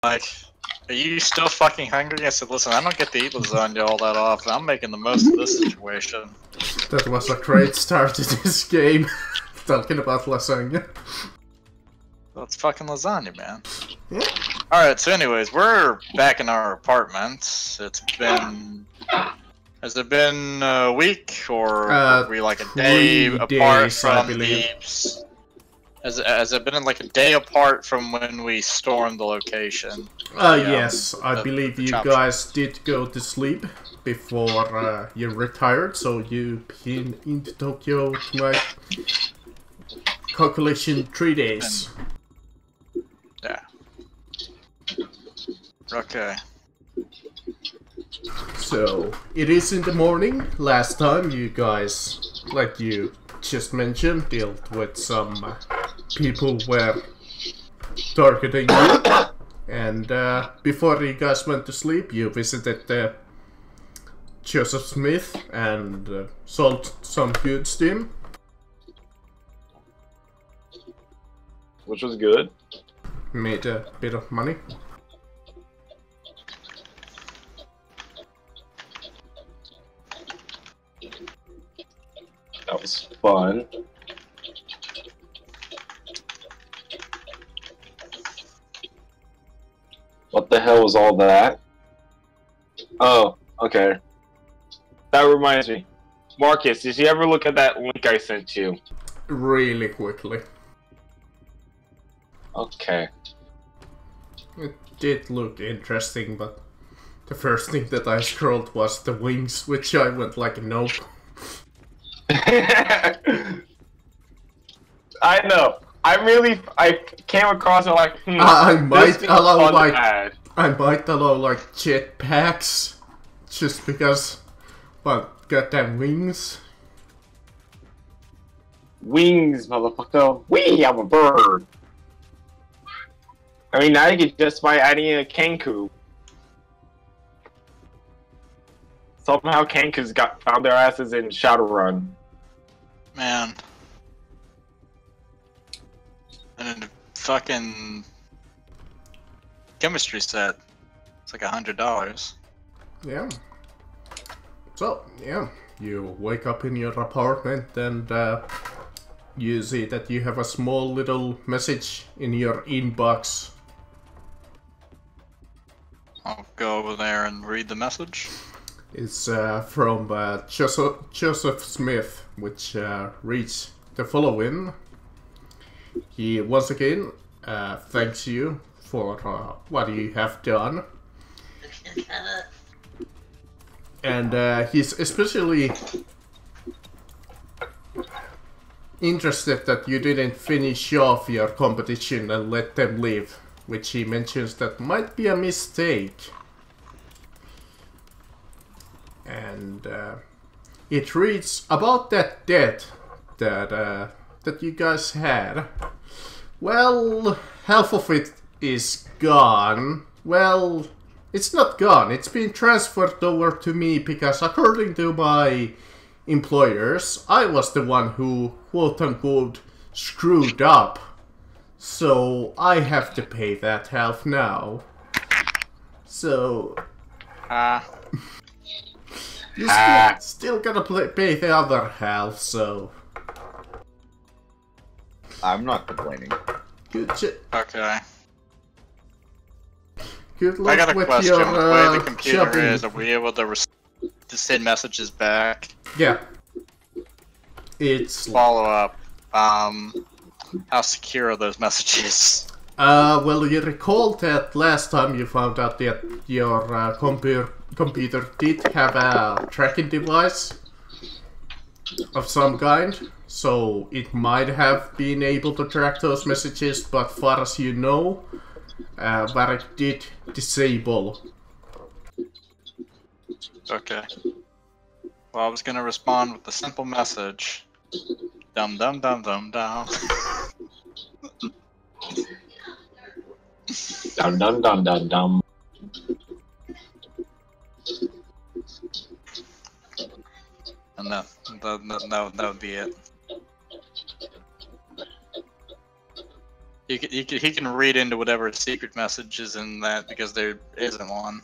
like, are you still fucking hungry? I said, listen, I don't get to eat lasagna all that often. I'm making the most of this situation. That was a great start to this game. Talking about lasagna. That's fucking lasagna, man. Yeah. Alright, so anyways, we're back in our apartment. It's been... Has it been a week, or are we like a day apart from the... Has it been like a day apart from when we stormed the location? Yes, I believe you guys did go to sleep before you retired, so you've been into Tokyo, like, calculation 3 days. Yeah. Okay. So, it is in the morning. Last time you guys, like you just mentioned, dealt with some people were targeting you. And before you guys went to sleep, you visited Joseph Smith and sold some goods to him. Which was good. Made a bit of money. That was fun. What the hell was all that? Oh, okay. That reminds me. Marcus, did you ever look at that link I sent you? Really quickly. Okay. It did look interesting, but the first thing that I scrolled was the wings, which I went like, nope. I know. I came across it like, I might allow like jetpacks, just because, well, goddamn wings. Wings, motherfucker. Wee, I'm a bird. I mean, now you could just by adding a Kenku. Somehow Kenku's found their asses in Shadowrun. Man. And then the fucking chemistry set. It's like $100. Yeah. So, yeah. You wake up in your apartment and you see that you have a small little message in your inbox. I'll go over there and read the message. It's from Joseph Smith, which reads the following. He once again thanks you for what you have done. And he's especially interested that you didn't finish off your competition and let them leave, which he mentions that might be a mistake. And it reads about that debt that you guys had. Well, half of it is gone. Well, it's not gone. It's been transferred over to me because according to my employers, I was the one who quote-unquote screwed up. So I have to pay that half now. So... you still gotta pay the other half, so... I'm not complaining. Good shit. Okay. Good luck I got a with question. your With the way the computer shopping. is, are we able to send messages back? Yeah. It's... Follow up. How secure are those messages? well, you recall that last time you found out that your computer did have a tracking device of some kind, so it might have been able to track those messages, but far as you know, Varric did disable. Okay. Well, I was gonna respond with a simple message. Dum dum dum dum dum. Dum dum dum dum dum. And that would be it. He can read into whatever secret message is in that because there isn't one.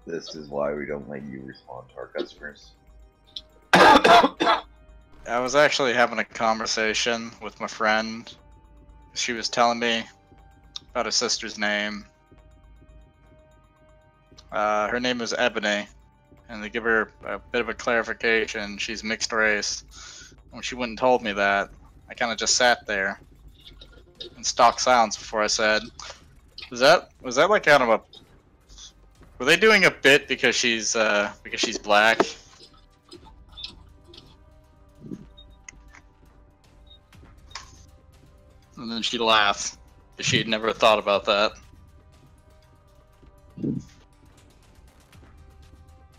This is why we don't let you respond to our customers. I was actually having a conversation with my friend. She was telling me about her sister's name. Her name is Ebony, and to give her a bit of a clarification, she's mixed race. When she went and told me that, I kind of just sat there in stock silence before I said, was that like kind of a... Were they doing a bit because she's black? And then she laughed, because she had never thought about that.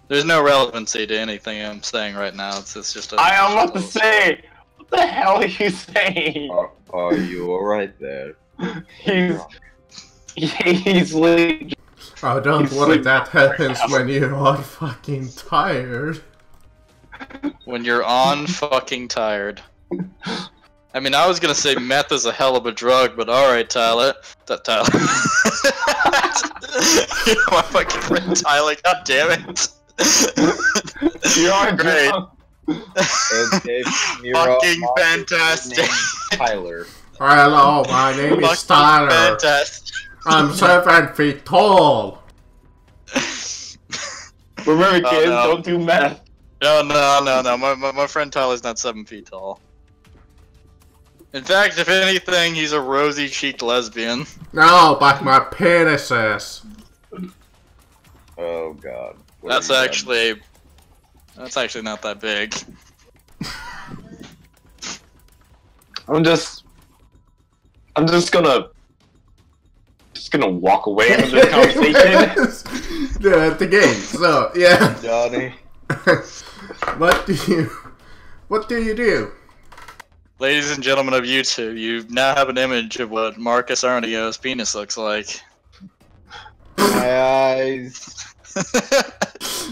There's no relevancy to anything I'm saying right now. It's just a... I am about to say, what the hell are you saying? Are you alright there? He's like... Oh, don't worry, that happens when you are fucking tired. When you're on fucking tired. I mean, I was gonna say meth is a hell of a drug, but alright, Tyler. Tyler. You know, my fucking friend Tyler, god damn it. You're on great. Okay, Fucking fantastic. Tyler. Hello, my name is Tyler. Fantastic. I'm 7 feet tall. Remember, kids, don't do meth. No. My friend Tyler's not 7 feet tall. In fact, if anything, he's a rosy-cheeked lesbian. No, but my penis is. Oh god. That's actually not that big. I'm just gonna walk away from this conversation. The game. So yeah. Johnny. What do you do? Ladies and gentlemen of YouTube, you now have an image of what Marcus Arneo's penis looks like. My eyes.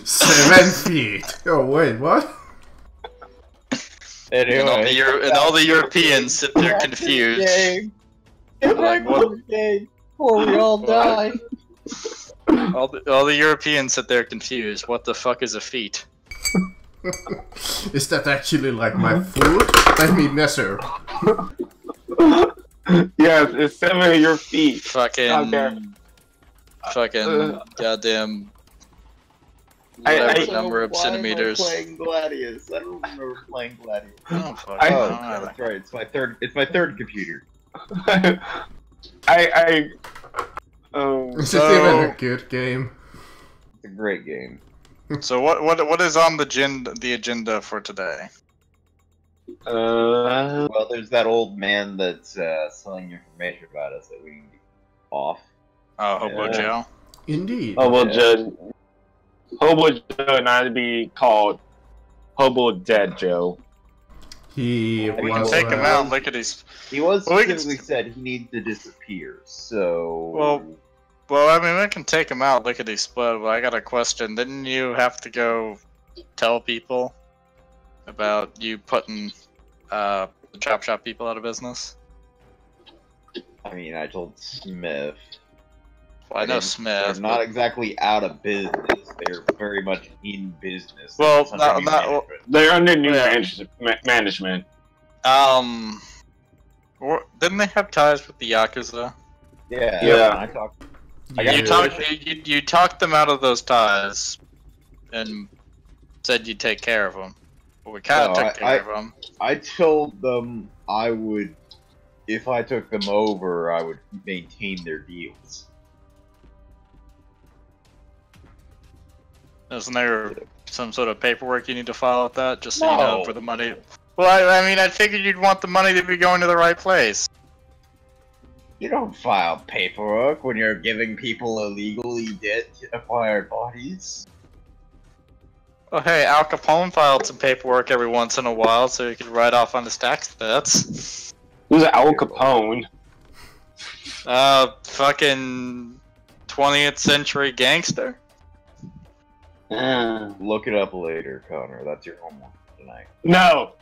7 feet. Oh wait, what? Anyway, and all the Europeans sit there confused. Like what? Before we all die. All the Europeans sit there confused. What the fuck is a feet? Is that actually like my food? Let me measure. Yes, it's 7 of your feet. Fucking goddamn. Whatever number of centimeters. Why am I playing Gladius? I don't remember playing Gladius. Oh, fuck. Oh, that's right. It's my third computer. Is it even a good game? It's a great game. So what is on the agenda for today? Well, there's that old man that's selling information about us that we need to get off. Oh, Hobo Joe. Indeed. Hobo Joe not to be called Hobo Dead Joe. He We can take him out and look at his... He was specifically said he needs to disappear, so... Well, I mean, we can take him out, look at his split, but I got a question. Didn't you have to go tell people about you putting the Chop Shop people out of business? I mean, I told Smith. Well, I know Smith. They're not exactly out of business. They're very much in business. Well, they're under new management. Didn't they have ties with the Yakuza? Yeah. You talked them out of those ties, and said you'd take care of them. Well, we kind of took care of them. I told them I would, if I took them over, I would maintain their deals. Isn't there some sort of paperwork you need to file with that, just so you know for the money? Well, I mean, I figured you'd want the money to be going to the right place. You don't file paperwork when you're giving people illegally acquired bodies. Well, hey, Al Capone filed some paperwork every once in a while so he could write off on his tax debts. Who's Al Capone? Fucking 20th century gangster. Look it up later, Connor. That's your homework tonight. No.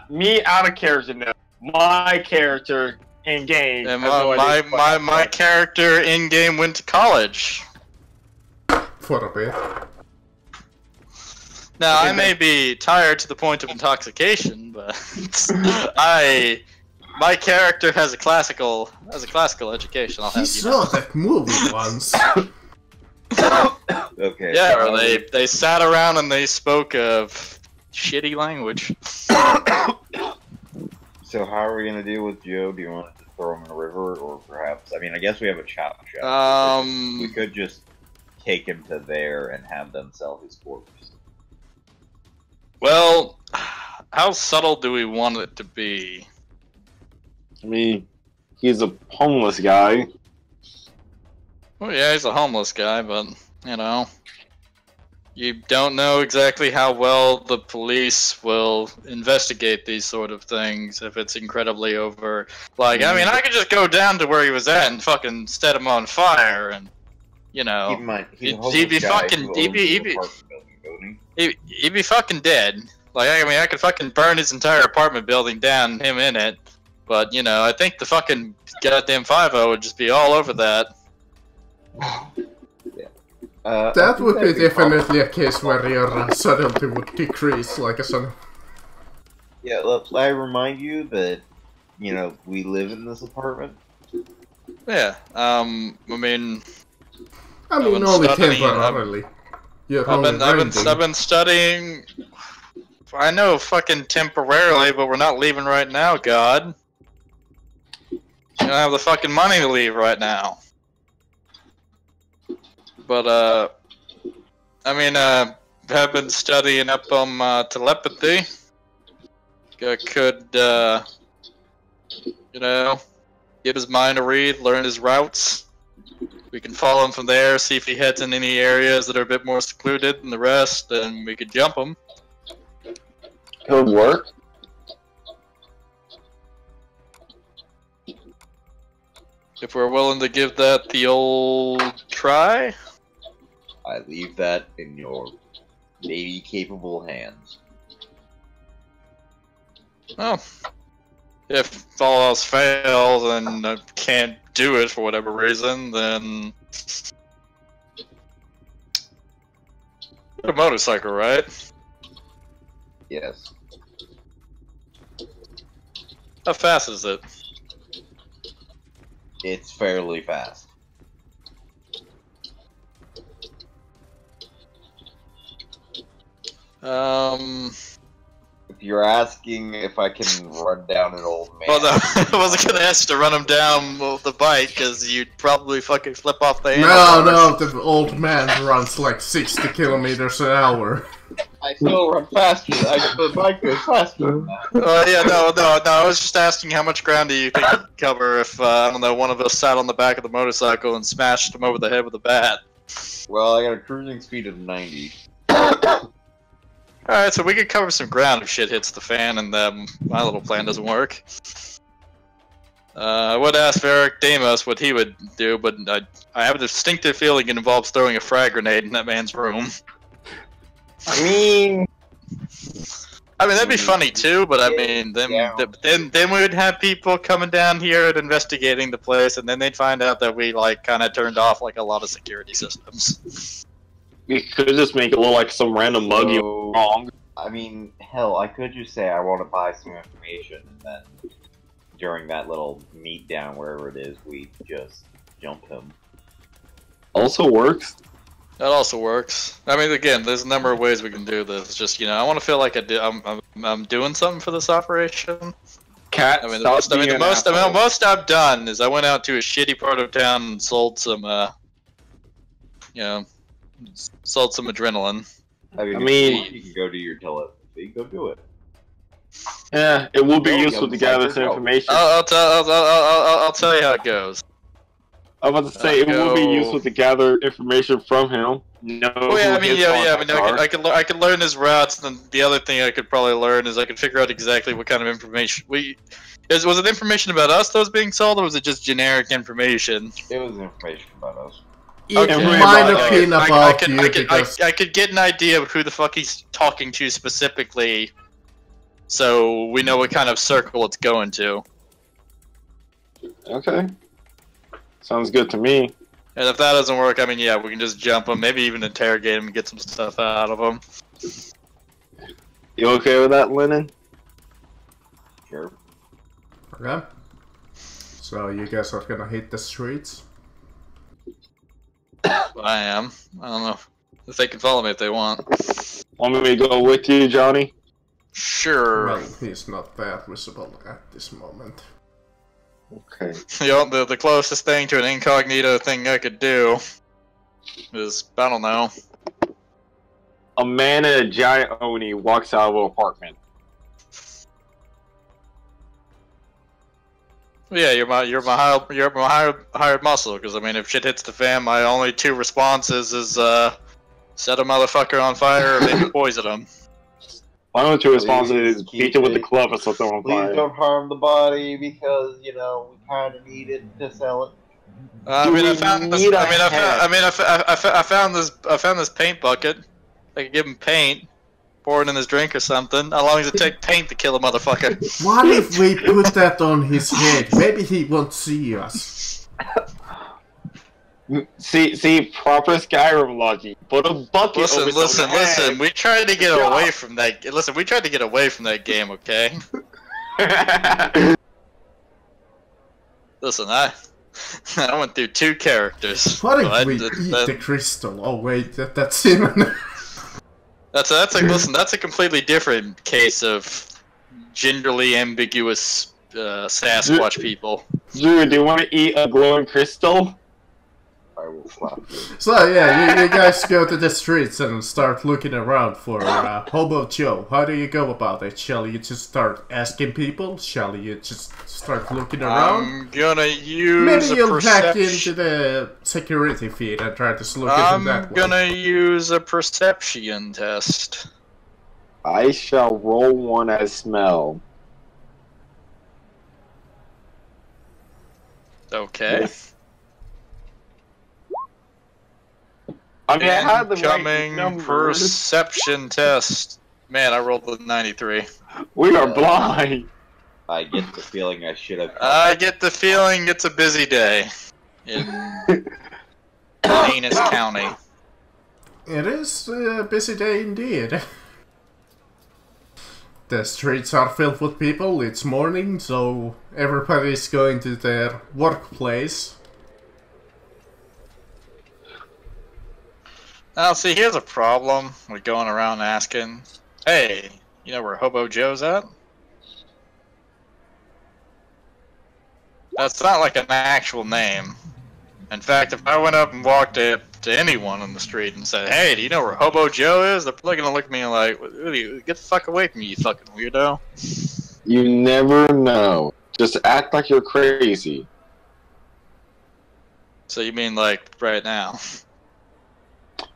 Me out of character, no. my character in game. And my character in game went to college. For a bit. Now I may be tired to the point of intoxication, but my character has a classical education. I'll have you saw that movie once. Okay. Yeah, or they sat around and they spoke of shitty language. So how are we gonna deal with Joe? Do you want to throw him in a river, or perhaps? I mean, I guess we have a chop shop. We could just take him to there and have them sell his corpse. Well, how subtle do we want it to be? I mean, he's a homeless guy. Well, yeah, he's a homeless guy, but, you know, you don't know exactly how well the police will investigate these sort of things if it's incredibly over. Like, I mean, I could just go down to where he was at and fucking set him on fire, and, you know, he'd be fucking dead. Like, I mean, I could fucking burn his entire apartment building down, him in it. But, you know, I think the fucking goddamn 5-0 would just be all over that. That would be definitely a case where your subtlety would decrease, like a son. Yeah, let I remind you that, you know, we live in this apartment. Yeah, I mean only temporarily. I've been studying. I know, fucking temporarily, but we're not leaving right now. God, you don't have the fucking money to leave right now. But I mean, I've been studying up on telepathy. Could you know, get his mind to read, learn his routes. We can follow him from there, see if he heads in any areas that are a bit more secluded than the rest, and we could jump him. Could work. If we're willing to give that the old try. I leave that in your maybe capable hands. Well, if all else fails and I can't do it for whatever reason, then a motorcycle, right? Yes. How fast is it? It's fairly fast. If you're asking if I can run down an old man... Well, no, I wasn't gonna ask you to run him down with the bike, because you'd probably fucking flip off the No, the old man runs like 60 kilometers an hour. I still run faster. The bike goes faster than that. Yeah, no, I was just asking how much ground do you think you could cover if, I don't know, one of us sat on the back of the motorcycle and smashed him over the head with a bat? Well, I got a cruising speed of 90. Alright, so we could cover some ground if shit hits the fan and my little plan doesn't work. I would ask Eric Deimos what he would do, but I have a distinctive feeling it involves throwing a frag grenade in that man's room. I mean, that'd be funny too, but I mean, then we would have people coming down here and investigating the place, and then they'd find out that we like kind of turned off like a lot of security systems. We could just make it look like some random mug you wrong. I mean, hell, I could just say I want to buy some information, and then during that little meet down wherever it is, we just jump him. Also works. That also works. I mean, again, there's a number of ways we can do this. Just, you know, I want to feel like I'm doing something for this operation. Cat, the most I've done is I went out to a shitty part of town and sold some, you know, sold some adrenaline. I mean, you can go do your telepathy. Go do it. Yeah, it will be useful to gather some information. I'll tell you how it goes. I'm about to say it will be useful to gather information from him. I could learn his routes, and then the other thing I could probably learn is I could figure out exactly what kind of information was it information about us that was being sold, or was it just generic information? It was information about us. It might have been about you I could get an idea of who the fuck he's talking to specifically. so we know what kind of circle it's going to. Okay. Sounds good to me. And if that doesn't work, I mean, yeah, we can just jump them, maybe even interrogate them and get some stuff out of them. You okay with that, Lennon? Sure. Okay. So you guys are gonna hit the streets? I am. I don't know if they can follow me if they want. Want me to go with you, Johnny? Sure. Well, he's not that visible at this moment. Okay. You know, the closest thing to an incognito thing I could do is, I don't know. A man in a giant Oni walks out of an apartment. Yeah, you're my hired muscle. Because I mean, if shit hits the fan, my only two responses is set a motherfucker on fire or maybe poison him. My only two responses is beat it with the club and set them on fire. Please don't harm the body because we kind of need it to sell it. I found this paint bucket. I could give him paint, pour it in his drink or something. How long does it take paint to kill a motherfucker? What if we put that on his head? Maybe he won't see us. See, proper Skyrim logic. Put a bucket over Listen. We tried to get away from that. Listen, we tried to get away from that game, okay? Listen, I went through 2 characters. What if we eat the crystal? Oh wait, that's him. That's a completely different case of genderly ambiguous Sasquatch people. Drew, do you want to eat a glowing crystal? I will slap you. So yeah, you guys go to the streets and start looking around for Hobo Joe. How do you go about it? Shall you just start asking people? Shall you just start looking around? I'm gonna use Maybe you'll hack into the security feed and try to look into that I'm gonna use a perception test. I shall roll one as smell. Okay. I mean, I had the Incoming perception test. Man, I rolled a 93. We are blind. I get the feeling I should have. I get the feeling it's a busy day in Venus County. It is a busy day indeed. The streets are filled with people, it's morning, so everybody's going to their workplace. Now, see, here's a problem with going around asking, hey, you know where Hobo Joe's at? That's not like an actual name. In fact, if I went up and walked up to anyone on the street and said, hey, do you know where Hobo Joe is? They're probably gonna look at me like, get the fuck away from me, you fucking weirdo. You never know. Just act like you're crazy. So you mean like right now?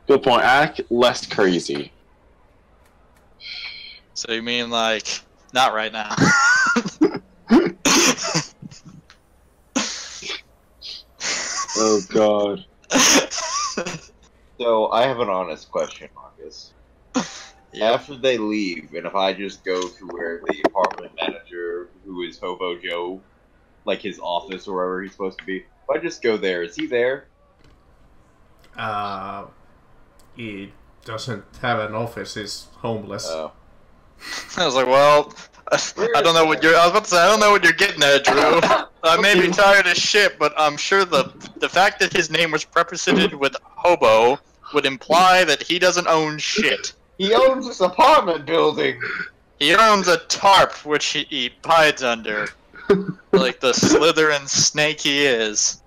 Good point. Act less crazy. So you mean like not right now? Oh god. So I have an honest question, Marcus. Yeah. After they leave, and if I just go to where the apartment manager, who is Hobo Joe, like his office or wherever he's supposed to be, if I just go there, is he there? He doesn't have an office, he's homeless. Oh. I was like, well, I don't know what you're. I was about to say, I don't know what you're getting at, Drew. I may be tired as shit, but I'm sure the fact that his name was represented with hobo would imply that he doesn't own shit. He owns this apartment building! He owns a tarp, which he hides under. Like the slithering snake he is.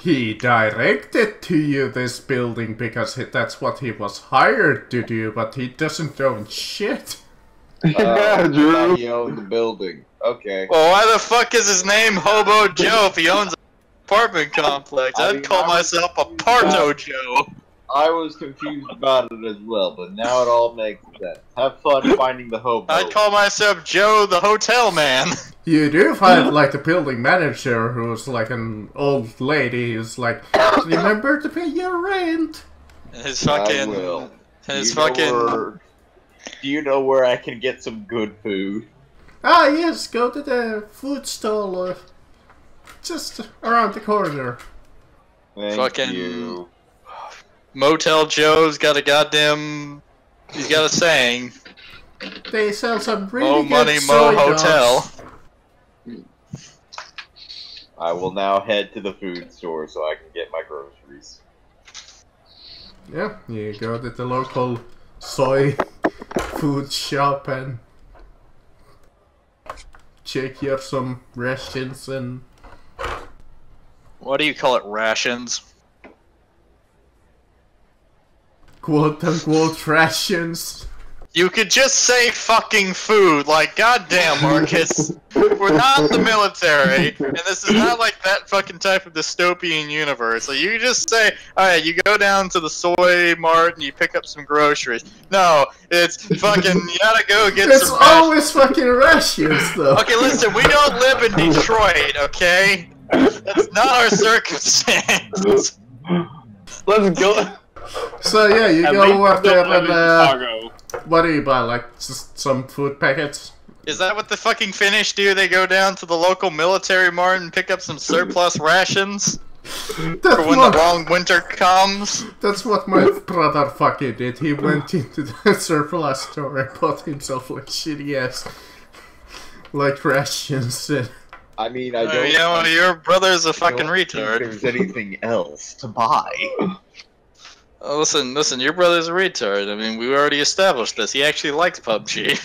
He directed to you this building because that's what he was hired to do, but he doesn't own shit. Yeah, Drew. He owns the building. Okay. Well, why the fuck is his name Hobo Joe if he owns an apartment complex? I'd call myself a Parto Joe. I was confused about it as well, but now it all makes sense. Have fun finding the hobo. I'd call myself Joe the Hotel Man. You do find like the building manager who's like an old lady who's like, remember to pay your rent. His fucking... I will. His You know fucking... where Do you know where I can get some good food? Ah, yes, go to the food stall just around the corner. Thank Fucking you. Motel Joe's got a goddamn... He's got a saying. They sell some really Mo good money, soy mo dogs. hotel. I will now head to the food store so I can get my groceries. Yeah, you go to the local soy food shop and check your some rations and... What do you call it, rations? Quote-unquote rations. You could just say fucking food, like, goddamn, Marcus. We're not the military, and this is not like that fucking type of dystopian universe. So you just say, alright, you go down to the soy mart and you pick up some groceries. No, it's fucking, you gotta go get It's some always fucking rations, though. Okay, listen, we don't live in Detroit, okay? That's not our circumstance. Let's go. So yeah, you At go least over there don't live in and Chicago. what do you buy? Like just some food packets? Is that what the fucking Finnish do? They go down to the local military mart and pick up some surplus rations? For when the long winter comes? That's what my brother fucking did. He went into the surplus store and bought himself like shitty ass like rations and... I mean, I don't. You know, your brother's a fucking don't think retard. There's anything else to buy. Oh, listen, your brother's a retard. I mean, we already established this. He actually likes PUBG.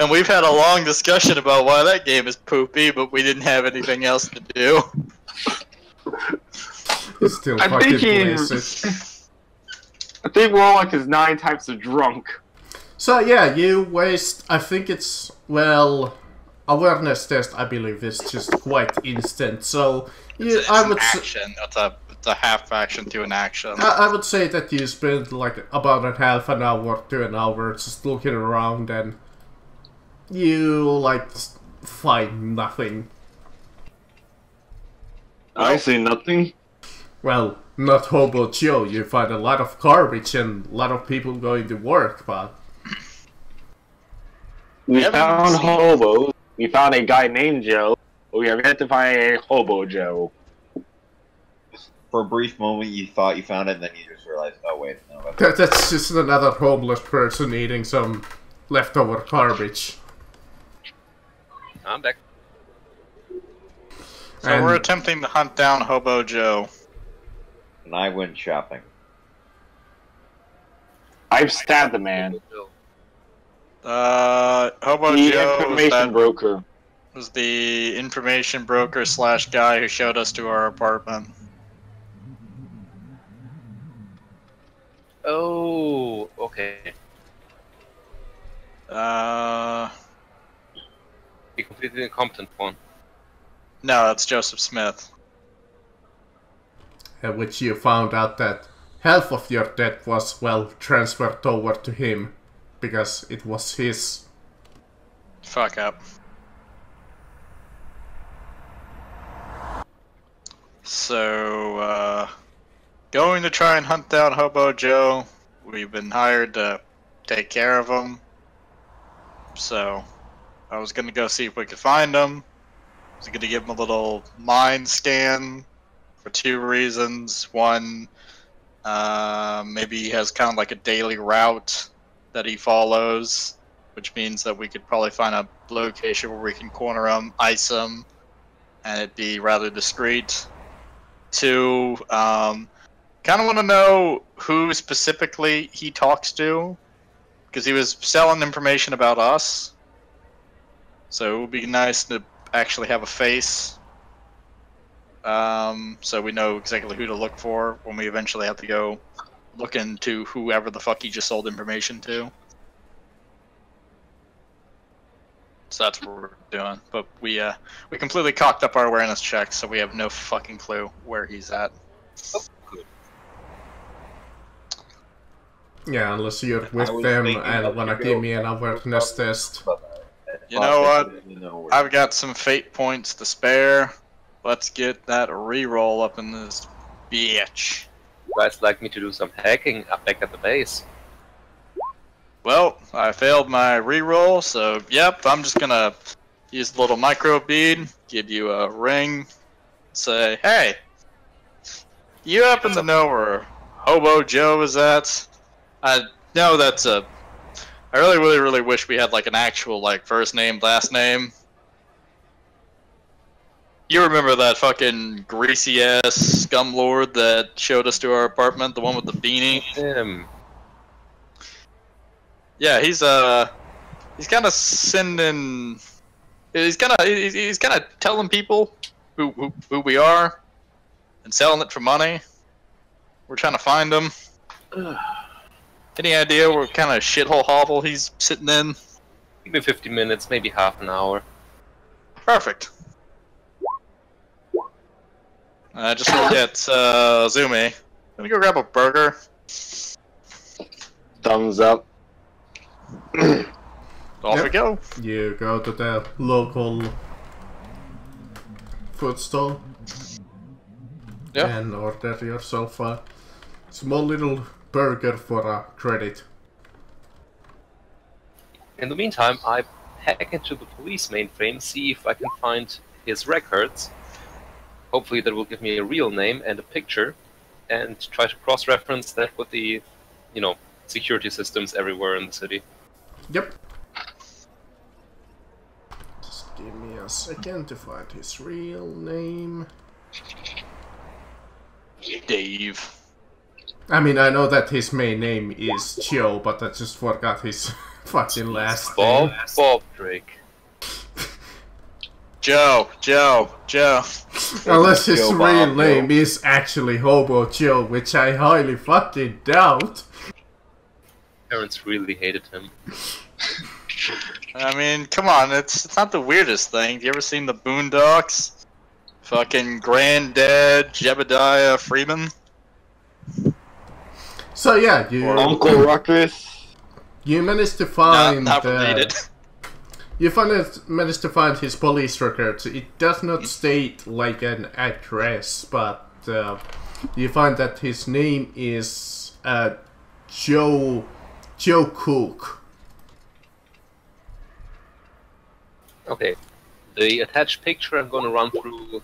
And we've had a long discussion about why that game is poopy, but we didn't have anything else to do. He's still I'm fucking thinking- plays I think Warlock is 9 types of drunk. So yeah, you waste, I think it's, well, awareness test I believe is just quite instant, so you, It's I an would action. It's a half action to an action. I would say that you spend like about a half an hour to an hour just looking around and you like find nothing. I see nothing. Well, not Hobo Joe, you find a lot of garbage and a lot of people going to work, but... We found hobos. We found a guy named Joe. But we have yet to find a hobo Joe. For a brief moment, you thought you found it, and then you just realized, oh wait, no. That's just another homeless person eating some leftover garbage. I'm back. So And- we're attempting to hunt down Hobo Joe. And I went shopping. I've stabbed the man. Hobo The Joe information broker. was the information broker slash guy who showed us to our apartment. Oh, okay. Uh, The completely incompetent one. no, that's Joseph Smith. Which you found out that half of your debt was, well, transferred over to him, because it was his. Fuck up. So, going to try and hunt down Hobo Joe. We've been hired to take care of him. So, I was gonna go see if we could find him. I was gonna give him a little mind scan for 2 reasons. One, maybe he has kind of like a daily route that he follows, which means that we could probably find a location where we can corner him, ice him, and it'd be rather discreet. 2, kind of want to know who specifically he talks to, because he was selling information about us. So it would be nice to actually have a face, so we know exactly who to look for when we eventually have to go look into whoever the fuck he just sold information to. So that's what we're doing. But we completely cocked up our awareness checks, so we have no fucking clue where he's at. Yeah, unless you're with was them thinking and of wanna you give go- me an awareness test. You know what? You know where- I've got some fate points to spare. Let's get that reroll up in this bitch. You guys like me to do some hacking up back at the base? Well, I failed my reroll, so yep, I'm just gonna use the little micro bead, give you a ring, say, hey, you happen to know where Hobo Joe is at? I know that's a... I really wish we had like an actual like first name, last name. You remember that fucking greasy ass scum lord that showed us to our apartment, the one with the beanie? Him. Yeah, he's kind of sending... He's kind of telling people who we are and selling it for money. We're trying to find him. Any idea what kind of shithole hovel he's sitting in? Give me 50 minutes, maybe half an hour. Perfect. Just forget Zumi. Let me go grab a burger. Thumbs up. Off we go. You go to the local food stall and order yourself a small little burger for a credit. In the meantime, I hack into the police mainframe, see if I can find his records. Hopefully that will give me a real name and a picture, and try to cross-reference that with the, you know, security systems everywhere in the city. Yep. Just give me a second to find his real name. Dave. I mean, I know that his main name is Joe, but I just forgot his fucking last name. Bob Drake. Joe. Unless his Joe real Bob, name Joe. is actually Hobo Joe, which I highly fucking doubt. Parents really hated him. I mean, come on, it's not the weirdest thing. Have you ever seen the Boondocks? Fucking Granddad Jebediah Freeman? So yeah, you Uncle Ruckus. you managed to find Not related. managed to find his police records. It does not state like an address, but you find that his name is Joe Cook. Okay, the attached picture I'm gonna run through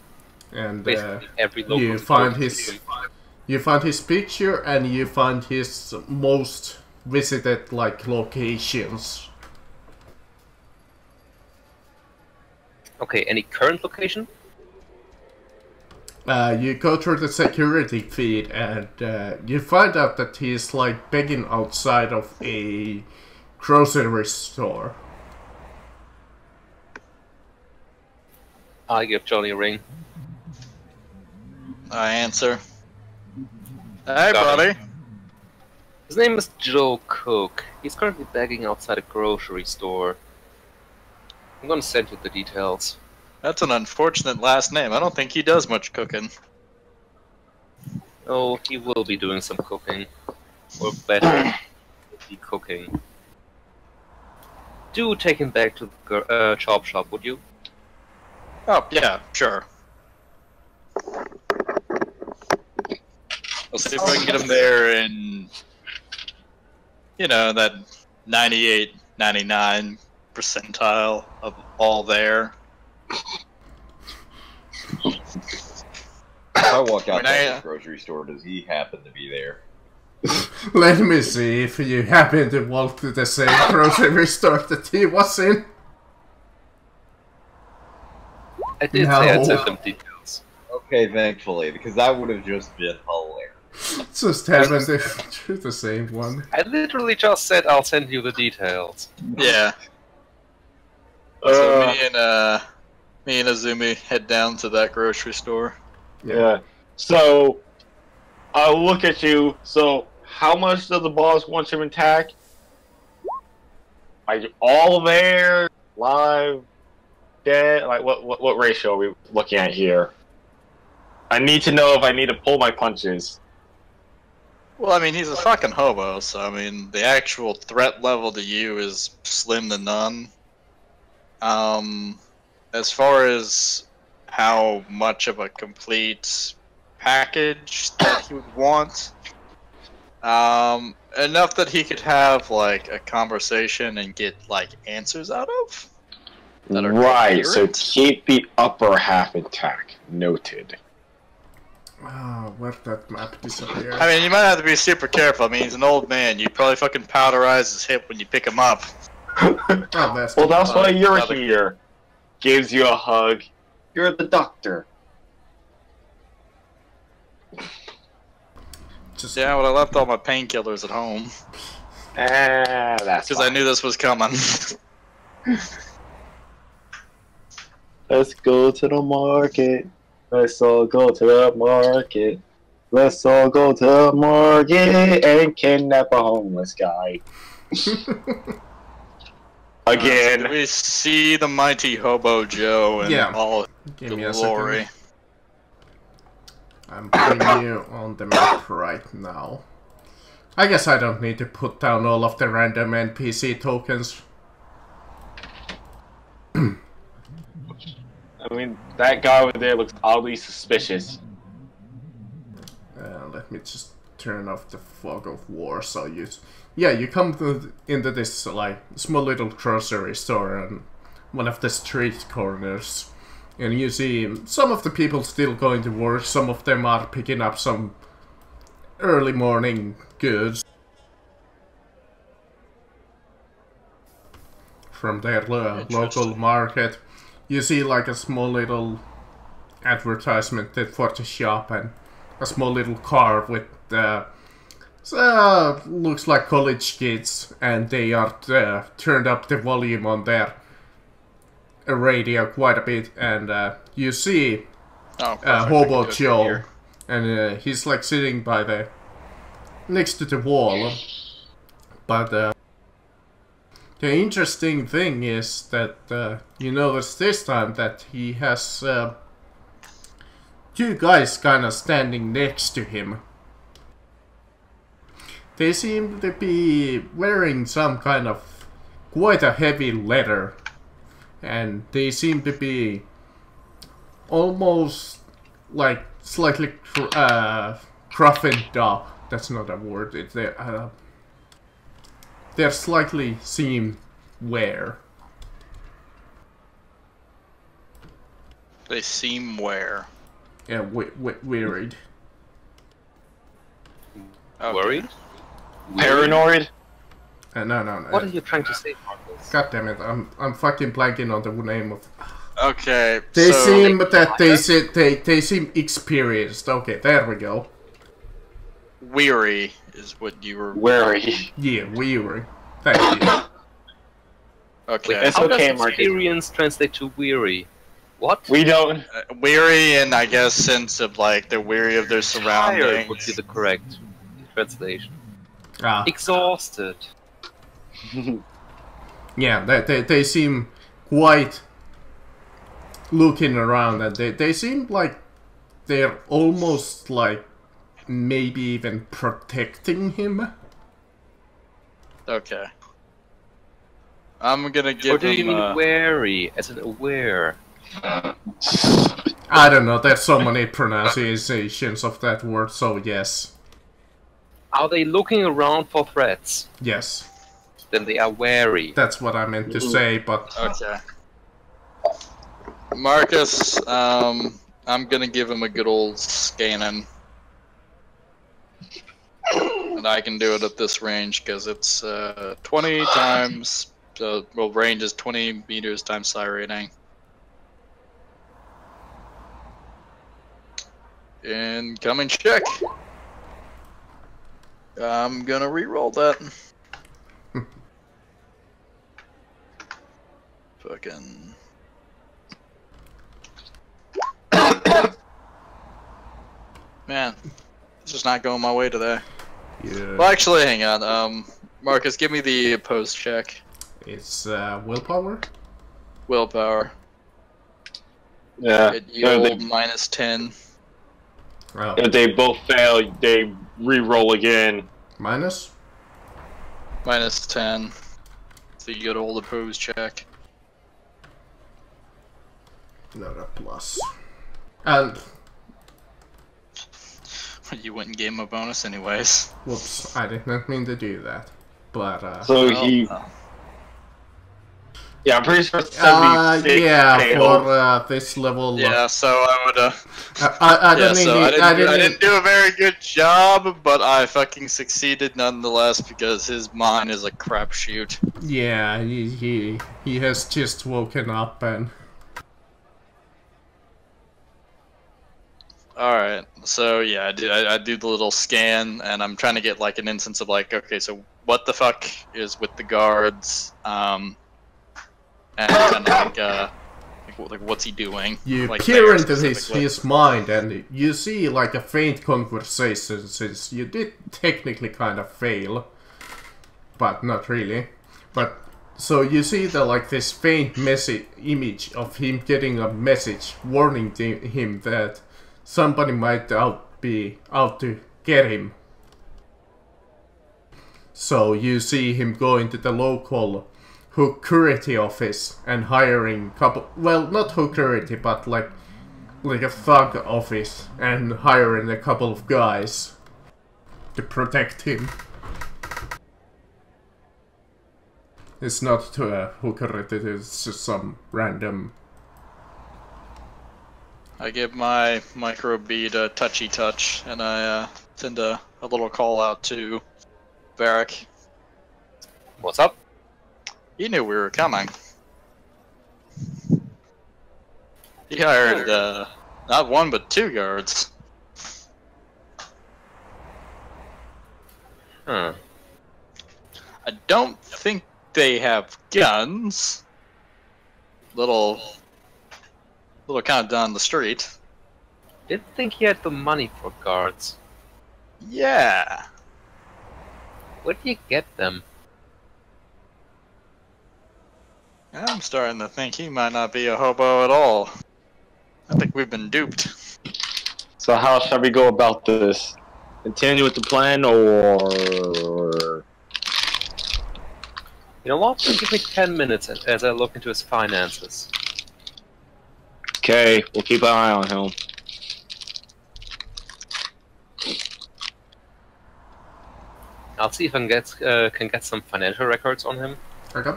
And basically every local you find security his system. you find his picture and you find his most visited like locations. Okay, any current location? You go through the security feed and you find out that he's like begging outside of a grocery store. I give Johnny a ring. I answer. Hey, Got buddy. His name is Joe Cook. He's currently begging outside a grocery store. I'm gonna send you the details. That's an unfortunate last name. I don't think he does much cooking. Oh, he will be doing some cooking. Or better, be cooking. Do take him back to the chop shop, would you? Oh, yeah, sure. I'll see if I can get him there in, you know, that 98, 99 percentile of all there. If I walk I mean, outside the grocery store, does he happen to be there? Let me see if you happen to walk to the same grocery store that he was in. I did No. say I'd send them details. Okay, thankfully, because that would have just been hilarious. Just happened to do the same one. I literally just said I'll send you the details. Yeah. So me and Azumi head down to that grocery store. Yeah. So, I'll look at you. So, how much does the boss want him intact? Are you all there? Live? Dead? Like, what ratio are we looking at here? I need to know if I need to pull my punches. Well, I mean, he's a fucking hobo, so I mean, the actual threat level to you is slim to none. As far as how much of a complete package that he would want, Enough that he could have like a conversation and get like answers out of. That are right. coherent. So keep the upper half intact. Noted. Where that map disappeared? I mean, you might have to be super careful. I mean, he's an old man. You probably fucking powderize his hip when you pick him up. Oh, that's well, that's why you're here. Gives you a hug. You're the doctor. Yeah, well, I left all my painkillers at home. That's because I knew this was coming. Let's go to the market. Let's all go to the market. Let's all go to the market and kidnap a homeless guy. Again. So we see the mighty Hobo Joe and all Give me the glory. I'm putting you on the map right now. I guess I don't need to put down all of the random NPC tokens. I mean, that guy over there looks oddly suspicious. Let me just turn off the fog of war so you... Yeah, you come into this like small little grocery store on one of the street corners. And you see some of the people still going to work, some of them are picking up some early morning goods from their local market. You see like a small little advertisement for the shop and a small little car with looks like college kids, and they are turned up the volume on their radio quite a bit, and you see Hobo Joe, and he's like sitting by the next to the wall. But the interesting thing is that you notice this time that he has two guys kind of standing next to him. They seem to be wearing some kind of quite a heavy leather, and they seem to be almost like slightly roughened up. That's not a word. They're slightly seem wear. They seem wear. Yeah, wearied. Okay. Worried? Paranoid? No. What are you trying to say, Marcus? God damn it! I'm fucking blanking on the name of. Okay. They so seem that they seem experienced. Okay, there we go. Weary is what you were. Wary. Yeah, weary. Thank you. Okay. It's How okay, does Marcus. experience translate to weary? What? We don't. Weary, and I guess sense of like they're weary of their Tired surroundings. would be the correct translation. Ah. Exhausted. Yeah, they seem quite looking around, and they seem like they're almost like maybe even protecting him. Okay. I'm gonna give Or do you him. mean wary, as in aware? I don't know, there's so many pronunciations of that word, so yes. Are they looking around for threats? Yes. Then they are wary. That's what I meant to say, but... Okay. Marcus, I'm gonna give him a good old scanning. And I can do it at this range, because it's 20 times... well, range is 20 meters times psi rating. Incoming check. I'm gonna re-roll that. Fucking. Man, it's just not going my way today. Yeah. Well, actually, hang on. Marcus, give me the opposed check. It's willpower? Willpower. Yeah. It yield minus 10. Oh. If they both fail, they re-roll again. Minus? Minus 10. So you get old opposed check. Not a plus. And... You wouldn't give him a bonus anyways. Whoops, I did not mean to do that. But, So he... Yeah, I'm pretty sure it's 76. Yeah, for this level... Yeah, so I would, I didn't do a very good job, but I fucking succeeded nonetheless because his mind is a crapshoot. Yeah, he has just woken up and... Alright, so yeah, I do the little scan, and I'm trying to get like an instance of like, okay, so what the fuck is with the guards, and kind of like what's he doing? You like, peer into his mind, and you see like a faint conversation, since you did technically kind of fail, but not really. But so you see like this faint image of him getting a message warning him that somebody might be out to get him. So you see him going to the local security office and hiring couple, well, not security, but like a thug office, and hiring a couple of guys to protect him. It's not to a security, it's just some random. I give my micro bead a touchy touch, and I send a little call out to Varric. What's up? He knew we were coming. He hired not one but 2 guards. Huh. I don't think they have guns. Little kind of down the street. Didn't think he had the money for guards. Yeah. Where do you get them? I'm starting to think he might not be a hobo at all. I think we've been duped. So how shall we go about this? Continue with the plan, or... You know what? Give me 10 minutes as I look into his finances. Okay, we'll keep an eye on him. I'll see if I can get some financial records on him. Okay,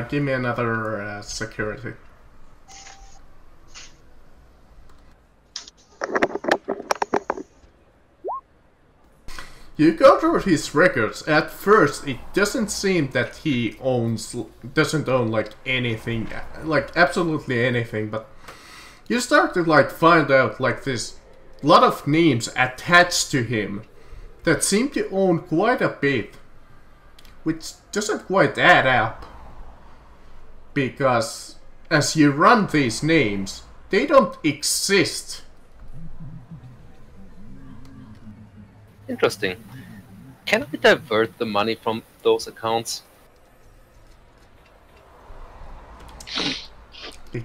give me another security. You go through his records. At first, it doesn't seem that he doesn't own like anything, like absolutely anything, but you start to like find out like this lot of names attached to him that seem to own quite a bit, which doesn't quite add up, because as you run these names, they don't exist. Interesting. Can we divert the money from those accounts?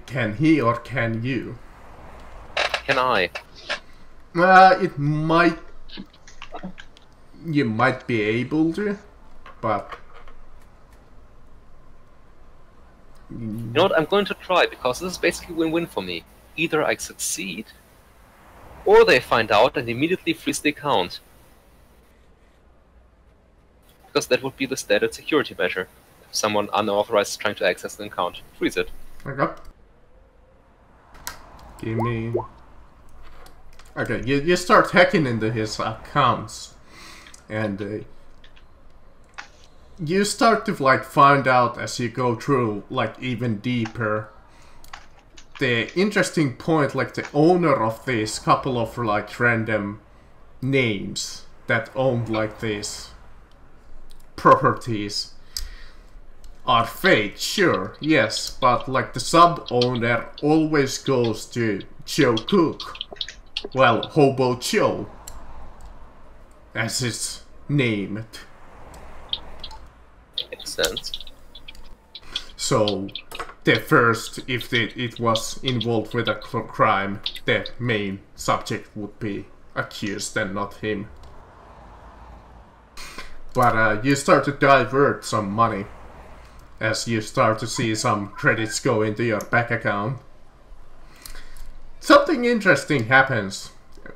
Can he or can you? Can I? It might... You might be able to, but... You know what, I'm going to try, because this is basically win-win for me. Either I succeed, or they find out and immediately freeze the account. Because that would be the standard security measure. If someone unauthorized is trying to access the account, freeze it. Okay. Give me... Okay, you start hacking into his accounts, and you start to like find out as you go through like even deeper the interesting point, like the owner of this couple of like random names that own like these properties are fake, sure, yes, but like the sub-owner always goes to Joe Cook. Well, Hobo Joe, as it's named. Makes sense. So, the first, if it was involved with a crime, the main subject would be accused and not him. But you start to divert some money as you start to see some credits go into your bank account. Something interesting happens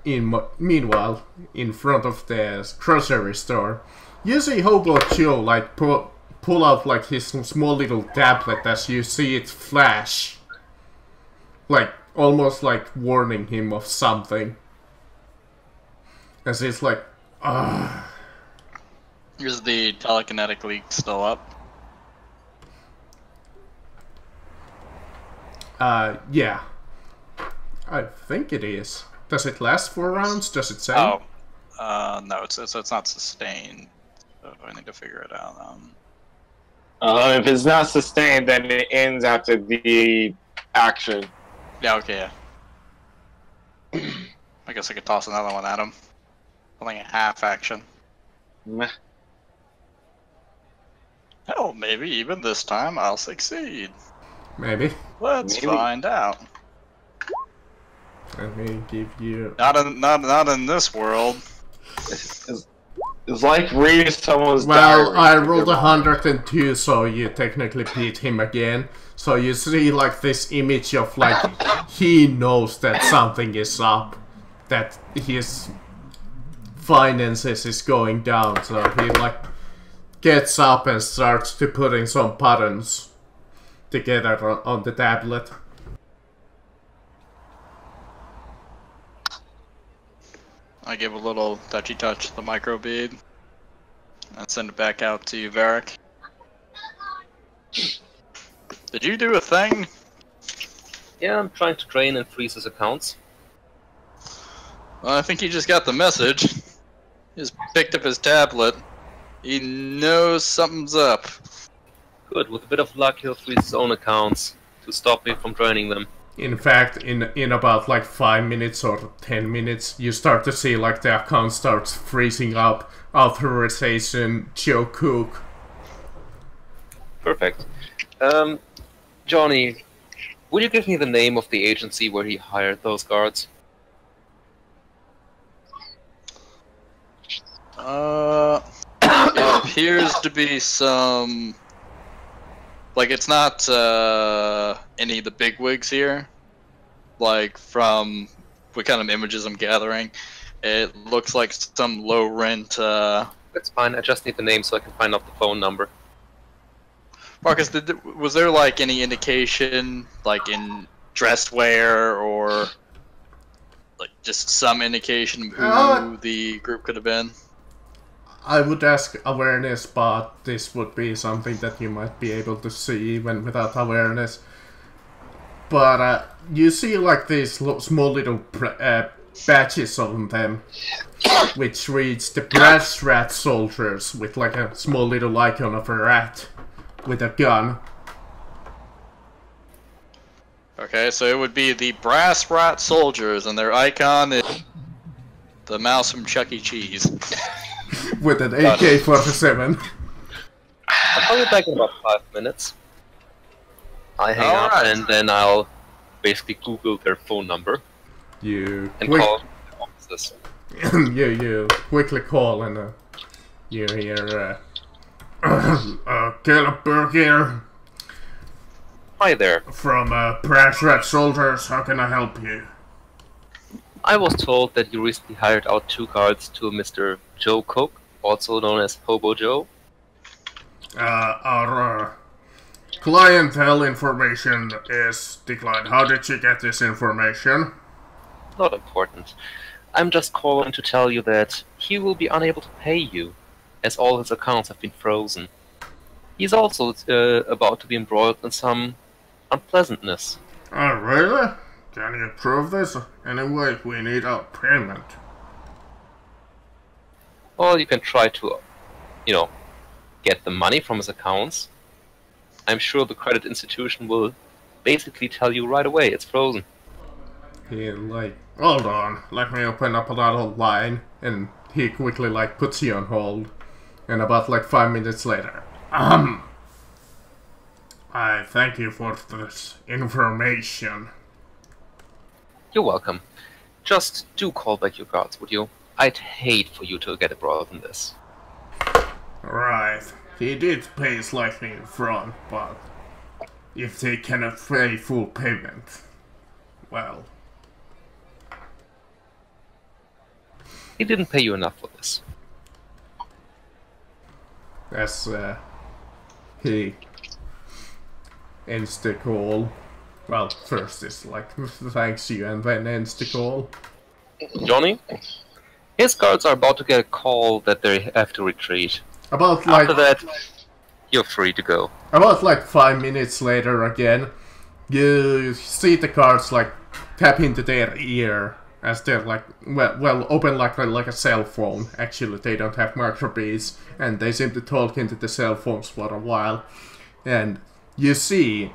meanwhile, in front of the grocery store, you see Hobo Joe like pull out like his small little tablet as you see it flash, like almost like warning him of something. As he's like, ah. Is the telekinetic leak still up? Yeah. I think it is. Does it last 4 rounds? Does it say? Oh, no, it's not sustained. So I need to figure it out. If it's not sustained, then it ends after the action. Yeah, okay, yeah. I guess I could toss another one at him. Only a half action. Meh. Hell, maybe even this time I'll succeed. Maybe. Let's find out. Let me give you... Not in this world. It's like reading someone's Well, diary. I rolled 102, so you technically beat him again. So you see like this image of like, he knows that something is up. That his finances is going down, so he like gets up and starts to putting some buttons together on the tablet. I give a little touchy touch to the micro bead and send it back out to you, Varric. Did you do a thing? Yeah, I'm trying to drain and freeze his accounts. Well, I think he just got the message. He just picked up his tablet. He knows something's up. Good, with a bit of luck he'll freeze his own accounts to stop me from draining them. In fact, in about like 5 minutes or 10 minutes, you start to see like the account starts freezing up. Authorization, Joe Cook. Perfect. Johnny, would you give me the name of the agency where he hired those guards? It appears to be some... Like, it's not any of the bigwigs here. Like, from what kind of images I'm gathering, it looks like some low-rent... That's fine, I just need the name so I can find out the phone number. Marcus, was there, like, any indication, like, in dress wear, or... like, just some indication of who the group could have been? I would ask awareness, but this would be something that you might be able to see even without awareness. But you see like these small little patches on them, which reads the Brass Rat Soldiers, with like a small little icon of a rat with a gun. Okay, so it would be the Brass Rat Soldiers, and their icon is the mouse from Chuck E. Cheese. With an AK-47. I'll call you back in about 5 minutes. I hang up and then I'll basically Google their phone number You and call the offices. you quickly call and you hear Caleb Burke here. Hi there. From Brass Rat Soldiers, how can I help you? I was told that you recently hired out 2 guards to a Mr. Joe Cook, also known as Hobo Joe. Our clientele information is declined. How did you get this information? Not important. I'm just calling to tell you that he will be unable to pay you, as all his accounts have been frozen. He's also about to be embroiled in some unpleasantness. Oh, really? Can you prove this? Anyway, we need our payment. Well, you can try to, you know, get the money from his accounts. I'm sure the credit institution will basically tell you right away it's frozen. He like, hold on, let me open up another line, and he quickly like puts you on hold. And about like 5 minutes later, I thank you for this information. You're welcome. Just do call back your guards, would you? I'd hate for you to get embroiled in this. Right. He did pay slightly in front, but if they cannot pay full payment, well... He didn't pay you enough for this. As he ends the call. Well, first it's like, thanks you, and then ends the call. Johnny, his guards are about to get a call that they have to retreat. About like... After that, you're free to go. About like 5 minutes later again, you see the guards like tap into their ear as they're like, well open like a cell phone. Actually, they don't have microbeads, and they seem to talk into the cell phones for a while. And you see,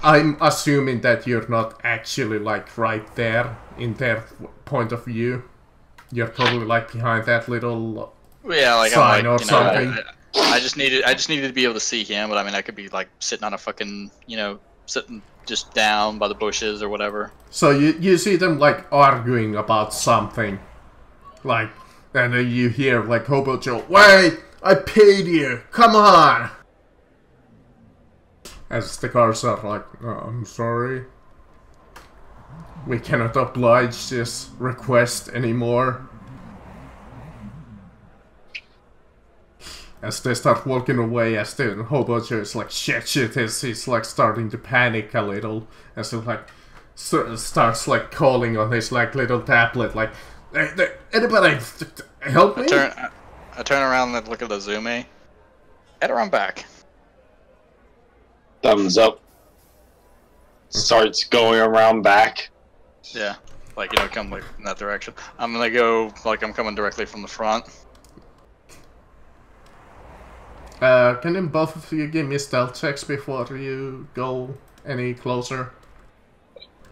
I'm assuming that you're not actually like right there in their point of view. You're probably like behind that little sign or something. I just needed to be able to see him, but I mean I could be like sitting on a fucking, sitting just down by the bushes or whatever. So you see them like arguing about something, like, and then you hear like Hobo Joe, "Wait, I paid you, come on!" As the guards are like, "Oh, I'm sorry, we cannot oblige this request anymore." As they start walking away, as the Hobo Joe is like, shit, he's like starting to panic a little, as he like starts like calling on his like little tablet, like, anybody help me? I turn around and look at the Zumi. Head around back. Thumbs up. Starts going around back. Yeah, like, come like in that direction. I'm gonna go like I'm coming directly from the front. Can then both of you give me stealth checks before you go any closer?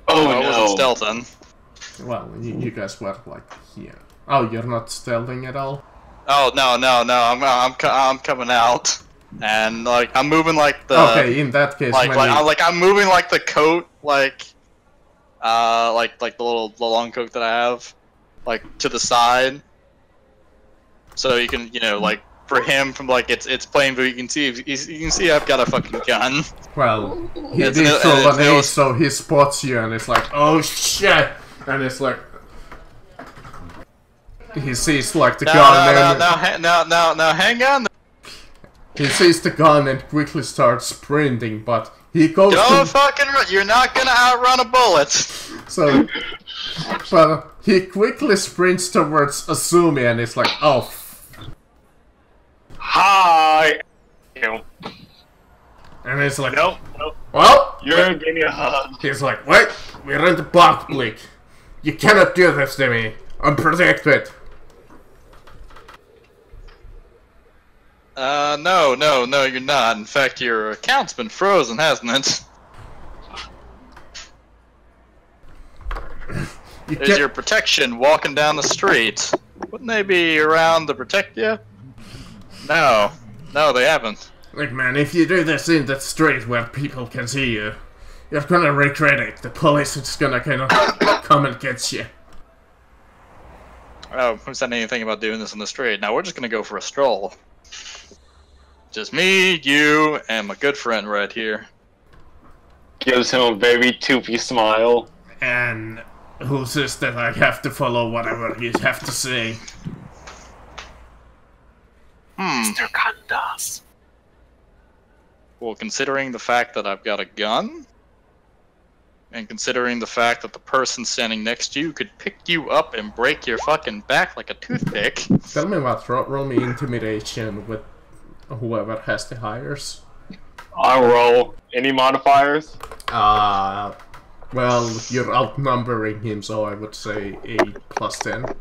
Oh, I no. wasn't stealthing. Well, you guys were like here. Oh, you're not stealthing at all? Oh no, I'm coming out, and like I'm moving like the. Okay, in that case, I'm moving like the coat, like the long coat that I have, like to the side, so you can like. For him, from like it's plain view, you can see I've got a fucking gun. Well, he did throw an ace, so he spots you, and it's like, oh shit, and it's like he sees like the gun. No, hang on. He sees the gun and quickly starts sprinting, but he goes. Don't fucking run! You're not gonna outrun a bullet. So, but he quickly sprints towards Asumi, and it's like, oh. Hi! And it's like, nope. Well, you're gonna give me a hug. He's like, wait, we're in the public. You cannot do this to me. I'm protected. No, you're not. In fact, your account's been frozen, hasn't it? There's your protection walking down the street. Wouldn't they be around to protect you? No, they haven't. Like, man, if you do this in that street where people can see you, you're gonna regret it. The police is gonna kind of come and get you. Oh, who said anything about doing this in the street? Now we're just gonna go for a stroll. Just me, you, and my good friend right here. Gives him a very toopy smile. And who says that I have to follow whatever you have to say? Mr. Kandas. Well, considering the fact that I've got a gun, and considering the fact that the person standing next to you could pick you up and break your fucking back like a toothpick. Tell me what, roll me intimidation with whoever has the hires. I'll roll. Any modifiers? Well, you're outnumbering him, so I would say a +10.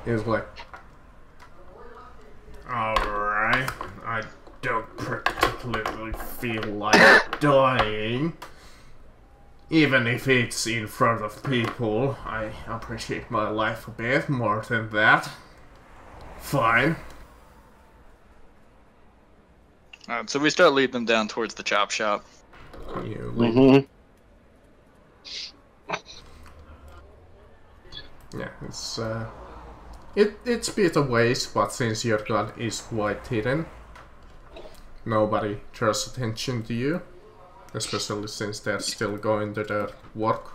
He's like, alright, I don't particularly feel like dying. Even if it's in front of people, I appreciate my life a bit more than that. Fine. Alright, so we start leading them down towards the chop shop. Yeah, it's a bit a ways, but since your gun is quite hidden, nobody draws attention to you. especially since they're still going to their work.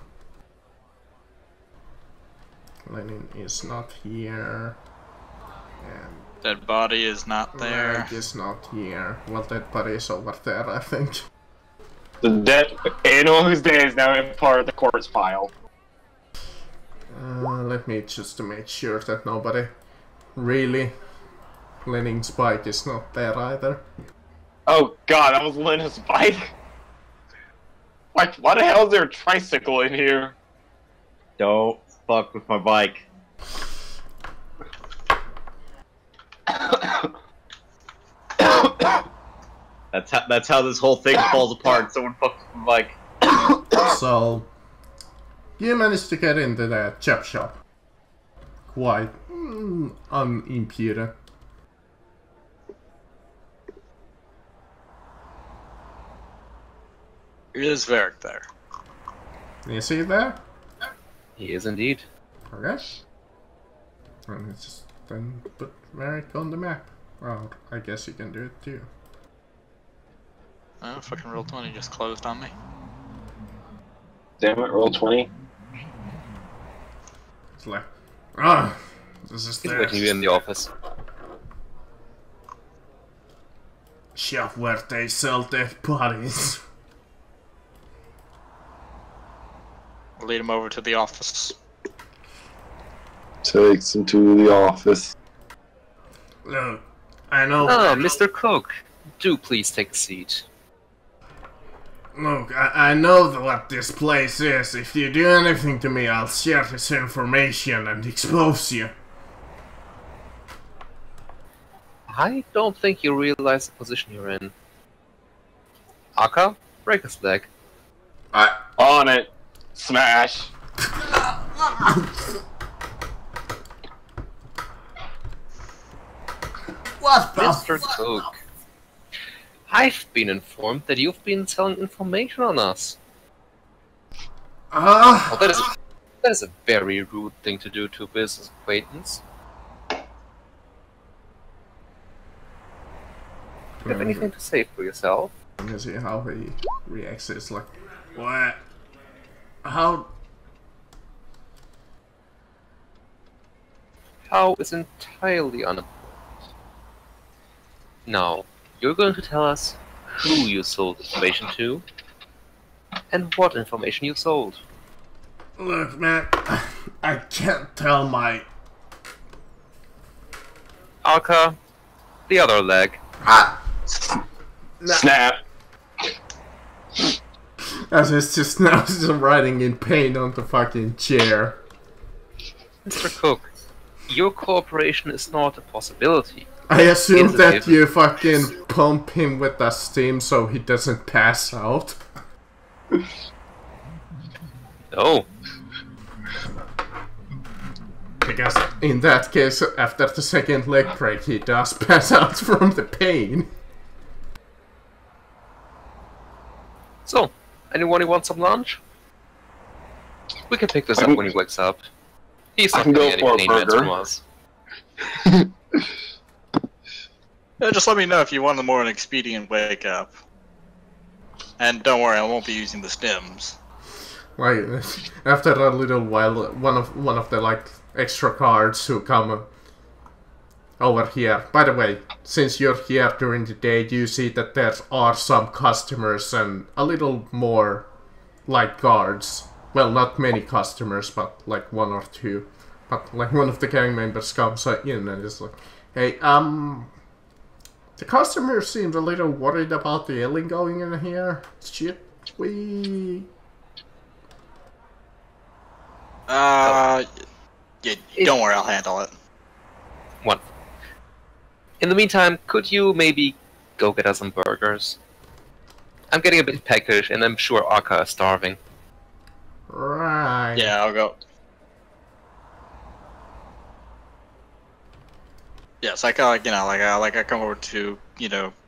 Lenin is not here. And dead body is not there. Greg is not here. Well, dead body is over there, I think. The dead, anyone who's dead is now in part of the corpse pile. Let me just to make sure that nobody really. Lenin's bike is not there either. Oh god, that was Lenin's bike? Like, why the hell is there a tricycle in here? Don't fuck with my bike. That's how this whole thing falls apart. Someone fucks with my bike. So, you managed to get into the chop shop. Quite unimpeded. Is Varric there? Is he there? He is indeed. Okay. And it's just then put Varric on the map. Well, I guess you can do it too. Oh, fucking Roll20 just closed on me. Damn it, Roll20. It's like, this is He's waiting you in the office. Shop where they sell dead bodies. Lead him over to the office. Takes him to the office. Look, I know. Oh, Mr. Cook, do please take a seat. Look, I know what this place is. If you do anything to me, I'll share this information and expose you. I don't think you realize the position you're in. Aka, break his leg. On it. Smash. What the Mr. Cook, I've been informed that you've been selling information on us. Well, that is a very rude thing to do to a business acquaintance. Do you have anything to say for yourself? I'm gonna see how he reacts. It's like, what? How? How is entirely unimportant. Now, you're going to tell us who you sold information to, and what information you sold. Look, man, I can't tell my. Aka, the other leg. Snap. As it's just now just riding in pain on the fucking chair. Mr. Cook, your cooperation is not a possibility. I assume It's a that given. you fucking pump him with that steam so he doesn't pass out. No. Because in that case, after the second leg break, he does pass out from the pain. So, anyone who wants some lunch? We can pick this up when he wakes up. He's I not can go getting for any a pain meds burger. from us. Yeah, just let me know if you want a more expedient wake up. And don't worry, I won't be using the stims. Like, after a little while, one of the like extra cards who come over here. By the way, since you're here during the day, you see that there are some customers and a little more like guards. Well, not many customers, but like one or two. But like one of the gang members comes in and is like, "Hey, the customer seems a little worried about the alien going in here. Should we?" Yeah, don't worry, I'll handle it. One. In the meantime, could you maybe go get us some burgers? I'm getting a bit peckish, and I'm sure Aka is starving. Right. Yeah, I'll go. Yes, I come over to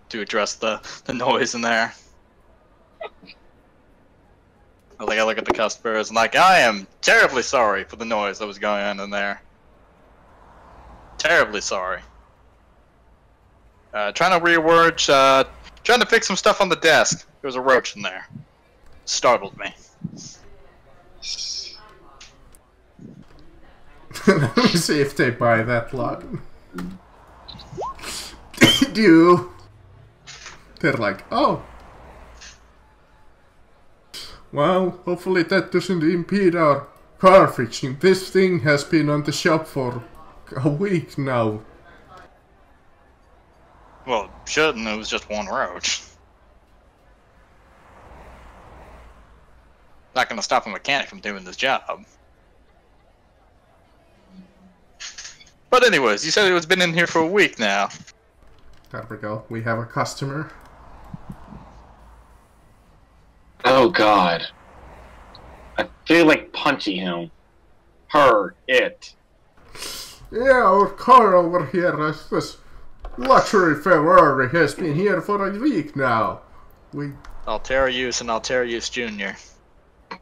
to address the noise in there. I look at the customers and like, I am terribly sorry for the noise that was going on in there. Terribly sorry. Trying to rearrange, trying to fix some stuff on the desk. There's a roach in there. Startled me. Let me see if they buy that lot. They do. They're like, oh. Well, hopefully that doesn't impede our car fixing. This thing has been on the shop for a week now. Well, it shouldn't. It was just one roach. Not gonna stop a mechanic from doing this job. But anyways, you said it's been in here for a week now. There we go. We have a customer. Oh god. I feel like punching him. Her. It. Yeah, our car over here, this luxury Ferrari, has been here for a week now. Alterius and Alterius Jr.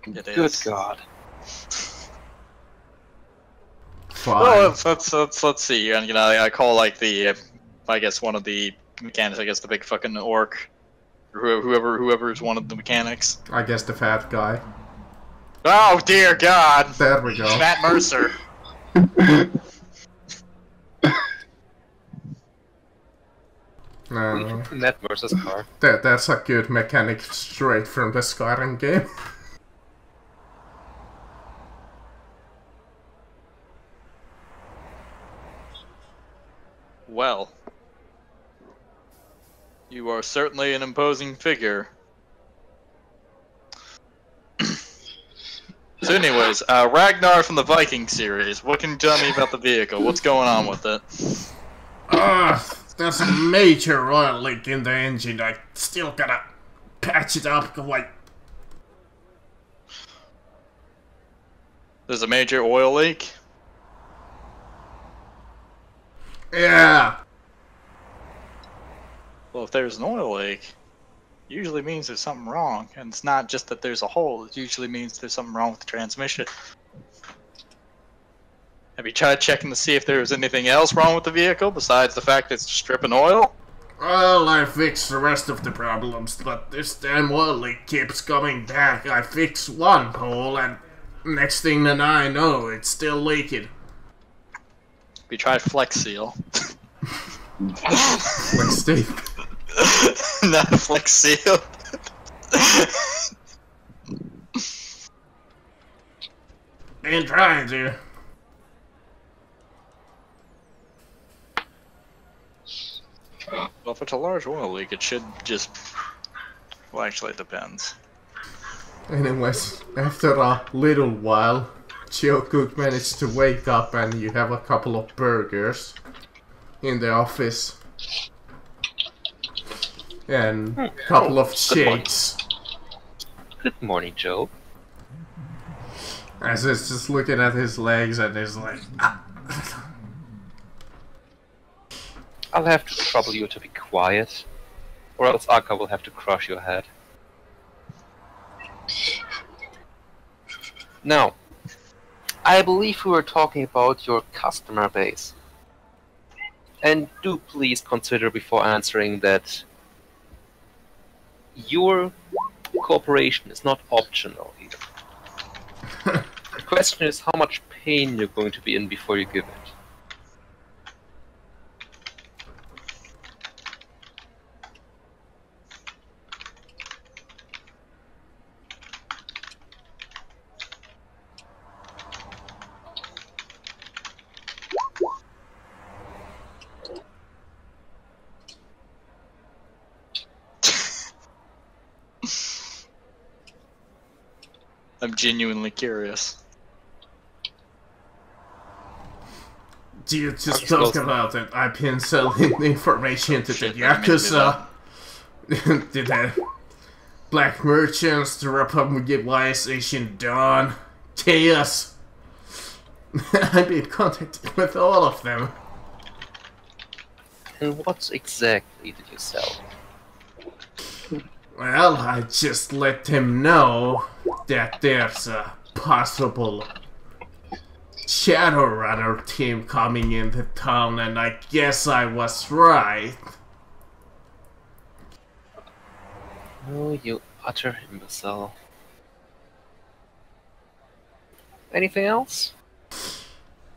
It Good is. God. Fine. Well, let's see. And I call like the, I guess one of the mechanics. I guess the big fucking orc, or whoever's one of the mechanics. I guess the fat guy. Oh dear God! There we go. Matt Mercer. Matt Mercer's car. That's a good mechanic straight from the Skyrim game. Well, you are certainly an imposing figure. So anyways, Ragnar from the Viking series, what can you tell me about the vehicle? What's going on with it? There's a major oil leak in the engine. I still gotta patch it up, like... There's a major oil leak? Yeah! Well, if there's an oil leak, usually means there's something wrong. And it's not just that there's a hole, it usually means there's something wrong with the transmission. Have you tried checking to see if there was anything else wrong with the vehicle besides the fact that it's just dripping oil? Well, I fixed the rest of the problems, but this damn oil leak keeps coming back. I fixed one hole, and next thing that I know, it's still leaking. We tried Flex Seal. Flex Steve. Not Flex Seal. Been trying to. Well, if it's a large oil leak, it should just... Well, actually, it depends. Anyways, after a little while, Joe Cook managed to wake up and you have a couple of burgers in the office. And a couple of shakes. Good morning, Joe. As he's just looking at his legs and he's like... I'll have to trouble you to be quiet, or else Akka will have to crush your head. Now, I believe we were talking about your customer base. And do please consider before answering that your cooperation is not optional here. The question is how much pain you're going to be in before you give it. I'm genuinely curious. Do you just talk about it? I've been selling information to the Yakuza, to the Black Merchants, the Republicization Dawn, Chaos. I've been contacted with all of them. And what exactly did you sell? Well, I just let him know that there's a possible Shadowrunner team coming into town, and I guess I was right. Oh, you utter imbecile. Anything else?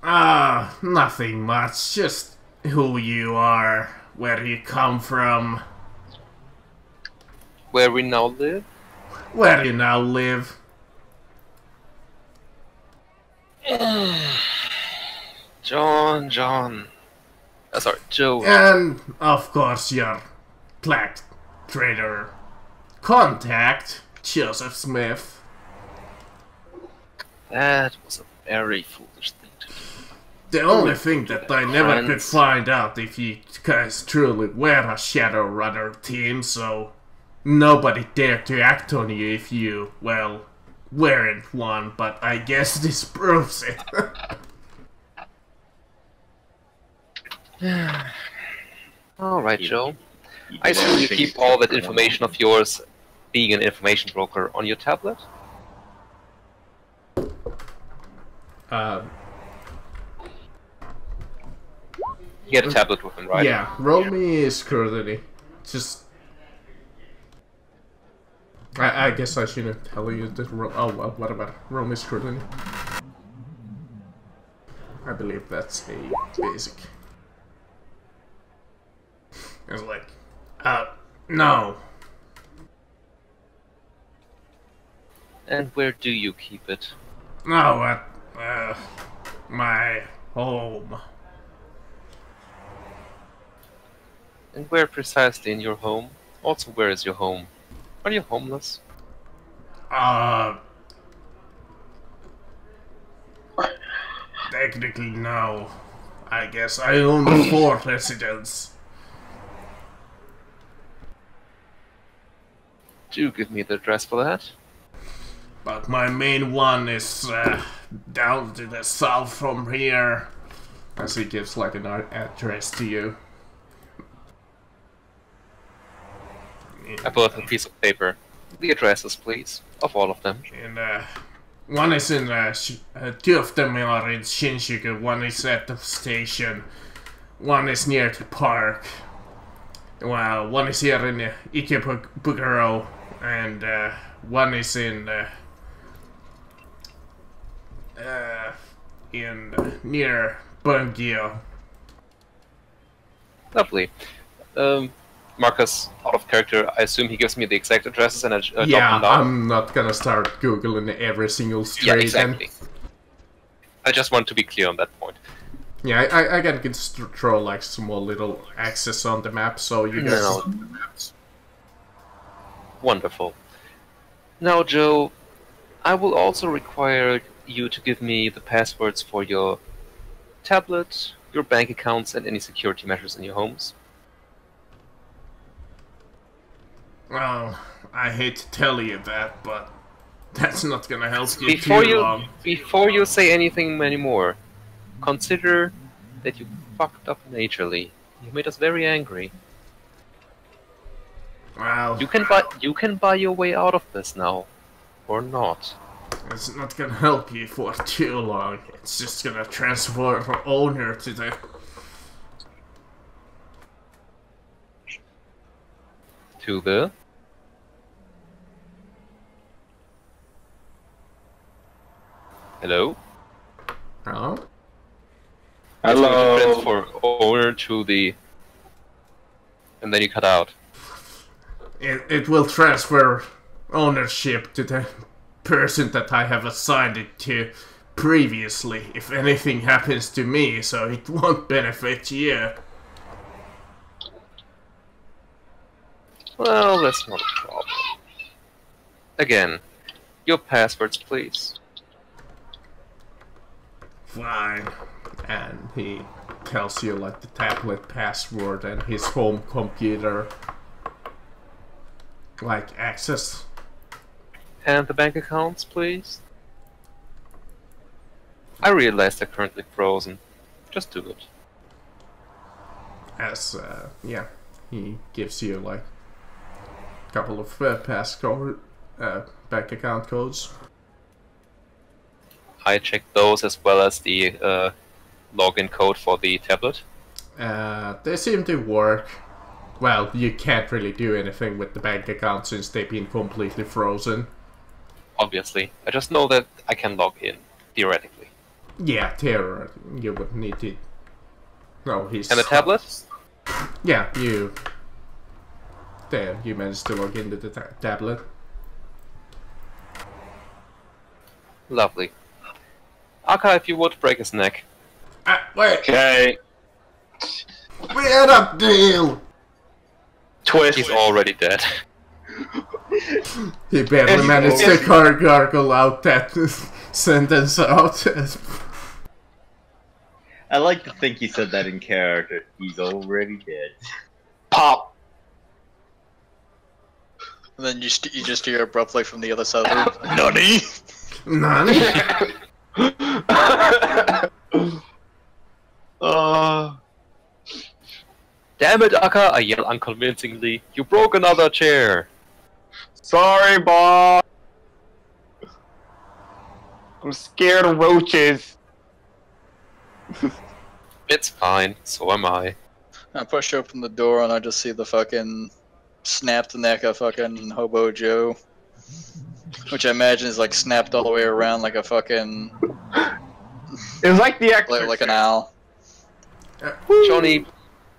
Nothing much. Just who you are, where you come from, Where we now live? where you now live. John. Sorry, Joe. And, of course, your black trader contact, Joseph Smith. That was a very foolish thing to do. The only thing that I never could find out if you guys truly were a Shadowrunner team, so nobody dared to act on you if you, well, weren't one, but I guess this proves it. Alright, Joe. I assume you keep all that information of yours, being an information broker, on your tablet? He had a tablet with him, right? Yeah, roll me scrutiny. Just... I guess I shouldn't tell you that roll... Oh, well, whatever. Roll me scrutiny. I believe that's a basic. It's like... no. And where do you keep it? No, at, my home. And where precisely in your home? Also, where is your home? Are you homeless? Technically no. I guess I own 4 residents. Do give me the address for that. But my main one is down to the south from here. As he gives like an address to you. I pull out a piece of paper. The addresses, please, of all of them. And one is in 2 of them are in Shinjuku. One is at the station. One is near the park. Well, one is here in Ikebukuro, and one is in near Bungyo. Lovely. Marcus, out of character, I assume he gives me the exact addresses and I jot them Yeah, down? I'm not gonna start googling every single street. Yeah, exactly. I just want to be clear on that point. Yeah, I can throw like small little axes on the map, so you guys... No. Wonderful. Now, Joe, I will also require you to give me the passwords for your tablet, your bank accounts, and any security measures in your homes. Well, I hate to tell you that, but that's not gonna help you too long. Before you say anything anymore, consider that you fucked up majorly. You made us very angry. Well, You can buy your way out of this now, or not. it's not gonna help you for too long. It's just gonna transfer the owner to the... To the... Hello? Hello? Hello. Transfer owner to the... And then you cut out. It will transfer ownership to the person that I have assigned it to previously, if anything happens to me, so it won't benefit you. Well, that's not a problem. Again, your passwords, please. Fine. And he tells you like the tablet password and his home computer like access. And the bank accounts, please. I realize they're currently frozen. Just do it. As yeah, he gives you like a couple of passcode bank account codes. I checked those as well as the login code for the tablet. They seem to work. well, you can't really do anything with the bank account since they've been completely frozen. Obviously. I just know that I can log in, theoretically. Yeah, terror. You would need to... No, he's... And the tablet? Yeah, you... There, you managed to log into the tablet. Lovely. Aka, if you would, break his neck. Wait! Okay. We had a deal! Twist. He's already dead. He barely managed to gargle out that sentence out. I like to think he said that in character. He's already dead. Pop. And then you just hear abruptly from the other side of the room, Nani? Nani? Damn it, Aka! I yell unconvincingly. You broke another chair! Sorry, boss. I'm scared of roaches. It's fine, so am I. I push open the door and I just see the fucking snapped neck of fucking Hobo Joe. Which I imagine is like snapped all the way around like a fucking... It was like the like an owl. Johnny,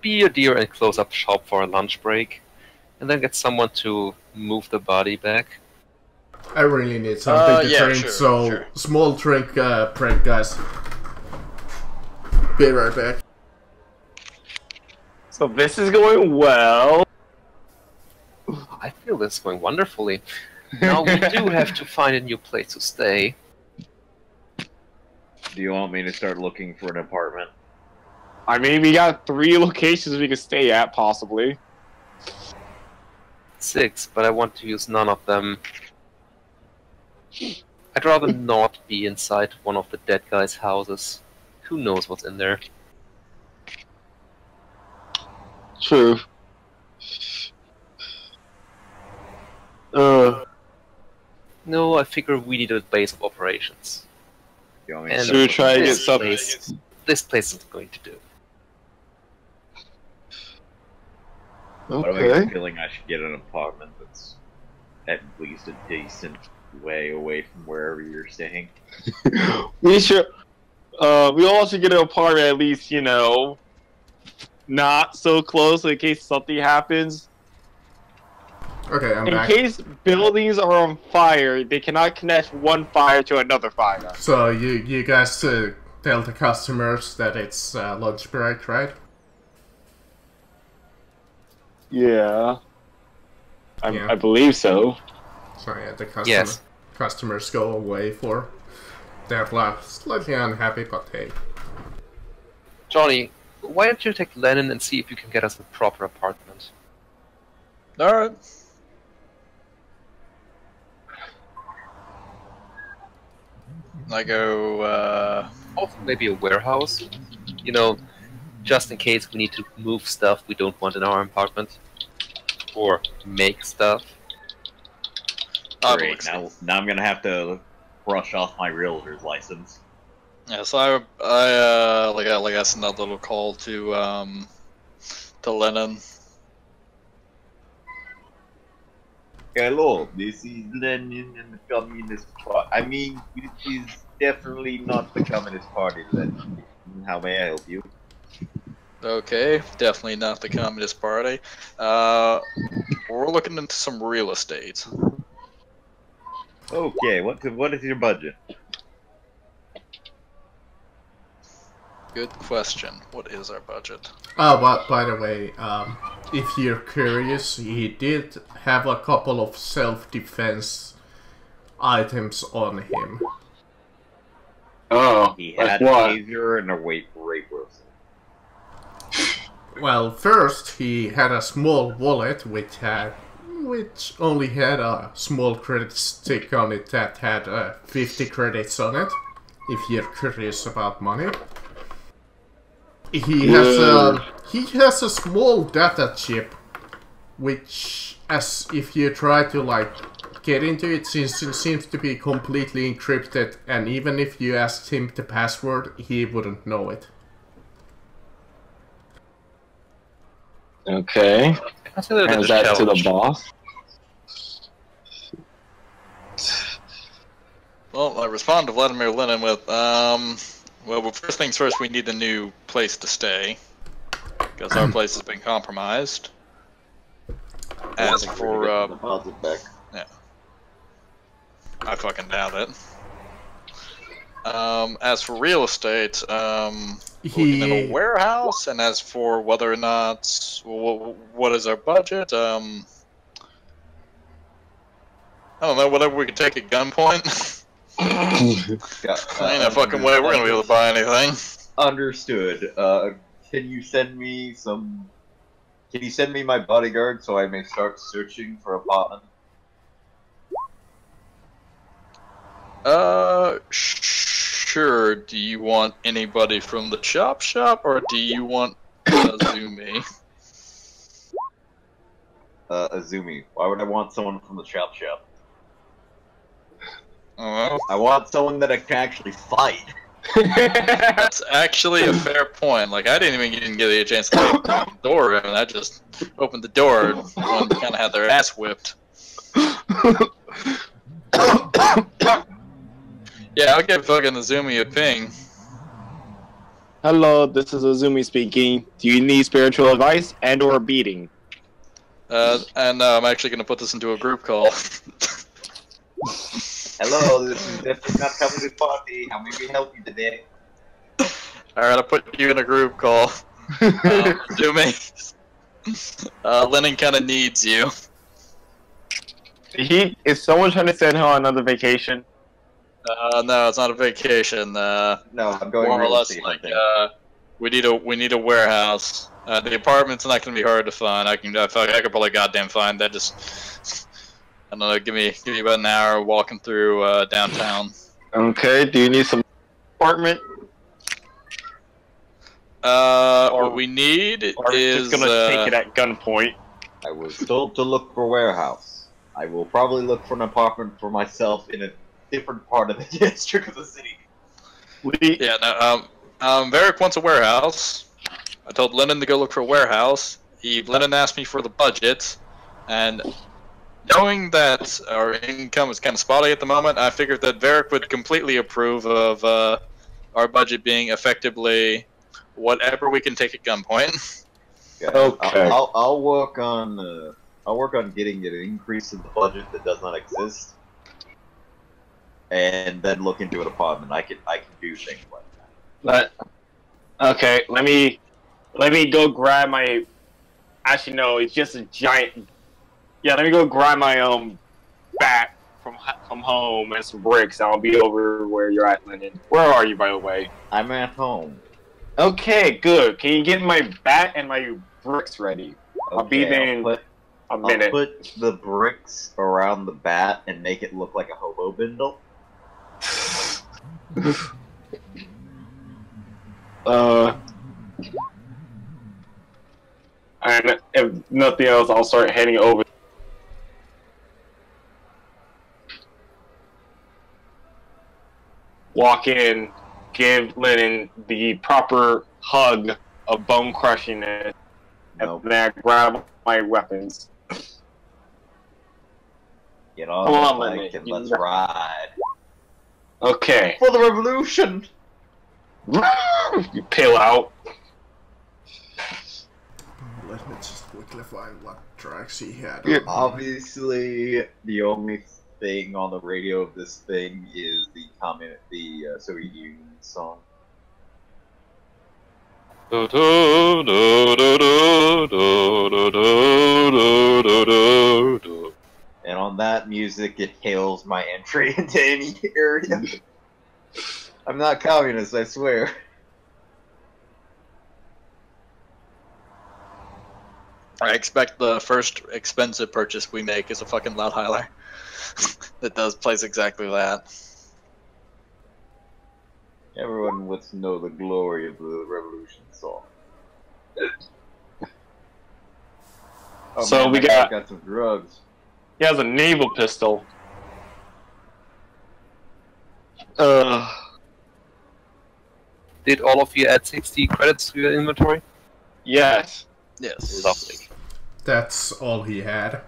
be a dear and close up shop for a lunch break. And then get someone to move the body back. I really need something to yeah, drink, sure, so sure. small drink break, guys. Be right back. So this is going well. I feel this is going wonderfully. Now we do have to find a new place to stay. Do you want me to start looking for an apartment? I mean, we got 3 locations we could stay at, possibly. 6, but I want to use none of them. I'd rather not be inside one of the dead guys' houses. Who knows what's in there? True. No, I figure we need a base of operations. Do you want me And Should we try to get this something? this place is going to do. I have Okay. a feeling I should get an apartment that's at least a decent way away from wherever you're staying. We should. We all should get an apartment at least, you know, not so close in case something happens. Okay, I'm In back. case buildings are on fire, they cannot connect one fire to another fire. So you guys tell the customers that it's lunch break, right? Yeah. Yeah. I believe so. So yeah, the Yes. customers go away for their life. Slightly unhappy, but hey. Johnny, why don't you take Lennon and see if you can get us a proper apartment? Alright. I go, Also, maybe a warehouse. You know, just in case we need to move stuff we don't want in our apartment. Or make stuff. Great, now I'm gonna have to brush off my realtor's license. Yeah, so I sent that little call to Lennon. Hello, this is Lenin and the Communist Party. I mean, it is definitely not the Communist Party, Lenin. How may I help you? Okay, definitely not the Communist Party. We're looking into some real estate. Okay, what is your budget? Good question. What is our budget? Oh, but by the way, if you're curious, he did have a couple of self-defense items on him. Oh, He like had a what? taser and a rape whistle. Well, first he had a small wallet which only had a small credit stick on it that had 50 credits on it. If you're curious about money. He has a small data chip, which, as if you try to like get into it, seems to be completely encrypted, and even if you asked him the password, he wouldn't know it. Okay. And is that to the boss? Well, I respond to Vladimir Lenin with, well, first things first, we need a new place to stay. Because our place has been compromised. As for, deposit back. yeah. I fucking doubt it. As for real estate, looking in a warehouse, and as for whether or not, what is our budget, I don't know, whatever we could take at gunpoint. Ain't no fucking way we're gonna be able to buy anything. Understood. Can you send me some... Can you send me my bodyguard so I may start searching for apartment? Sure. Do you want anybody from the chop shop, or do you want Azumi? Azumi. Why would I want someone from the chop shop? I want someone that I can actually fight. That's actually a fair point. Like, I didn't even get a chance to open the door, and I just opened the door and one kind of had their ass whipped. Yeah, I'll give fucking Azumi a ping. Hello, this is Azumi speaking. Do you need spiritual advice and or a beating? And I'm actually gonna put this into a group call. Hello, this is definitely not coming to party. How may we help you today? Alright, I'll put you in a group call. Azumi. Lennon kinda needs you. Is someone trying to send her on another vacation? No, it's not a vacation. No, I'm going more or less like we need a warehouse. The apartment's not gonna be hard to find. I could probably goddamn find that. Just I don't know. Give me about an hour walking through downtown. Okay. Do you need some apartment? What we need is just gonna take it at gunpoint. I was told to look for warehouse. I will probably look for an apartment for myself in a different part of the district of the city. Yeah, no, Varric wants a warehouse. I told Lennon to go look for a warehouse. Lennon asked me for the budget, and knowing that our income is kind of spotty at the moment, I figured that Varric would completely approve of our budget being effectively whatever we can take at gunpoint. Yeah, okay. I'll work on getting an increase in the budget that does not exist. And then look into an apartment. I can do things like that. Okay, let me go grab my. Actually, no, it's just a giant. Yeah, let me go grab my bat from home and some bricks. I'll be over where you're at, Lennon. Where are you, by the way? I'm at home. Okay, good. Can you get my bat and my bricks ready? Okay, I'll be there in a minute. I'll put the bricks around the bat and make it look like a hobo bindle. And if nothing else, I'll start heading over. Walk in, give Lennon the proper hug of bone crushingness, Nope. and then I grab my weapons. Get on Come the on, bike Lennon. and let's ride. Okay. For the revolution! You peel out. Let me just quickly find what tracks he had. Yeah. Obviously, the only thing on the radio of this thing is the Soviet Union song. And on that music, it hails my entry into any area. I'm not communist, I swear. I expect the first expensive purchase we make is a fucking loud highlight that plays exactly that. Everyone wants to know the glory of the revolution song. Oh, So man, we I got some drugs. He has a naval pistol. Did all of you add 60 credits to your inventory? Yes. Yes. Lovely. That's all he had.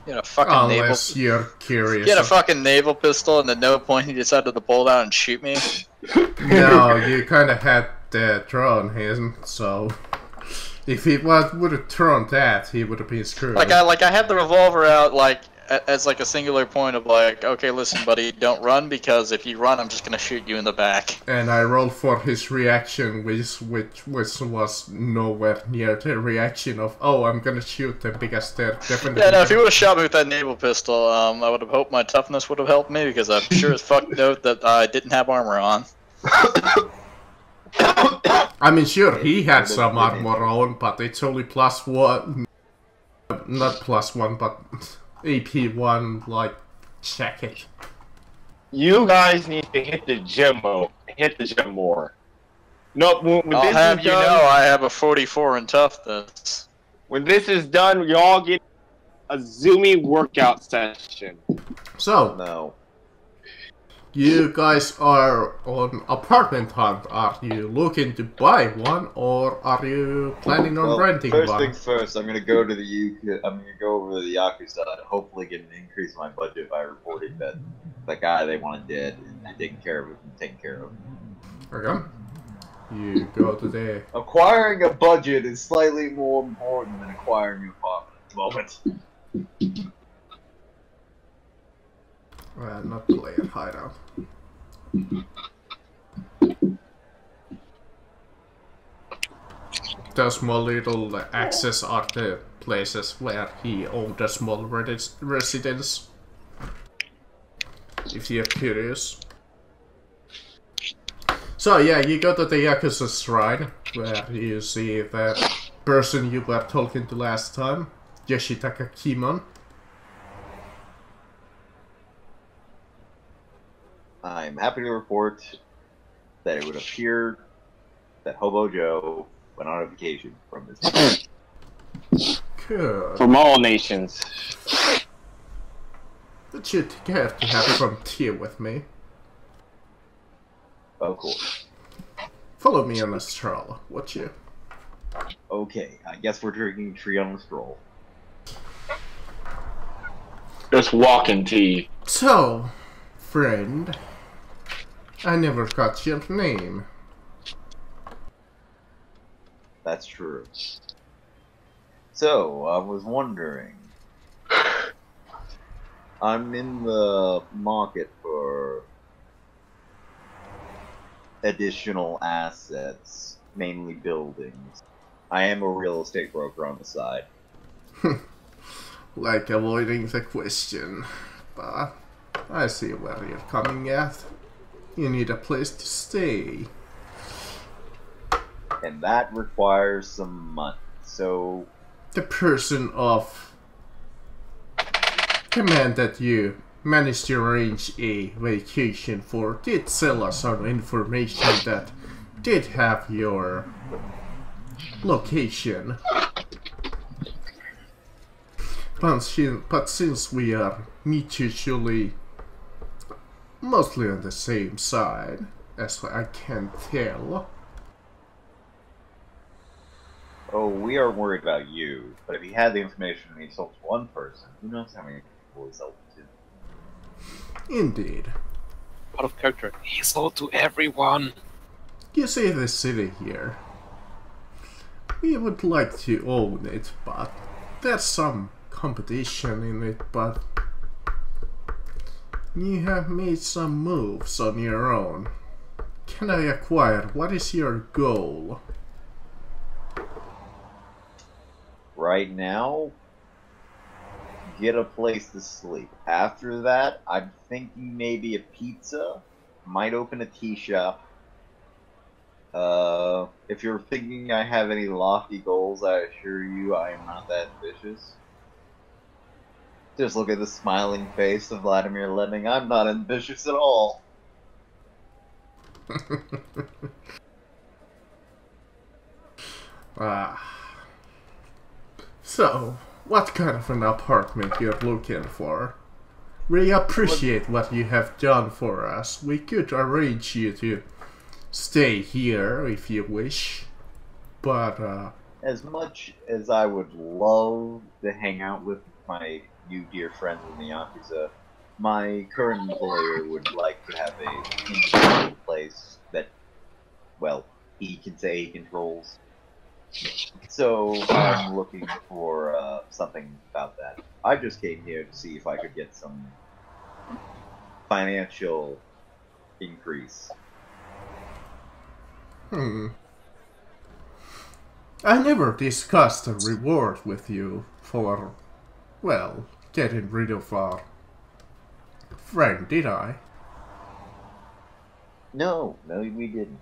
You had a fucking Unless naval. you're curious. He had a fucking naval pistol, and at no point he decided to pull it out and shoot me. No, you kind of had thrown him, so if he would have thrown that, he would have been screwed. Like I had the revolver out, like as like a singular point of like, okay, listen, buddy, don't run, because if you run, I'm just gonna shoot you in the back. And I rolled for his reaction, which was nowhere near the reaction of, oh, I'm gonna shoot them because they're definitely. Yeah, no, if he would have shot me with that naval pistol, I would have hoped my toughness would have helped me, because I'm sure as fuck note that I didn't have armor on. I mean, sure, he had some armor on, but it's only +1. Not +1, but AP1, like, jacket. You guys need to hit the gym more. No, when I'll this have is you done, know I have a 44 in toughness. when this is done, y'all get a zoomy workout session. So, No. you guys are on apartment hunt. Are you looking to buy one, or are you planning on renting first one? things first, I'm gonna go to the I'm gonna go over to the Yakuza and hopefully get an increase in my budget by reporting that the guy they wanted dead and taking care of it and taking care of. Okay. You go to the... Acquiring a budget is slightly more important than acquiring an apartment at the moment. not player hideout. The small little access are the places where he owned a small residence. If you're curious. So yeah, you go to the Yakuza Shrine, where you see the person you were talking to last time, Yoshitaka Kimon. I'm happy to report that it would appear that Hobo Joe went on a vacation from this. Good. From all nations. But you'd care to have some tea with me. Of course. Follow me on a stroll, would you? Okay, I guess we're drinking tree on the stroll. Just walking tea. So, friend, I never got your name. That's true. So, I was wondering, I'm in the market for additional assets, mainly buildings. I am a real estate broker on the side. Like avoiding the question, but I see where you're coming at. You need a place to stay. And that requires some money, so... The person of command that you managed to arrange a vacation for did sell us some information that did have your location. But since we are mutually mostly on the same side, as I can tell. Oh, we are worried about you, but if he had the information and he sold to one person, who knows how many people he sold to? Indeed. Out of character. He sold to everyone. You see the city here. We would like to own it, but there's some competition in it, but you have made some moves on your own. Can I acquire? What is your goal? Right now, get a place to sleep. After that, I'm thinking maybe a pizza. Might open a tea shop. If you're thinking I have any lofty goals, I assure you I am not that ambitious. Just look at the smiling face of Vladimir Lemming. I'm not ambitious at all. So, what kind of an apartment you're looking for? We appreciate what you have done for us. We could arrange you to stay here if you wish, but as much as I would love to hang out with my new dear friends in the Yakuza, my current employer would like to have a independent place that, well, he can say he controls. So I'm looking for something about that. I just came here to see if I could get some financial increase. I never discussed a reward with you for, well, getting rid of our friend, did I? No, we didn't.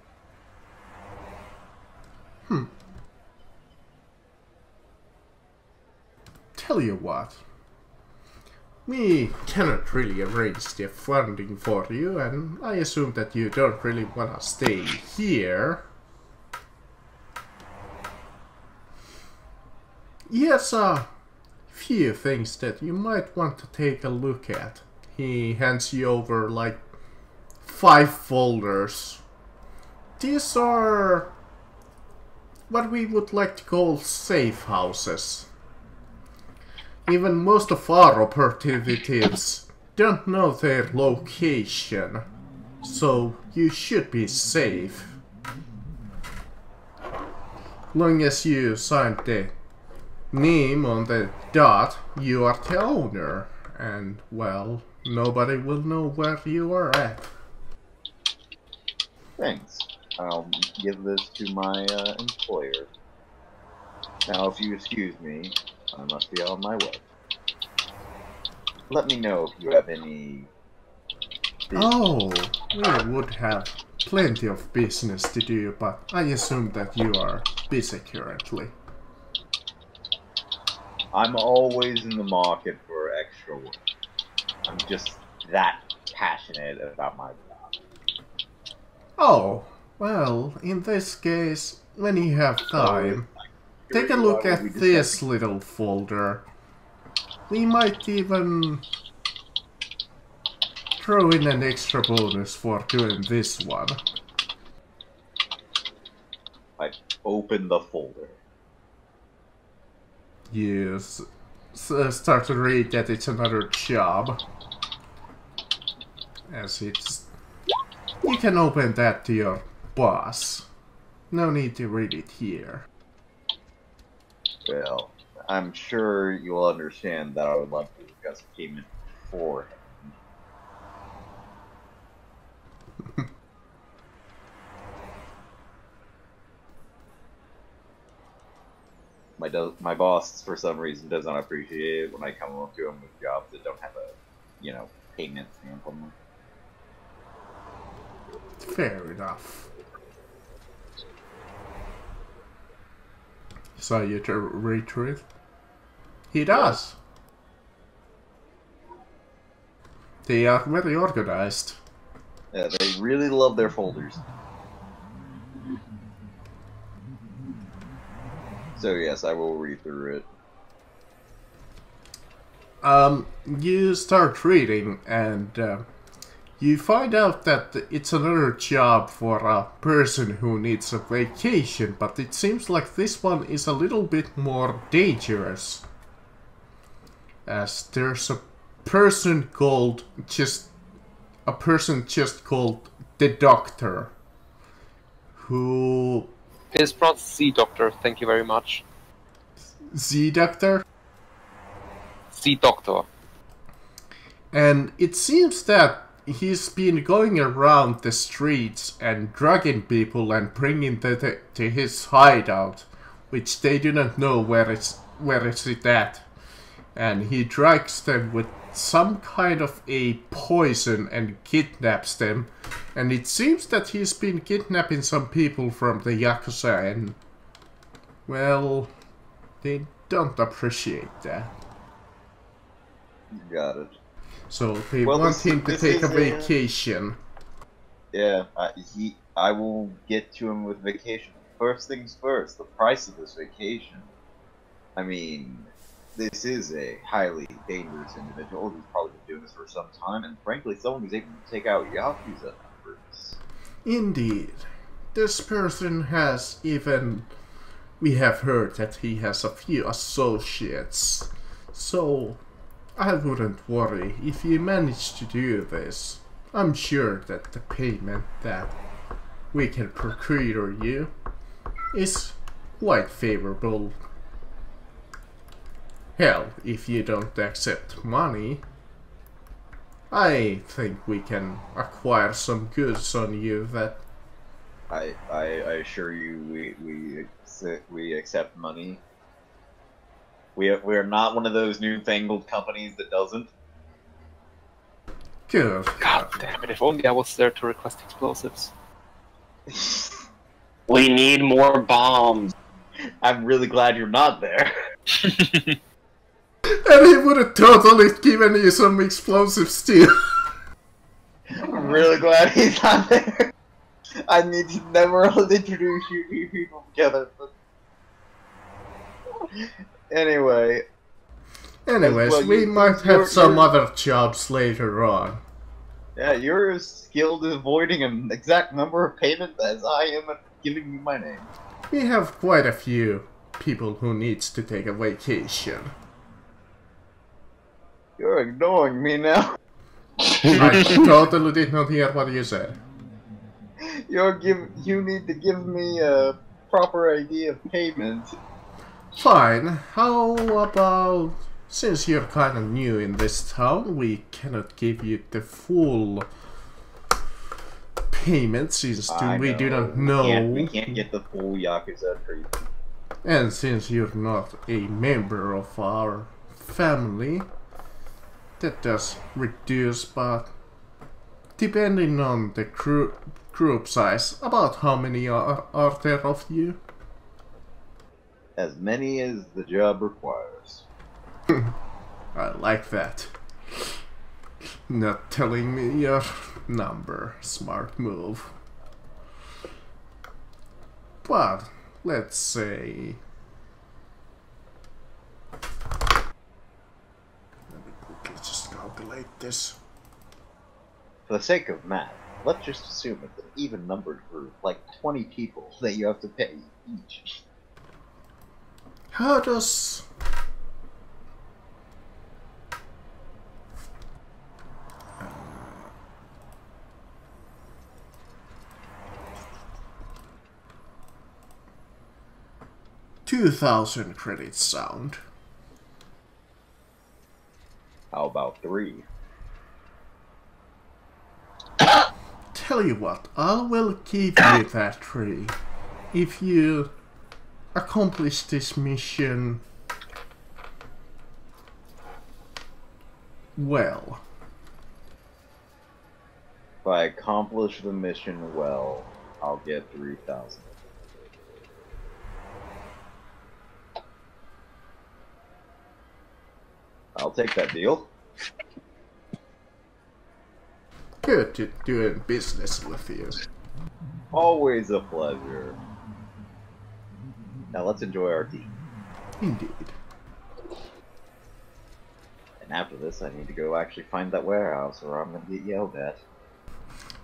Tell you what. We cannot really arrange the funding for you, and I assume that you don't really want to stay here. Here's a few things that you might want to take a look at. He hands you over like 5 folders. These are what we would like to call safe houses. Even most of our operatives don't know their location, so you should be safe. Long as you sign the name on the dot, you are the owner, and well, nobody will know where you are at. Thanks. I'll give this to my employer. Now, if you excuse me, I must be on my way. Let me know if you have any business. Oh, we would have plenty of business to do, but I assume that you are busy currently. I'm always in the market for extra work. I'm just that passionate about my job. Oh, well, in this case, when you have time, take a look at this little folder. We might even throw in an extra bonus for doing this one. I open the folder. You start to read that it's another job. As it's... You can open that to your boss. No need to read it here. Well, I'm sure you'll understand that I would love to discuss payment for him. My boss, for some reason, does not appreciate it when I come up to him with jobs that don't have a, payment stamp on them. Fair enough. So you to retreat? He does. They are very organized. Yeah, they really love their folders. So yes, I will read through it. You start reading and you find out that it's another job for a person who needs a vacation, but it seems like this one is a little bit more dangerous. As there's a person just called the Doctor, who... His brother Z Doctor, thank you very much. Z Doctor? Z Doctor. And it seems that he's been going around the streets and drugging people and bringing them to his hideout, which they do not know where it's at. And he drugs them with some kind of a poison and kidnaps them. And it seems that he's been kidnapping some people from the Yakuza, and well, they don't appreciate that. Got it. So they want him to take a vacation. Yeah, I will get to him with vacation. First things first, the price of this vacation. I mean, this is a highly dangerous individual who's probably been doing this for some time, and frankly, someone who's able to take out Yakuza members. Indeed. This person has even we have heard that he has a few associates. So, I wouldn't worry if you manage to do this. I'm sure that the payment that we can procure you is quite favorable. Hell, if you don't accept money, I think we can acquire some goods on you that... I assure you, we accept money. We are not one of those newfangled companies that doesn't. Good. God damn it, if only I was there to request explosives. We need more bombs. I'm really glad you're not there. And he would have totally given you some explosives too. I'm really glad he's not there. I need to never introduce you two people together. But... Anyways, well, we might have some other jobs later on. Yeah, you're as skilled at avoiding an exact number of payments as I am at giving you my name. We have quite a few people who needs to take a vacation. You're ignoring me now. I totally did not hear what you said. You need to give me a proper idea of payment. Fine. How about, since you're kind of new in this town, we cannot give you the full payment since we do not know. We can't get the full Yakuza treatment. And since you're not a member of our family, that does reduce, but depending on the group size, about how many are there of you? As many as the job requires. I like that. Not telling me your number. Smart move. But, let's say... Let me quickly just calculate this. For the sake of math, let's just assume it's an even-numbered group, like 20 people, that you have to pay each. How does... $2,000 credits sound? How about 3? Tell you what, I will give you that 3 if you accomplish this mission well. If I accomplish the mission well, I'll get 3,000. I'll take that deal. Good to doing business with you. Always a pleasure. Now let's enjoy our tea. Indeed. And after this, I need to go actually find that warehouse, or I'm gonna get yelled at.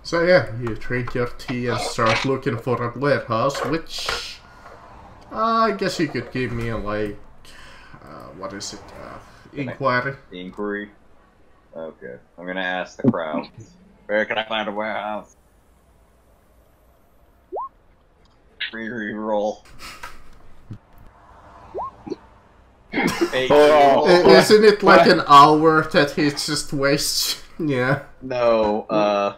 So yeah, you drink your tea and start looking for a warehouse, which I guess you could give me a what is it? Inquiry. Inquiry. Okay, I'm gonna ask the crowd. Where can I find a warehouse? Re-roll. Isn't it like an hour that he just wastes? Yeah. No, I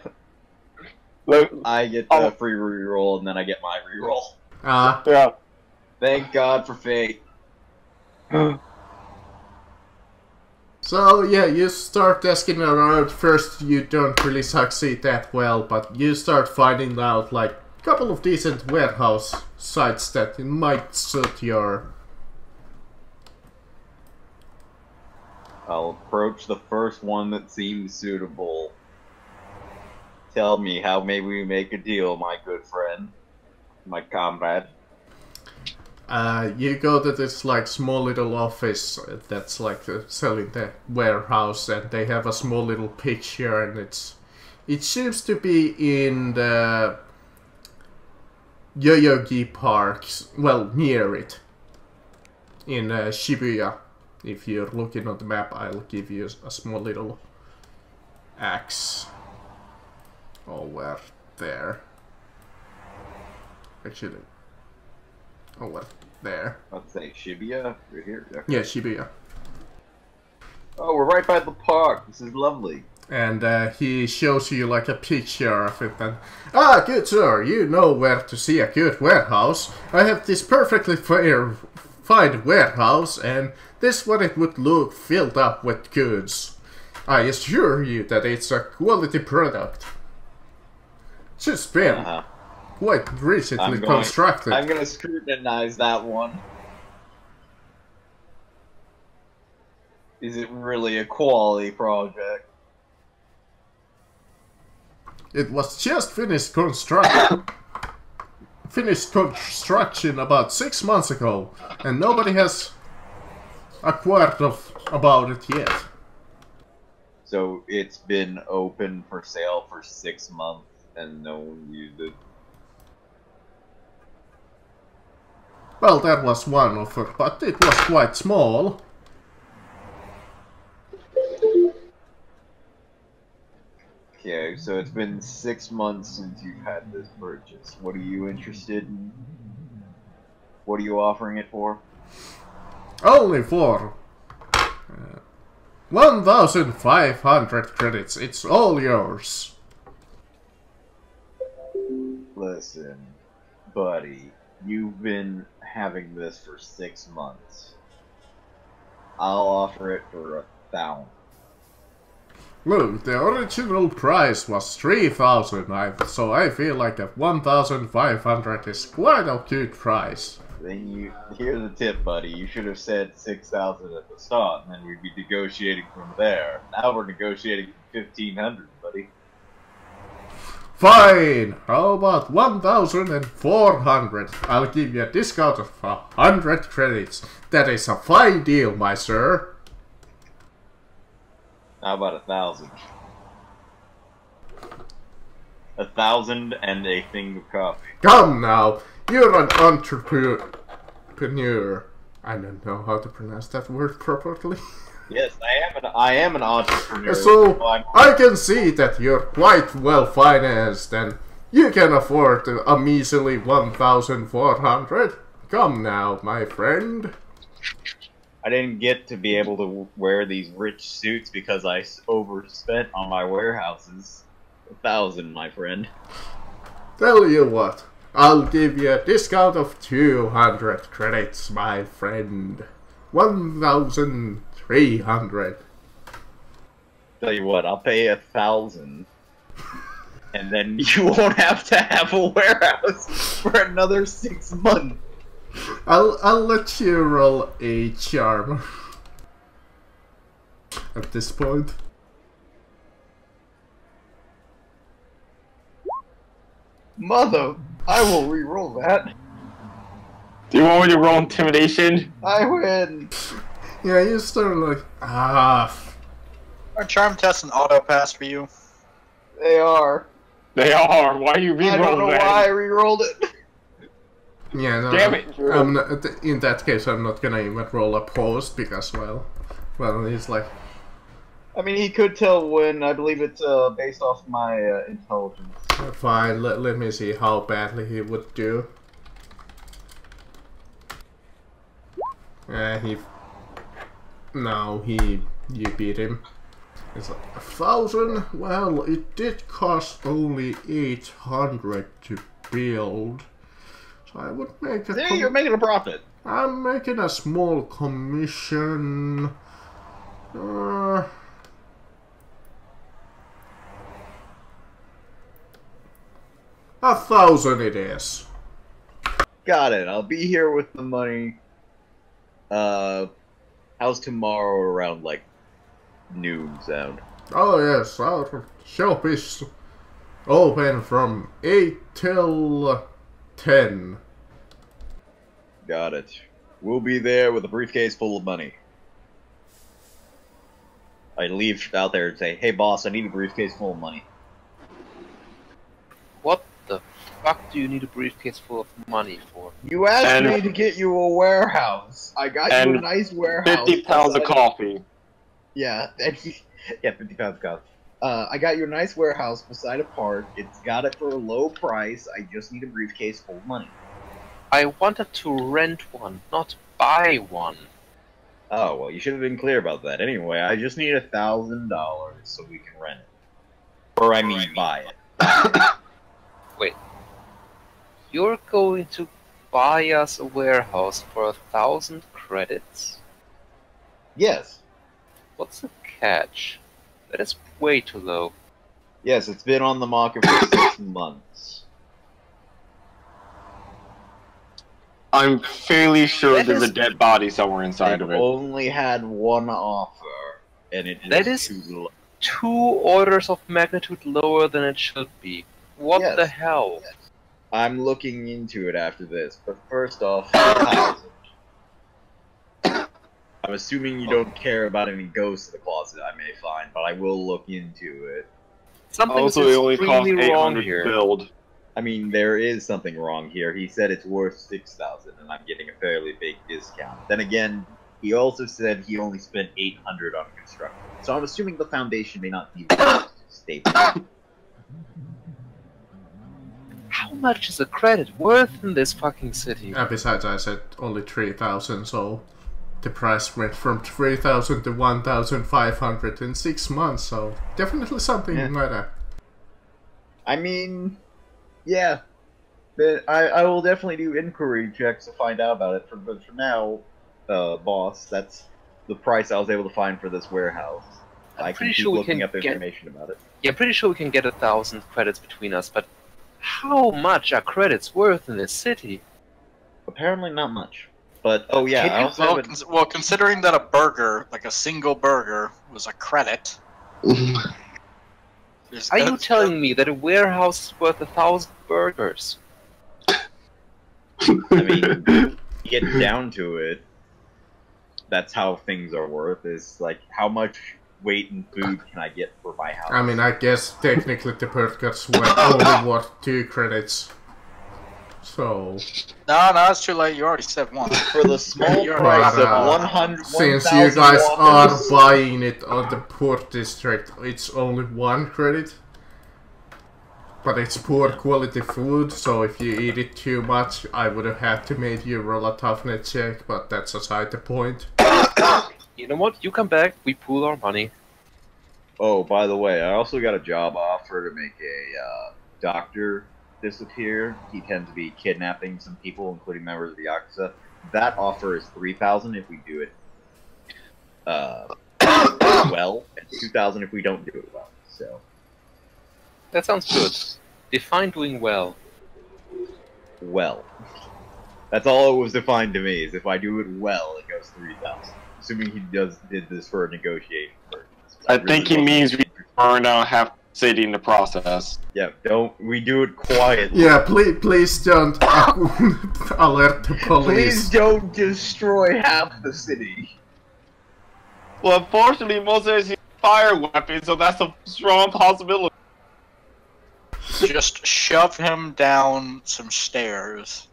get the free reroll and then I get my reroll. Yeah. Thank God for fate. So yeah, you start asking around. First you don't really succeed that well, but you start finding out like a couple of decent warehouse sites that might suit your... I'll approach the first one that seems suitable. Tell me how maybe we make a deal, my good friend. My comrade. You go to this like small little office that's like selling the warehouse, and they have a small little picture, and it seems to be in the Yoyogi Parks, well, near it, in Shibuya. If you're looking on the map, I'll give you a small little axe. Over there. Actually, over there. I'd say Shibuya? Right here? Okay. Yeah, Shibuya. Oh, we're right by the park. This is lovely. And he shows you like a picture of it and... Ah, good sir, you know where to see a good warehouse. I have this perfectly fine warehouse and this what it would look filled up with goods. I assure you that it's a quality product. Just been quite recently constructed. I'm gonna scrutinize that one. Is it really a quality project? It was just finished construction about 6 months ago, and nobody has acquired about it yet. So it's been open for sale for 6 months and no one used it. Well, that was one offer, but it was quite small. Okay, so it's been 6 months since you've had this purchase. What are you interested in? What are you offering it for? Only for 1,500 credits. It's all yours. Listen, buddy, you've been having this for 6 months. I'll offer it for 1,000. Look, the original price was 3,000, so I feel like a 1,500 is quite a good price. Then here's the tip, buddy. You should have said 6,000 at the start, and then we'd be negotiating from there. Now we're negotiating for 1,500, buddy. Fine! How about 1,400? I'll give you a discount of 100 credits. That is a fine deal, my sir. How about 1,000? 1,000 and a thing of coffee. Come now, you're an entrepreneur. I don't know how to pronounce that word properly. Yes, I am an entrepreneur. So, I can see that you're quite well financed and you can afford a measly 1,400. Come now, my friend. I didn't get to be able to wear these rich suits because I overspent on my warehouses. 1,000, my friend. Tell you what, I'll give you a discount of 200 credits, my friend. 1,300. Tell you what, I'll pay 1,000. And then you won't have to have a warehouse for another 6 months. I'll let you roll a charm at this point. Mother, I will re-roll that. Do you want me to roll intimidation? I win. Yeah, you start like, Are charm tests an auto pass for you? They are. They are. Why are you re-rolling that? I don't know why I re-rolled it. Yeah, no, Damn it, I'm not, in that case, I'm not gonna even roll a post because, well, he's like... I mean, he could tell when. I believe it's based off my intelligence. Fine, let me see how badly he would do. No, you beat him. It's like 1,000? Well, it did cost only 800 to build. I would make a... Yeah, you're making a profit. I'm making a small commission. 1,000 it is. Got it. I'll be here with the money. How's tomorrow around, like, noon sound? Oh yes, our shop is open from 8 till 10. Got it. We'll be there with a briefcase full of money. I leave out there and say, hey boss, I need a briefcase full of money. What the? fuck do you need a briefcase full of money for? You asked me to get you a warehouse. I got you a nice warehouse. 50 pounds of coffee. Yeah, yeah, 50 pounds of coffee. I got you a nice warehouse beside a park. It's got it for a low price. I just need a briefcase full of money. I wanted to rent one, not buy one. Oh, well, you should have been clear about that. Anyway, I just need $1,000 so we can rent it. Or, I mean, buy it. Wait. You're going to buy us a warehouse for 1,000 credits? Yes. What's the catch? That is way too low. Yes, it's been on the market for 6 months. I'm fairly sure there's a dead body somewhere inside of it. Only had one offer, and it was too low. 2 orders of magnitude lower than it should be. What the hell? I'm looking into it after this, but first off, 1,000. I'm assuming you don't care about any ghosts in the closet I may find, but I will look into it. Something's extremely wrong here. Build. I mean, there is something wrong here. He said it's worth 6,000, and I'm getting a fairly big discount. Then again, he also said he only spent 800 on construction. So I'm assuming the foundation may not be stable. How much is a credit worth in this fucking city? Besides, I said only 3,000, so the price went from 3,000 to 1,500 in 6 months, so definitely something like that. I mean, yeah. But I will definitely do inquiry checks to find out about it. But for now, boss, that's the price I was able to find for this warehouse. I can keep looking up information about it. Yeah, I'm pretty sure we can get 1,000 credits between us, but how much are credits worth in this city? Apparently not much. But, oh yeah, well, considering that a burger, like a single burger, was a credit... Are you telling me that a warehouse is worth 1,000 burgers? I mean, get down to it, that's how things are worth, is like, how much weight and food can I get for my house? I mean, I guess technically the burgers were only worth 2 credits. So... No, it's too late, you already said 1. For the small price of 100, since you guys are buying it on the poor district, it's only 1 credit. But it's poor quality food, so if you eat it too much, I would have had to make you roll a toughness check, but that's aside the point. You know what? You come back, we pool our money. Oh, by the way, I also got a job offer to make a doctor disappear. He tends to be kidnapping some people, including members of the Yakuza. That offer is 3,000 if we do it well, and 2,000 if we don't do it well. So that sounds good. Define doing well. Well, that's all it was defined to me. Is if I do it well, it goes 3,000. Assuming he did this for a negotiation purpose. I think he means we burn out half the city in the process. Yeah, we do it quietly. Yeah, please don't alert the police. Please don't destroy half the city. Well, unfortunately, most of us use fire weapons, so that's a strong possibility. Just shove him down some stairs.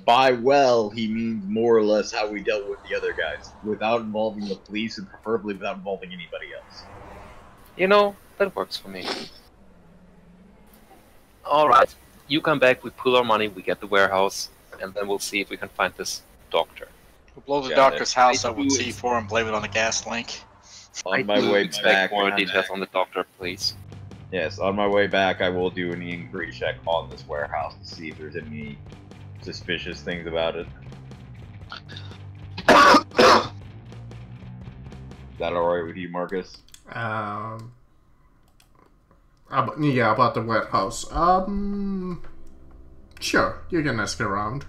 By well, he means more or less how we dealt with the other guys, without involving the police and preferably without involving anybody else. You know, that works for me. Alright, you come back, we pool our money, we get the warehouse, and then we'll see if we can find this doctor. We'll blow the doctor's house up with C4 and blame it on the gas link. On my way back, more details on the doctor, please. Yes, on my way back, I will do an inquiry check on this warehouse to see if there's any suspicious things about it. Is that alright with you, Marcus? Yeah, about the warehouse. Sure, you can ask around.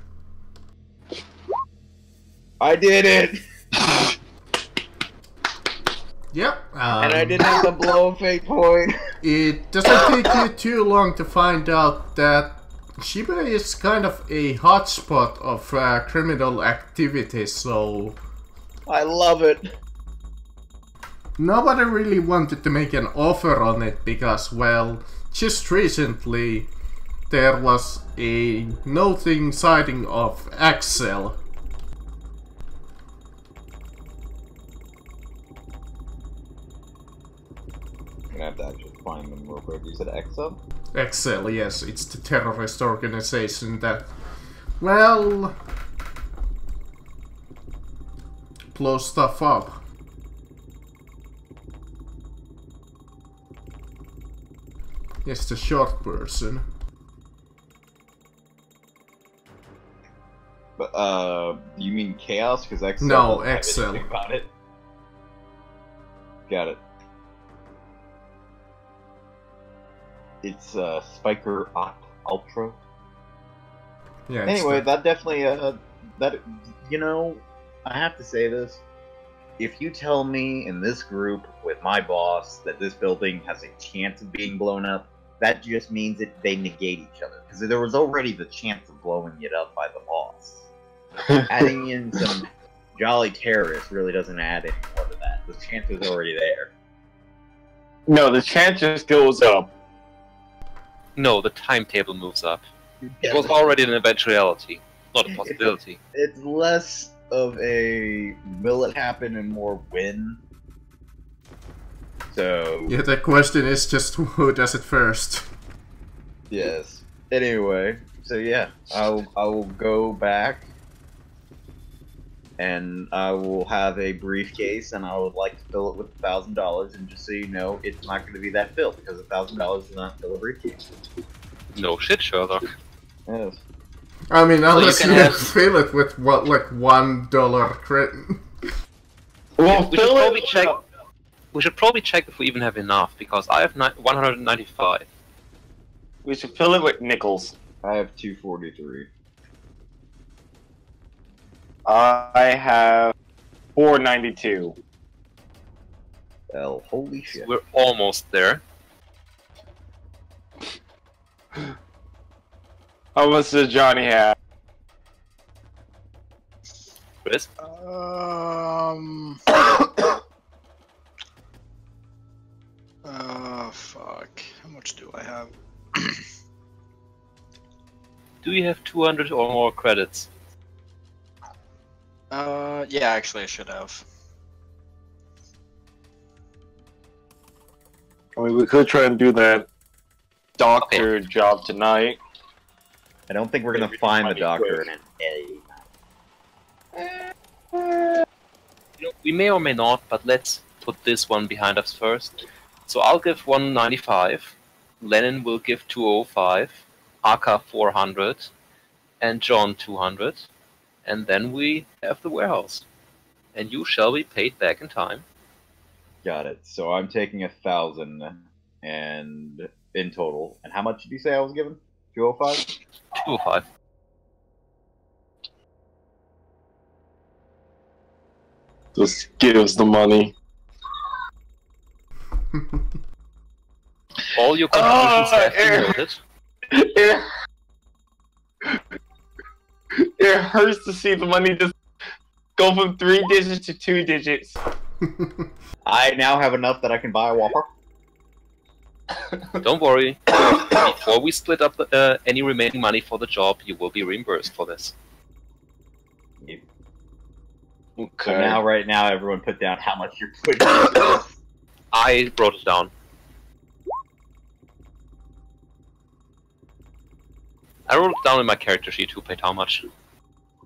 I did it! Yep. And I didn't have to blow a fake point. It doesn't take you too long to find out that Shibuya is kind of a hotspot of criminal activity, so... I love it. Nobody really wanted to make an offer on it because, well, just recently there was a noting sighting of Axel. I'm gonna have to actually find them real quick. You said Excel? Excel, yes, it's the terrorist organization that, well, blows stuff up. Yes, the short person. But, you mean Chaos? Because Excel No, doesn't have Excel. anything about it. Got it. It's, Spiker Ultra. Yeah. Anyway, that definitely, that, you know, I have to say this. If you tell me in this group with my boss that this building has a chance of being blown up, that just means that they negate each other. Because there was already the chance of blowing it up by the boss. Adding in some jolly terrorists really doesn't add any more to that. The chance is already there. No, the chance just goes up. No, the timetable moves up. Yeah, It was already an eventuality, not a possibility. It's less of a will it happen and more when. So Yeah, the question is just who does it first. yes. Anyway, so yeah, I will go back, and I will have a briefcase, and I would like to fill it with $1,000. And just so you know, it's not going to be that filled because $1,000 does not fill a briefcase. No shit, Sherlock. Yes. I mean, unless can you have- fill it with what, like $1 credit. Well, We should probably check. We should probably check if we even have enough because I have 195. We should fill it with nickels. I have 243. I have 492. Well, holy shit. We're almost there. How much does Johnny have? Chris? Fuck. How much do I have? Do you have 200 or more credits? Yeah, actually I should have. I mean, we could try and do that doctor job tonight. I don't think we're gonna find the doctor in an A. You know, we may or may not, but let's put this one behind us first. So I'll give 195, Lennon will give 205, Aka 400, and John 200, and then we have the warehouse. And you shall be paid back in time. Got it. So I'm taking 1,000 and in total. And how much did you say I was given? 205? 205. Just give us the money. All your contributions have been noted. It hurts to see the money just go from 3 digits to 2 digits. I now have enough that I can buy a Whopper. Don't worry. Before we split up any remaining money for the job, you will be reimbursed for this. Okay. So now, right now, everyone put down how much you're putting into this. I wrote it down. I wrote it down in my character sheet who paid how much.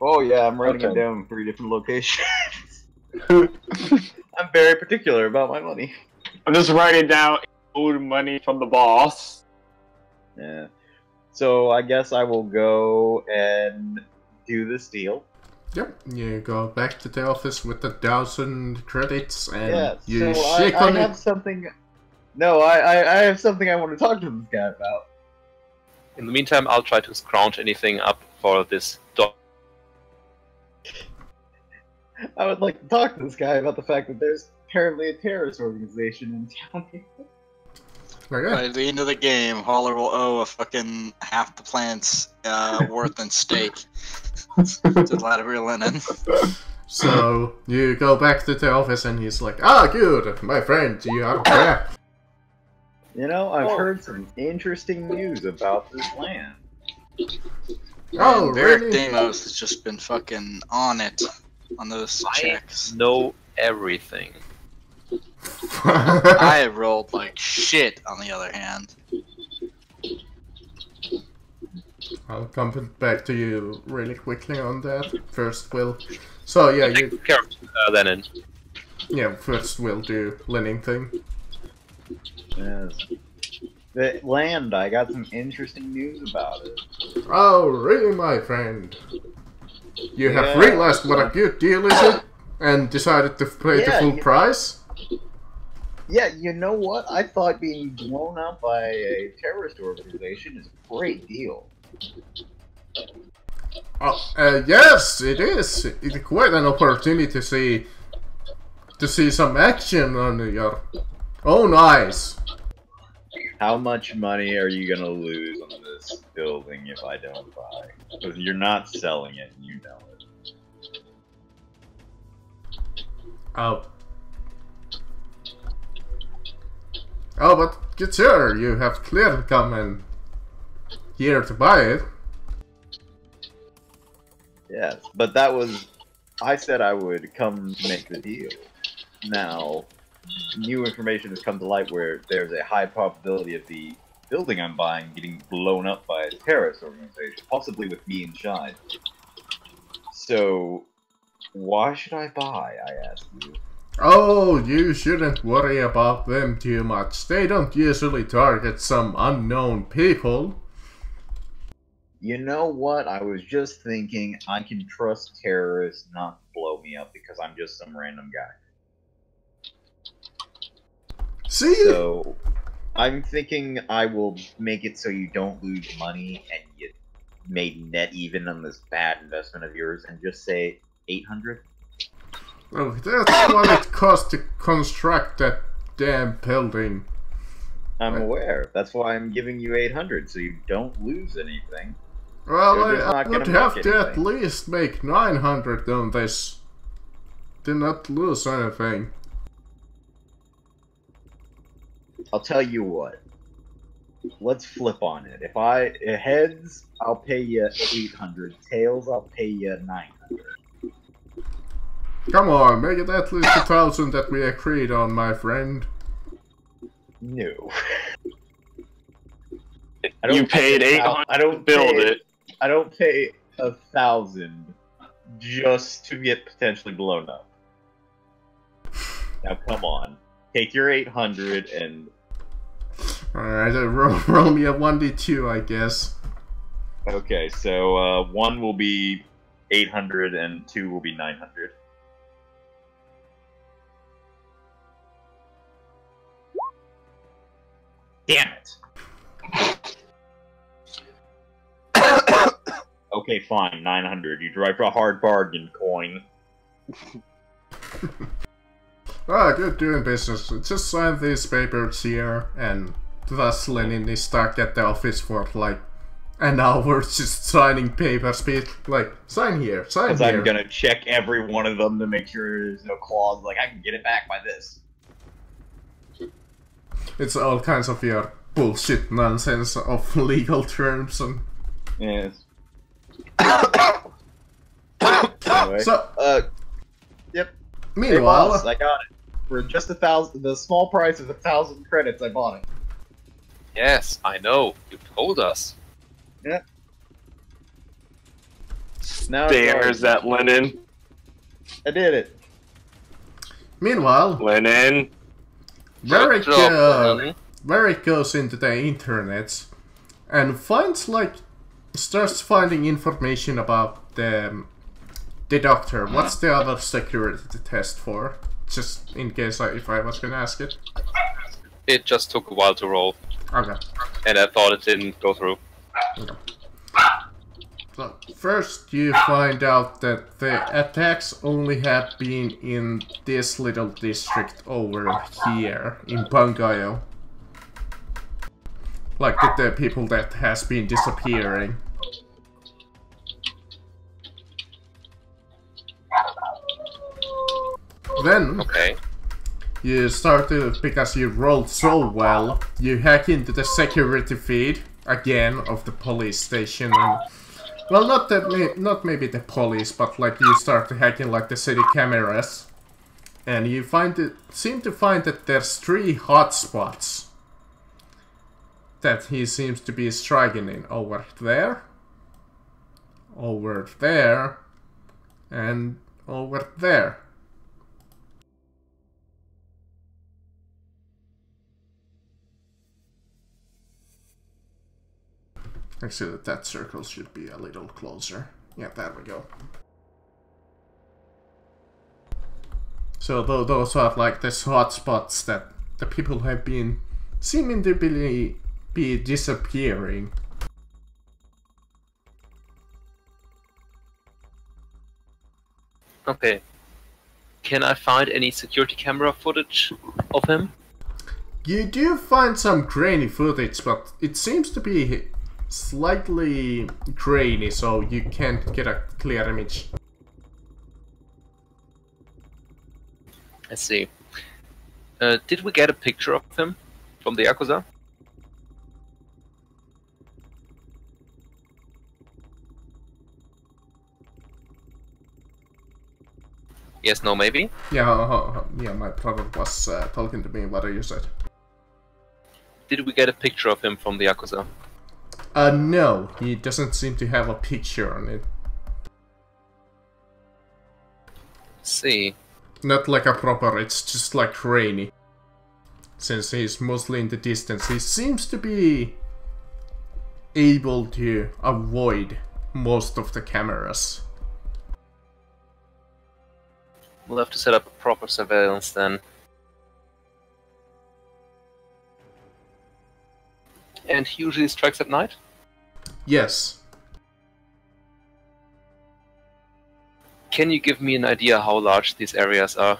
Oh yeah, I'm writing it Okay. down in 3 different locations. I'm very particular about my money. I'm just writing down owed money from the boss. Yeah. So I guess I will go and do this deal. Yep, you go back to the office with 1,000 credits and Yeah. you So shake I on have it. something. No, I have something I want to talk to this guy about. In the meantime, I'll try to scrounge anything up for this dog. I would like to talk to this guy about the fact that there's apparently a terrorist organization in town. Okay. By the end of the game, Holler will owe a fucking half the plant's worth in steak to Vladimir Lenin. So you go back to the office and he's like, "Ah, good, my friend, you are there." You know, I've heard some interesting news about this land. Oh, Derek really? Deimos has just been fucking on it on those checks. I know everything. I rolled like shit, on the other hand. I'll come back to you really quickly on that. First, we'll. So yeah, you. Take care of Lenin. Yeah, first we'll do Lenin thing. Yes. The land, I got some interesting news about it. Oh, really, my friend? You have Yeah. realized what a good deal is it, and decided to pay the Yeah, full yeah. price? Yeah, you know what? I thought being blown up by a terrorist organization is a great deal. Oh, yes, it is. It's quite an opportunity to see some action on your own eyes. How much money are you gonna lose on this building if I don't buy? Because you're not selling it, and you know it. Oh. Oh, but good sir, you have clearly come in here to buy it. Yes, but that was... I said I would come to make the deal. Now, new information has come to light where there's a high probability of the building I'm buying getting blown up by a terrorist organization, possibly with me inside. So, why should I buy, I ask you? Oh, you shouldn't worry about them too much. They don't usually target some unknown people. You know what? I was just thinking I can trust terrorists not to blow me up because I'm just some random guy. See? So, I'm thinking I will make it so you don't lose money and you made net even on this bad investment of yours and just say 800? Oh, that's what it costs to construct that damn building. I'm aware. That's why I'm giving you 800 so you don't lose anything. Well, You're just I not would gonna have make to at anything. least make 900 on this. Did not lose anything. I'll tell you what. Let's flip on it. If I heads, I'll pay you 800. Tails, I'll pay you 900. Come on, make it at least 1,000 that we agreed on, my friend. No. You paid 800 to build it. I don't pay 1,000 just to get potentially blown up. Now come on, take your 800 and Alright, roll me a 1d2, I guess. okay. So 1 will be 800 and 2 will be 900. Damn it. Okay, fine, 900. You drive a hard bargain, coin. Ah, good doing business. Just sign these papers here, and thus Lenin is stuck at the office for like an hour just signing papers. Like, sign here, sign Because here. I'm gonna check every one of them to make sure there's no clause, like I can get it back by this. It's all kinds of your bullshit nonsense of legal terms and... Yes. Anyway, So, yep. Hey meanwhile... boss, I got it. For just 1,000, the small price of 1,000 credits, I bought it. Yes, I know. You told us. Yep. Now There's that Lenin. I did it. Meanwhile, Lenin. Varric, Good job, Lenin. Varric goes into the internet and starts finding information about the doctor. What's the other security test for? Just in case if I was gonna ask it. It just took a while to roll, Okay. and I thought it didn't go through. Okay. So first you find out that the attacks only have been in this little district over here in Pangayo. Like the people that has been disappearing. Then Okay. You start to, because you rolled so well, you hack into the security feed, again, of the police station, and... Well, not maybe the police, but like you start to hack in like the city cameras. And you seem to find that there's 3 hotspots that he seems to be striking in. Over there, and over there. Actually, that circle should be a little closer. Yeah, there we go. So those are like the hotspots that the people have been seeming to be disappearing. Okay. Can I find any security camera footage of him? You do find some grainy footage, but it seems to be slightly grainy, so you can't get a clear image. I see. Did we get a picture of him from the Yakuza? Yes, no, maybe? Yeah, yeah, my brother was talking to me. What you said? Did we get a picture of him from the Yakuza? No, he doesn't seem to have a picture on it. See. Not like a proper, it's just like rainy. Since he's mostly in the distance, he seems to be able to avoid most of the cameras. We'll have to set up a proper surveillance then. And he usually strikes at night? Yes. Can you give me an idea how large these areas are?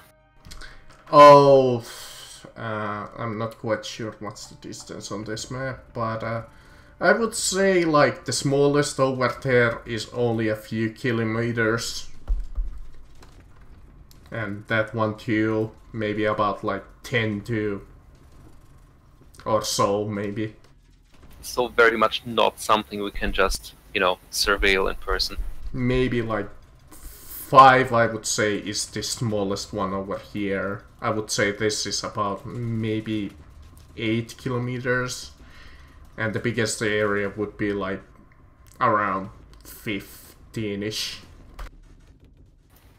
Oh, I'm not quite sure what's the distance on this map, but I would say like the smallest over there is only a few kilometers. And that one too, maybe about like 10 to or so, maybe. So very much not something we can just, you know, surveil in person. Maybe like 5, I would say, is the smallest one over here. I would say this is about maybe 8 kilometers. And the biggest area would be like around 15-ish.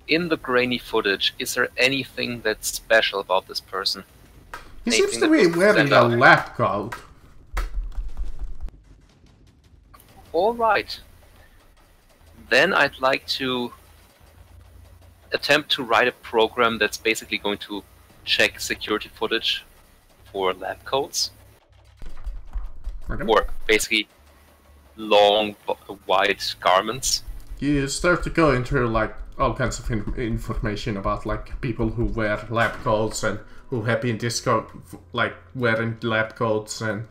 In the grainy footage, is there anything that's special about this person? He seems to be wearing a lab coat. Alright. Then I'd like to attempt to write a program that's basically going to check security footage for lab coats. Okay. Or basically long, wide garments. You start to go into like all kinds of information about like people who wear lab coats and who have been like wearing lab coats, and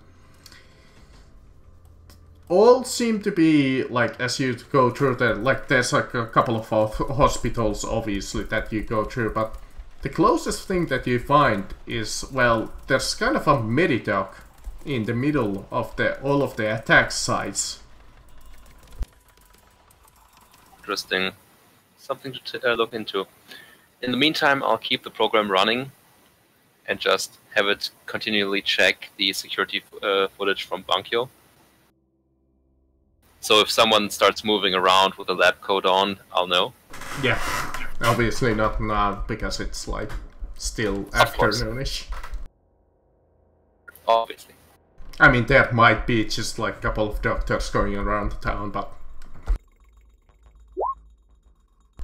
all seem to be like, as you go through the, like there's like a couple of hospitals obviously that you go through, but the closest thing that you find is, well, there's kind of a medidoc in the middle of all of the attack sites. Interesting. Something to look into. In the meantime, I'll keep the program running and just have it continually check the security footage from Bankyo. So if someone starts moving around with a lab coat on, I'll know. Yeah, obviously not now because it's like still afternoonish. Obviously. I mean, there might be just like a couple of doctors going around the town, but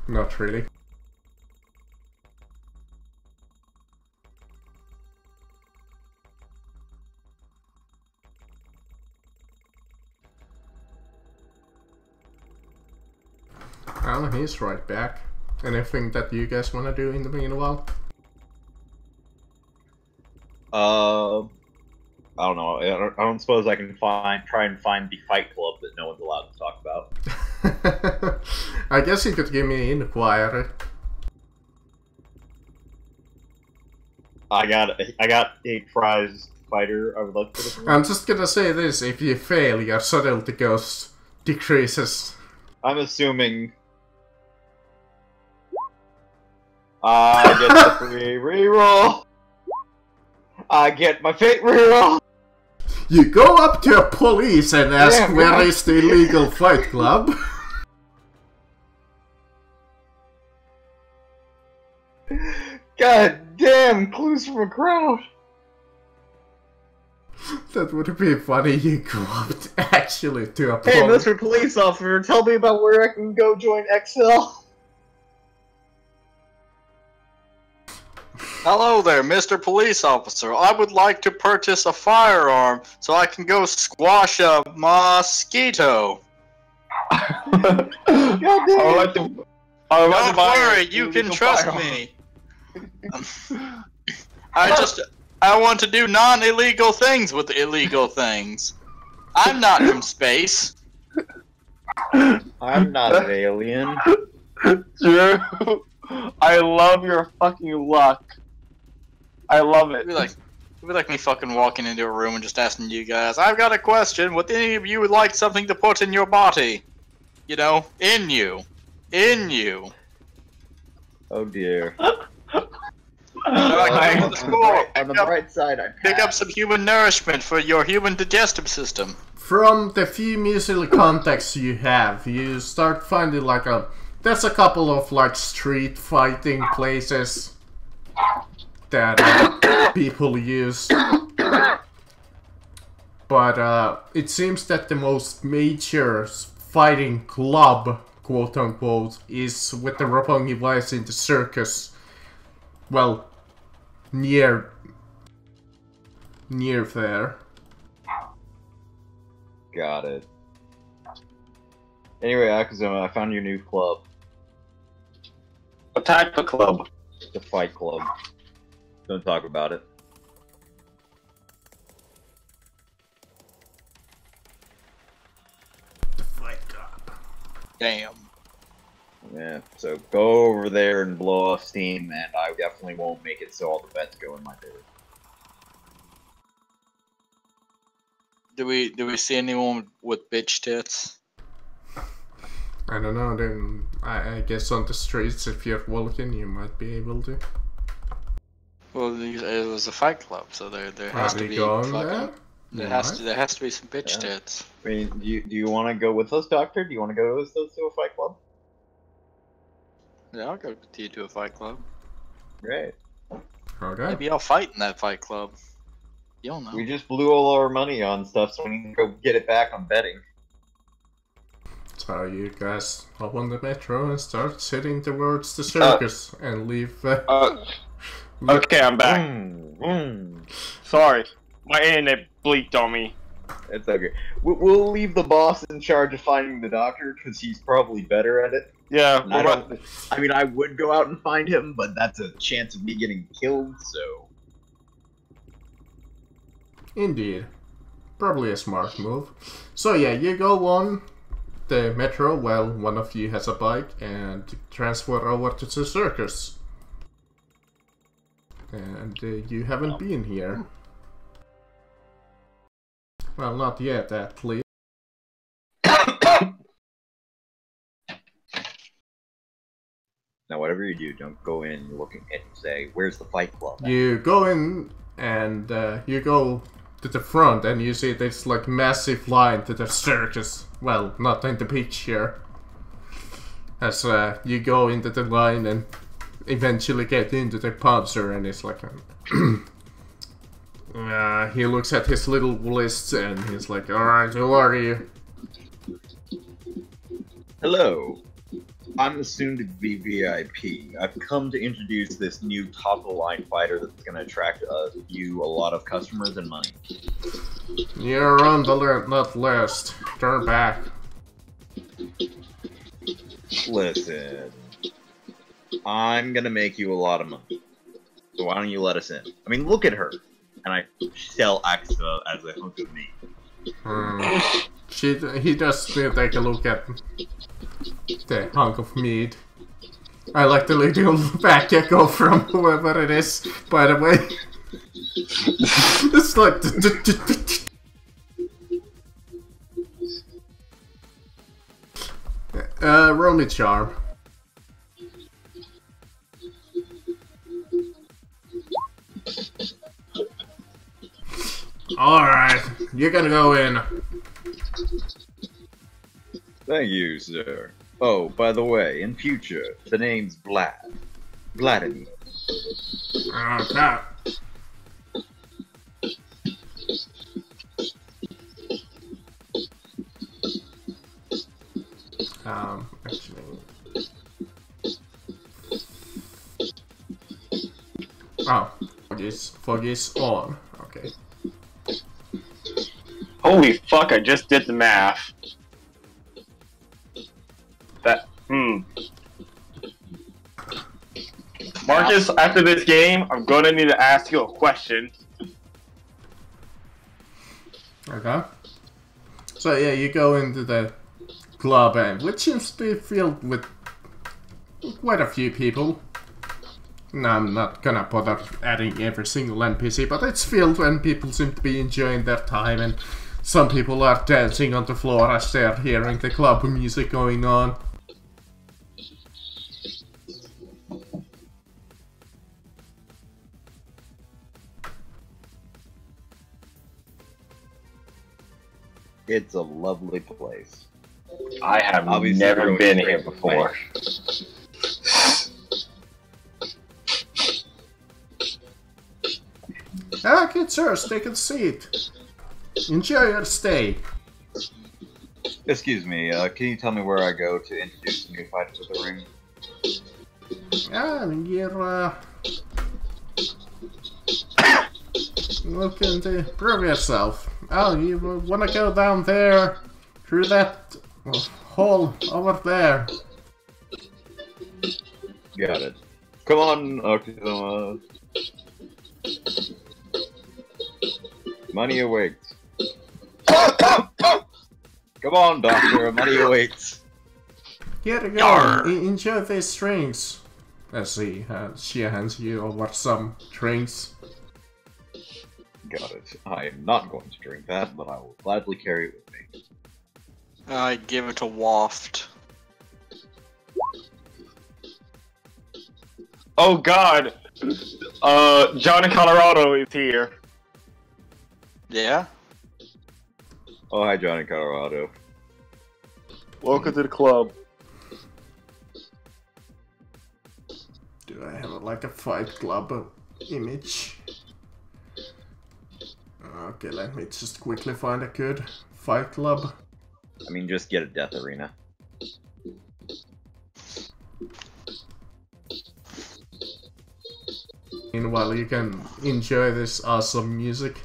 not really. Well, he's right back. Anything that you guys want to do in the meanwhile? I don't know. I don't suppose I can try and find the fight club that no one's allowed to talk about. I guess you could give me an inquiry. I got a prize fighter. I would like to. I'm just gonna say this: if you fail, your subtlety goes decreases. I'm assuming I get the free reroll. I get my fate reroll. You go up to a police and ask where is the illegal fight club. God damn, clues from a crowd. That would be funny. You go up actually to a police. Hey, Mr. Police Officer, tell me about where I can go join XL. Hello there, Mr. Police Officer. I would like to purchase a firearm so I can go squash a mosquito. God damn. Don't worry, you can trust me. I want to do non-illegal things with illegal things. I'm not from space. I'm not an alien. Drew, I love your fucking luck. I love it. It'd be like me fucking walking into a room and just asking you guys, I've got a question. Would any of you would like something to put in your body? You know, in you. In you. Oh dear. On the bright side, I pick up some human nourishment for your human digestive system. From the few musical contacts you have, you start finding like there's a couple of like street fighting places that people use. But it seems that the most major fighting club, quote unquote, is with the Roppongi Vice in the circus. Well, near there. Got it. Anyway, Akazuma, I found your new club. What type of club? The Fight Club. Don't talk about it. The Fight Club. Damn. Yeah, so go over there and blow off steam, and I definitely won't make it so all the bets go in my favor. Do we see anyone with bitch tits? I don't know, then I guess on the streets if you're walking you might be able to. Well, it was a fight club, so there has to be fucking... There has to be some bitch tits. I mean, do you want to go with us, Doctor? Do you want to go with us to a fight club? Yeah, I'll go with you to a fight club. Great. Okay. Maybe I'll fight in that fight club. You don't know. We just blew all our money on stuff, so we need to go get it back on betting. So you guys hop on the metro and start heading towards the circus and leave. Okay, I'm back. Sorry, my internet bleeped on me. It's okay. We'll leave the boss in charge of finding the doctor, because he's probably better at it. Yeah, I mean, I would go out and find him, but that's a chance of me getting killed, so... Indeed. Probably a smart move. So yeah, you go on the metro while one of you has a bike and transfer over to the circus. And you haven't been here. Well, not yet, at least. Now, whatever you do, don't go in looking and say, "Where's the fight club?" You go in and you go to the front and you see this like massive line to the circus. Well, not in the picture. As you go into the line and eventually get into the bouncer, and it's like he looks at his little list and he's like, "Alright, who are you?" Hello. I'm the soon-to-be VIP. I've come to introduce this new top-of-the-line fighter that's going to attract you a lot of customers and money. You're on the not list. Turn back. Listen. I'm going to make you a lot of money. So why don't you let us in? I mean, look at her. And I sell Axa as a hunk of meat. He does take a look at the hunk of meat. I like the little back echo from whoever it is, by the way. It's like... roll me charm. Alright, you're gonna go in. Thank you, sir. Oh, by the way, in future, the name's Vlad. Vladimir. Okay. Actually... Oh, fog is on. Okay. Holy fuck, I just did the math. Marcus, after this game, I'm gonna need to ask you a question. Okay. So yeah, you go into the club, and which seems to be filled with quite a few people. No, I'm not gonna bother adding every single NPC, but it's filled and people seem to be enjoying their time, and some people are dancing on the floor as they're hearing the club music going on. It's a lovely place. I have Obviously, never going been straight here to before. Ah, good sirs, take a seat. Enjoy your stay. Excuse me, can you tell me where I go to introduce new fighters to the ring? You're looking to prove yourself. Oh, you wanna go down there, through that hole over there. Got it. Come on, Octoma. Money awaits. Come on, Doctor, money awaits. Here you go, enjoy these drinks. Let's see, she hands you over some drinks. Got it. I am not going to drink that, but I will gladly carry it with me. I give it a waft. Oh god! Johnny Colorado is here. Yeah? Oh, hi, Johnny Colorado. Welcome to the club. Do I have like a Fight Club image? Okay, let me just quickly find a good Fight Club. I mean, just get a Death Arena. Meanwhile, you can enjoy this awesome music.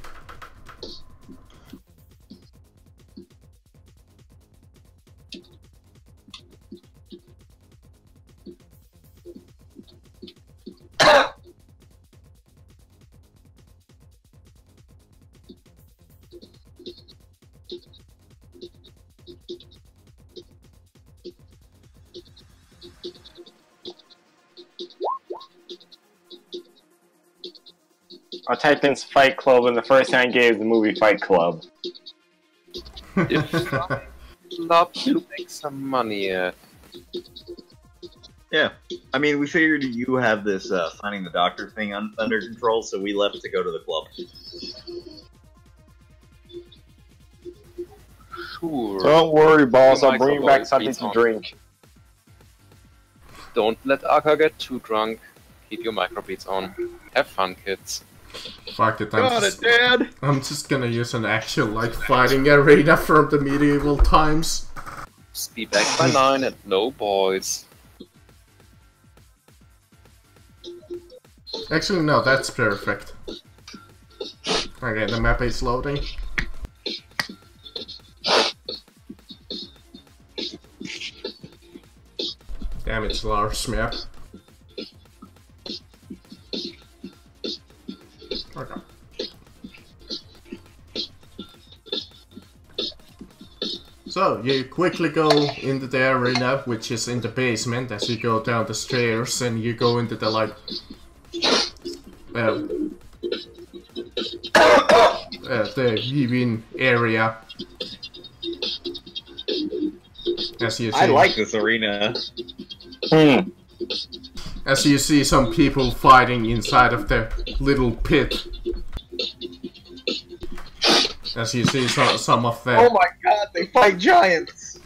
I typed in Fight Club and the first thing I gave the movie Fight Club. If I love to make some money, Yeah. I mean, we figured you have this finding the doctor thing under control, so we left to go to the club. sure. Don't worry, boss. I'll Michael bring you back Boyd something beats to on. drink. Don't let Aka get too drunk. Keep your microbeats on. Have fun, kids. Fuck it, Got it, Dad! I'm just gonna use an actual, like, fighting arena from the medieval times. Just be back by 9 and no boys. Actually, no, that's perfect. Okay, the map is loading. Damn, it's a large map. Okay. So So, you quickly go into the arena, which is in the basement, as you go down the stairs, and you go into the, like, the viewing area. As you see, I like this arena. As you see some people fighting inside of the little pit. As you see some of them. Oh my god, they fight giants!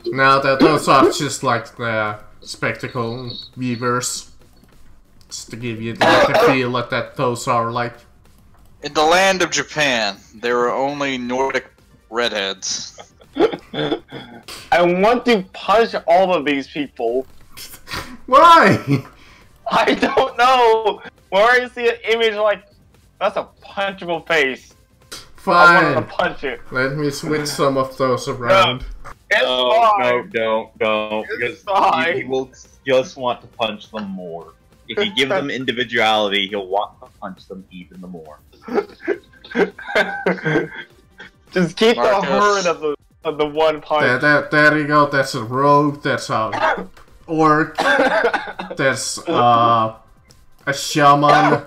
Now those are just like the spectacle viewers. Just to give you like a feel that those are like... In the land of Japan, there are only Nordic redheads. I want to punch all of these people. Why? I don't know. Where I see an image like that's a punchable face. I Fine. want to punch it. Let me switch some of those around. It's No, fine. don't. It's Because fine. he will just want to punch them more. If you give them individuality, he'll want to punch them even more. Just keep Marcus. the herd of the one punch. There you go. That's a rogue. That's a orc. There's a shaman.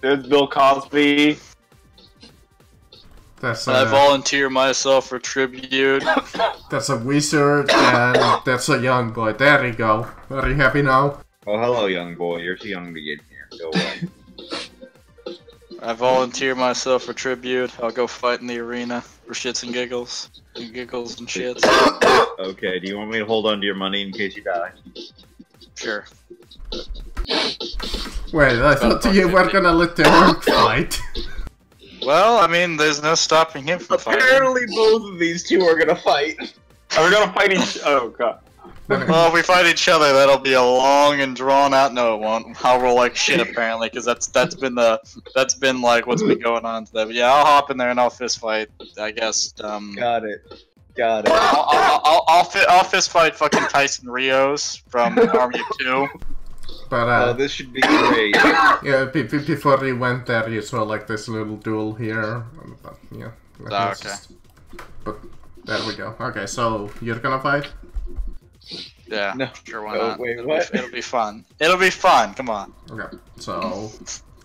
There's Bill Cosby. That's I a volunteer myself for tribute. that's a wizard, and that's a young boy. There you go. Are you happy now? Oh, hello, young boy. You're too young to get here. Go away. I volunteer myself for tribute. I'll go fight in the arena for shits and giggles. And giggles and shits. Okay, do you want me to hold on to your money in case you die? Sure. Wait, I thought you were gonna let the orc fight. Well, I mean, there's no stopping him from fighting. Apparently both of these two are gonna fight. Are we gonna fight each? Oh god. Well, if we fight each other, that'll be a long and drawn out. No, it won't. I'll roll like shit apparently, because that's been like what's been going on today. But yeah, I'll hop in there and I'll fist fight. I guess. Got it. I'll fist fight fucking Tyson Rios from Army of Two. But Oh, this should be great. yeah, before you went there, you saw like this little duel here. But yeah. let me Oh, okay. But there we go. Okay, so you're gonna fight? Yeah, No. sure, why Oh, not? wait, it'll, what? it'll be fun. It'll be fun. Come on. Okay, so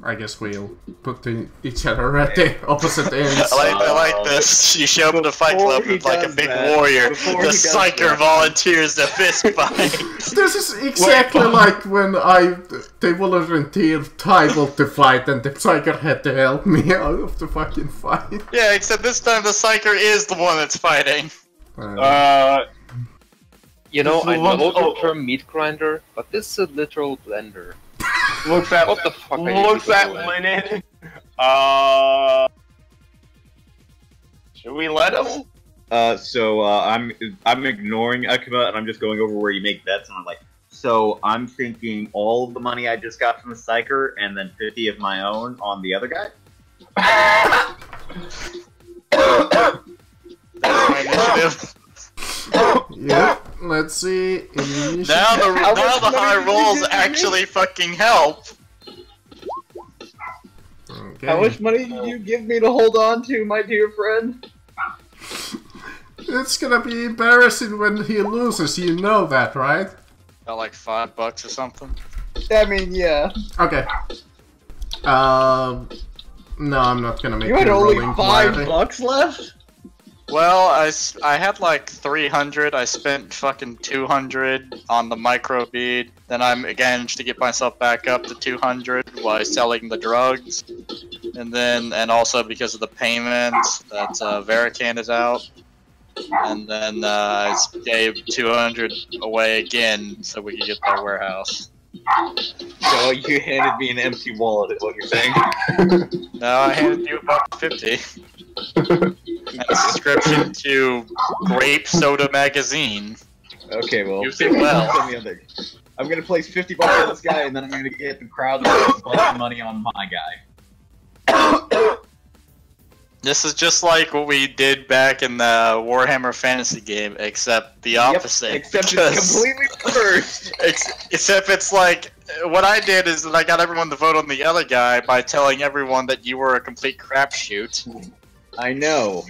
I guess we'll put each other at the opposite ends. I like this. You show up at a fight Before club he with like a does big that- warrior. before The he does psyker that- volunteers to fist fight. This is exactly like when they volunteered Tybalt to fight and the psyker had to help me out of the fucking fight. Yeah, except this time the psyker is the one that's fighting. You know, I know Looks- the term meat grinder, but this is a literal blender. Looks at What the fuck are you looks people at doing? Lennon. Should we let him? I'm ignoring Akuma and I'm just going over where you make bets and I'm like, so I'm thinking all of the money I just got from the psyker and then 50 of my own on the other guy. That's my initiative. Yep, let's see. Initiative. Now the money high did you rolls give me? actually fucking help. Okay. How much money did you give me to hold on to, my dear friend? It's gonna be embarrassing when he loses, you know that, right? Got like $5 or something. I mean, yeah. Okay. No, I'm not gonna make You had a only rolling $5 party. left? Well, I had like 300. I spent fucking 200 on the micro bead. Then I managed to get myself back up to 200 while selling the drugs. And also because of the payments that Verican is out. And then I gave 200 away again so we could get their warehouse. So you handed me an empty wallet, is what you're saying? No, I handed you $1.50. And a subscription to Grape Soda Magazine. Okay, well, You did well. I'm gonna place $50 on this guy, and then I'm gonna get the crowd to place a bunch of money on my guy. This is just like what we did back in the Warhammer Fantasy game, except the opposite. Yep, except because- it's completely reversed. Except it's like, what I did is that I got everyone to vote on the other guy by telling everyone that you were a complete crapshoot. I know.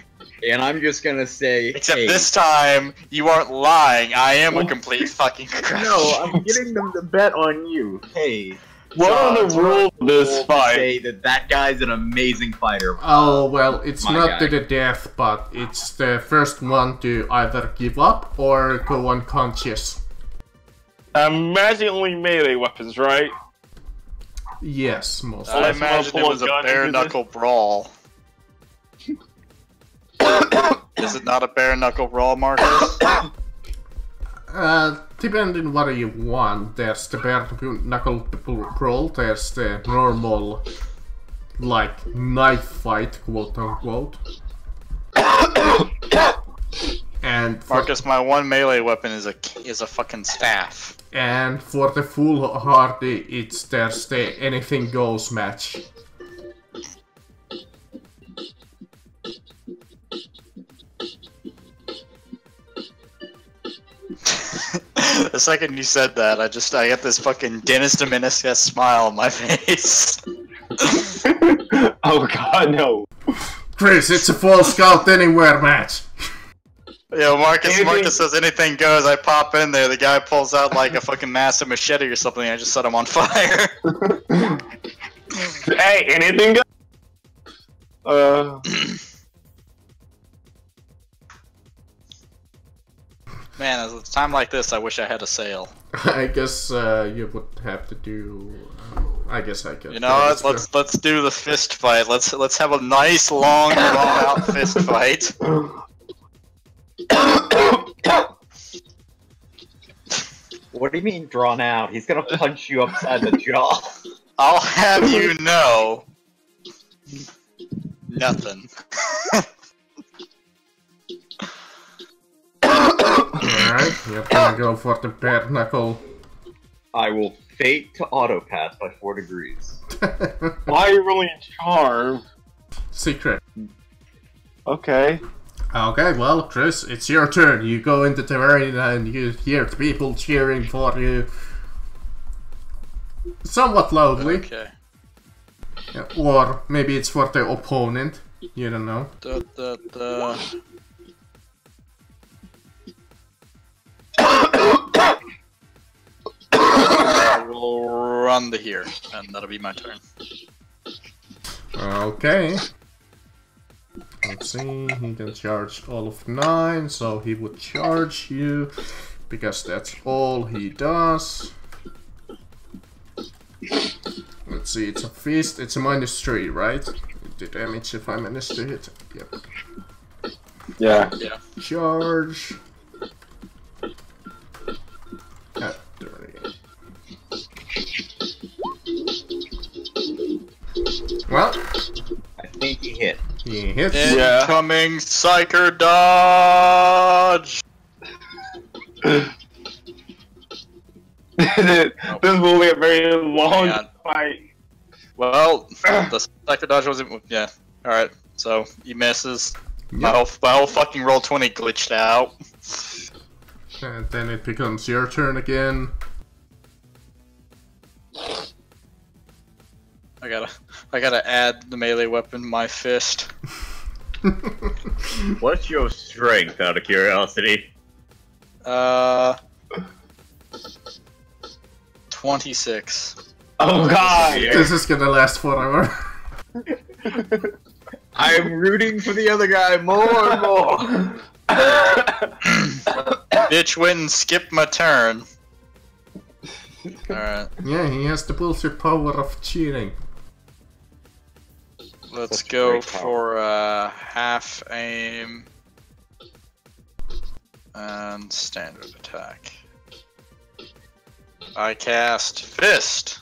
And I'm just gonna say, Except hey, this time, you aren't lying. I am a complete fucking crap. no, I'm getting them to bet on you. Hey, What are the rules of this fight? say that guy's an amazing fighter. Oh, well, it's My not guy. to the death, but it's the first one to either give up or go unconscious. I'm imagining only melee weapons, right? Yes, most. I Unless you wanna imagine pull it a was a gun bare into this. knuckle brawl. Is it not a bare knuckle brawl, Marcus? Depending what you want, there's the bare knuckle brawl, there's the normal, like, knife fight, quote unquote. And for, Marcus, my one melee weapon is a fucking staff. and for the foolhardy, there's the anything goes match. The second you said that, I got this fucking Dennis Dominicus smile on my face. Oh god, no. Chris, it's a full scout anywhere match. Yo, Anything- Marcus says anything goes, I pop in there, the guy pulls out like a fucking massive machete or something, I just set him on fire. Hey, anything go? Man, at a time like this, I wish I had a sail. I guess you would have to do. I guess I could. You know what? Let's do the fist fight. Let's have a nice long drawn out fist fight. What do you mean drawn out? He's gonna punch you upside the jaw. I'll have you know. Nothing. Alright, you're gonna go for the bare knuckle. I will fate to auto pass by 4 degrees. Why are you rolling charm? Secret. Okay. Okay, well, Chris, it's your turn. You go into the arena and you hear people cheering for you. Somewhat loudly. Okay. Yeah, or maybe it's for the opponent. You don't know. I will run to here, and that'll be my turn. Okay. Let's see, he can charge all of 9, so he would charge you, because that's all he does. Let's see, it's a fist, it's a -3, right? The damage if I manage to hit. Yep. Yeah. Yeah. Charge. At 30. Well, I think he hit. he hits. Yeah. Incoming Psyker Dodge! This will be a very long Yeah. fight. Well, the Psyker Dodge wasn't. Yeah. Alright, so he misses. My Yep. whole fucking roll 20 glitched out. And then it becomes your turn again. I gotta add the melee weapon, my fist. What's your strength, out of curiosity? 26. Oh god! This is gonna last forever. I'm rooting for the other guy more and more. Bitch went and skipped my turn. Alright, Yeah, he has the bullshit power of cheating. let's Such a go great power. for half aim and standard attack. I cast Fist.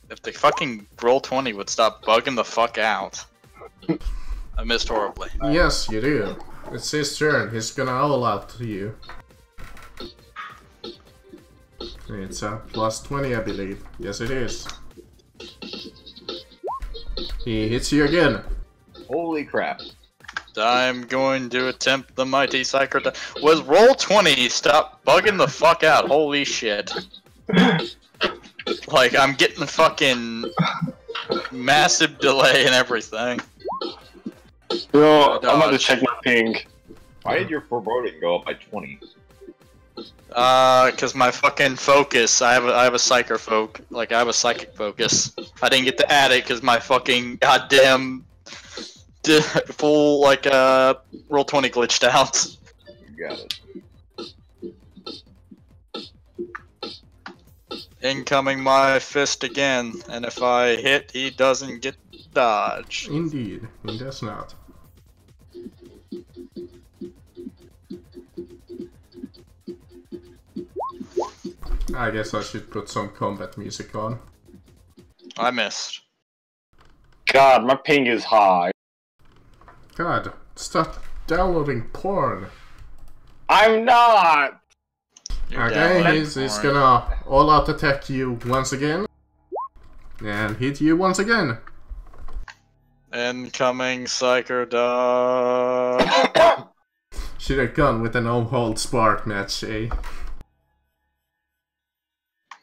If the fucking roll 20 would stop bugging the fuck out. I missed horribly. Yes, you do. It's his turn. He's gonna all out to you. It's a +20, I believe. Yes, it is. He hits you again. Holy crap. I'm going to attempt the mighty Psyker. Was roll 20 stop bugging the fuck out? Holy shit. Like, I'm getting fucking massive delay and everything. Yo, I'm about to check my ping. Why did your foreboding go up by 20? Cause my fucking focus, I have a psychic focus. I didn't get to add it cause my fucking goddamn full roll 20 glitched out. Got it. Incoming my fist again, and if I hit, he doesn't get dodge. Indeed, he does not. I guess I should put some combat music on. I missed. God, my ping is high. God, stop downloading porn. I'm not! You're Okay, he's gonna all-out attack you once again. And hit you once again. Incoming Psycho dodge. Should have gone with an all-hold-spark match, eh?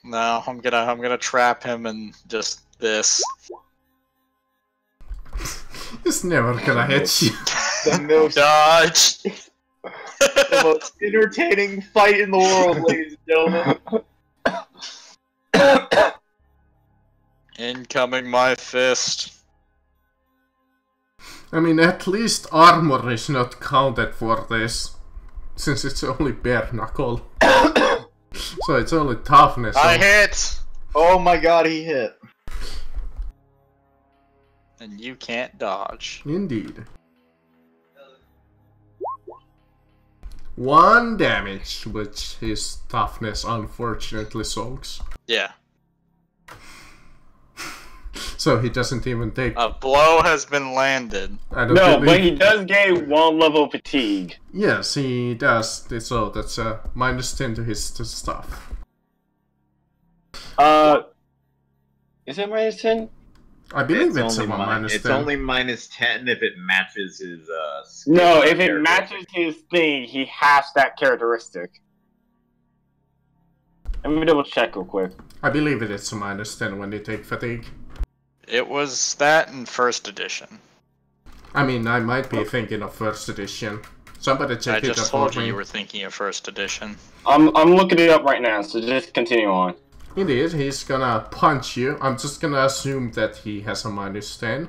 No, I'm gonna trap him in just this. It's never gonna hit you. The most, Dodge! the most entertaining fight in the world, ladies and gentlemen. Incoming my fist. I mean, at least armor is not counted for this, since it's only bare knuckle. So it's only toughness. I hit! Oh my god, he hit. And you can't dodge. Indeed. 1 damage, which his toughness unfortunately soaks. Yeah. So he doesn't even take... A blow has been landed. I don't No, believe... but he does gain 1 level of fatigue. Yes, he does. So that's a -10 to his stuff. Is it -10? I believe it's a only -10. It's only -10 if it matches his No, if it character. matches his thing, he has that characteristic. Let me double check real quick. I believe it's a -10 when you take fatigue. It was that in first edition. I mean, I might be thinking of first edition. Somebody I check it just up told for you me. you were thinking of first edition. I'm looking it up right now, so just continue on. Indeed, he's gonna punch you. I'm just gonna assume that he has a -10.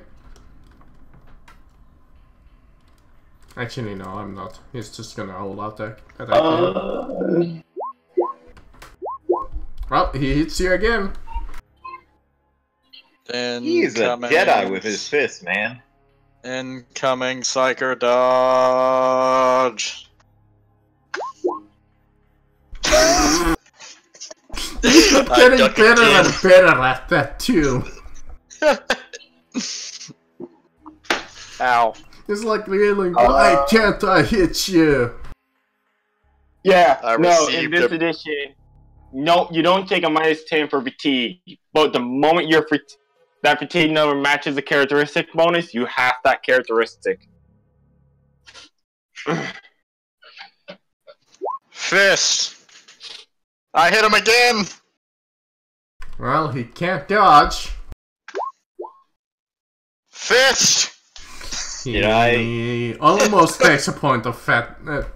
Actually, no, I'm not. He's just gonna all-out attack you. Well, he hits you again. He's a Jedi with his fist, man. Incoming Psycho dodge. You're getting better and better at that too. Ow. It's like really, why can't I hit you? Yeah, I no, in received this a- edition, no, you don't take a -10 for fatigue. But the moment that fatigue number matches the characteristic bonus, you have that characteristic. Fist. I hit him again. Well, he can't dodge. Fist. He almost takes a point of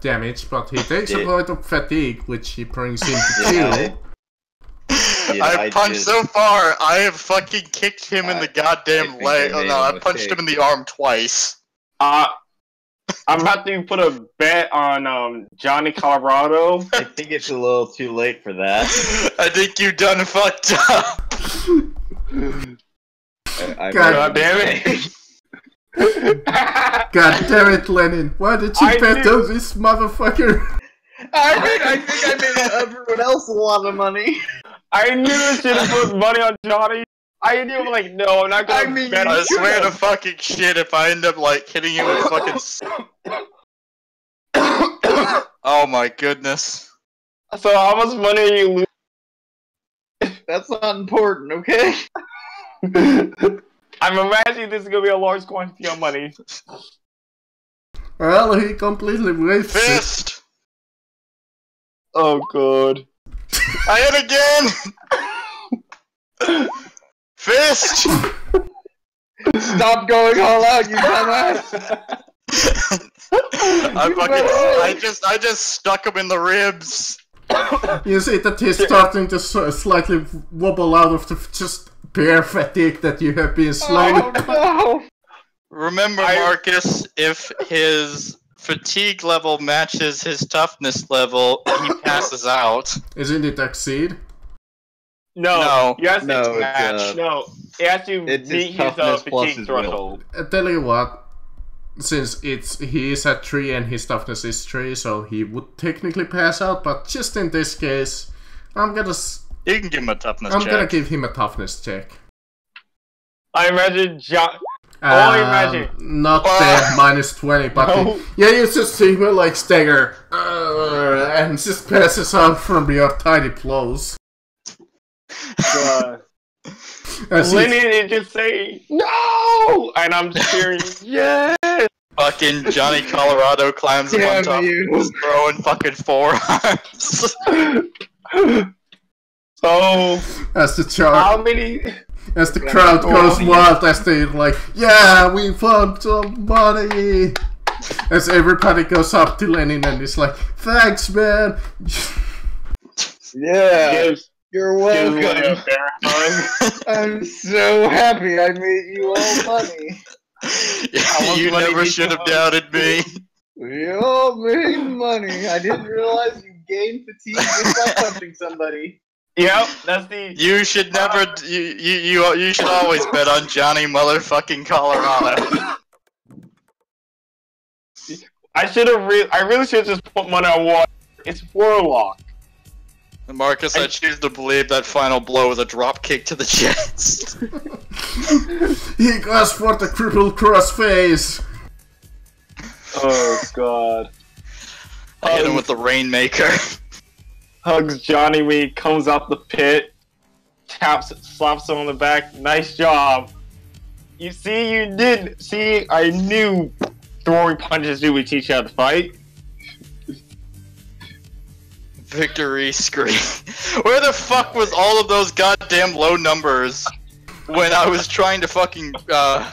damage, but he takes a point of fatigue, which he brings him to 2. I punched so far, I have fucking kicked him in the goddamn think leg. I Oh made no, a I punched him mistake. in the arm twice. I'm about to put a bet on Johnny Colorado. I think it's a little too late for that. I think you done fucked up. God damn it! God damn it, Lenin! Why did you I bet knew- on this motherfucker? I think I made everyone else a lot of money. I knew I should have put money on Johnny. I knew, I'm like, no, I'm not gonna I mean, bet I on swear to fucking shit if I end up like hitting you with fucking. Oh my goodness. So how much money are you That's not important, okay? losing? I'm imagining this is gonna be a large quantity of money. Well, he completely wastes it. Fist. Oh god. I hit again. Fist. Stop going all out, you dumbass! I just stuck him in the ribs. You see that he's starting to slightly wobble out of the just bare fatigue that you have been slowly. Oh, no. Remember, Marcus, if his fatigue level matches his toughness level, he passes out. Isn't it exceed? No, you have to match. No, it has to It's meet his toughness plus fatigue his will. threshold. I tell you what, since he is at 3 and his toughness is 3, so he would technically pass out, but just in this case, I'm gonna... You can give him a toughness check. I'm gonna give him a toughness check. I imagine imagine. Not the minus 20, but No. yeah, you just see him like stagger and just passes out from your tiny blows. Lenny is just saying no, and I'm cheering yes. Fucking Johnny Colorado climbs up on top, just throwing fucking forearms. So as the how many? As the crowd goes wild, as they like, yeah, we found some money. As everybody goes up to Lenin and is like, thanks, man. Yeah, you're welcome. Gives a bear hug. I'm so happy I made you all money. You never should have doubted me. We all made money. I didn't realize you gained fatigue just by punching somebody. Yep, that's the. You should never. You should always bet on Johnny motherfucking Colorado. I should have. I really should have just put money on one. It's Warlock. Marcus, I choose to believe that final blow was a drop kick to the chest. He goes for the crippled crossface. Oh god. I hit him with the Rainmaker. Hugs Johnny when he comes out the pit, slaps him on the back. Nice job. You see, you did. See, I knew throwing punches would teach you how to fight. Victory scream. Where the fuck was all of those goddamn low numbers when I was trying to fucking like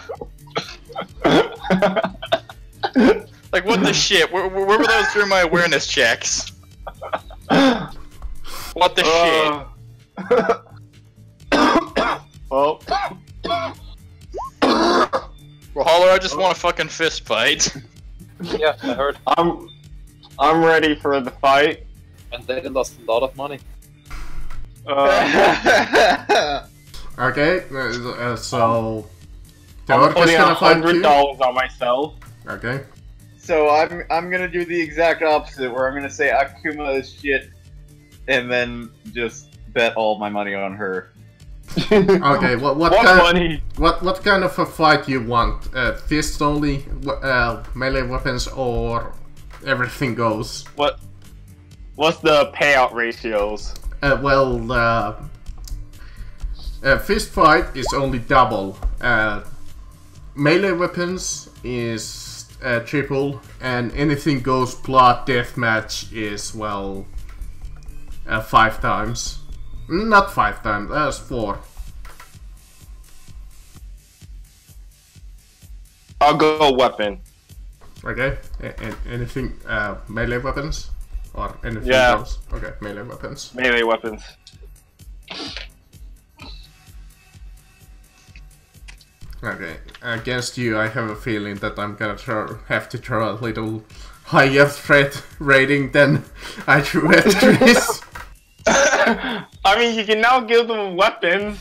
what the shit? Where were those through my awareness checks? What the shit? Well, Holler, I just want a fucking fist fight. Yeah, I heard. I'm ready for the fight. And they lost a lot of money. Okay, so I'm Teorka's putting gonna fight you. $100 on myself. Okay. So I'm gonna do the exact opposite, where I'm gonna say Akuma is shit, and then just bet all my money on her. Okay, what kind of a fight you want? Fist only, melee weapons, or everything goes? What's the payout ratios? Fist fight is only double. Melee weapons is triple, and anything goes blood deathmatch is 5 times. Not 5 times, that's 4. I'll go weapon. Okay, anything melee weapons? Or anything else? Okay, melee weapons. Melee weapons. Okay, against you I have a feeling that I'm gonna have to throw a little higher threat rating than I threw at Chris. I mean, you can now give them weapons.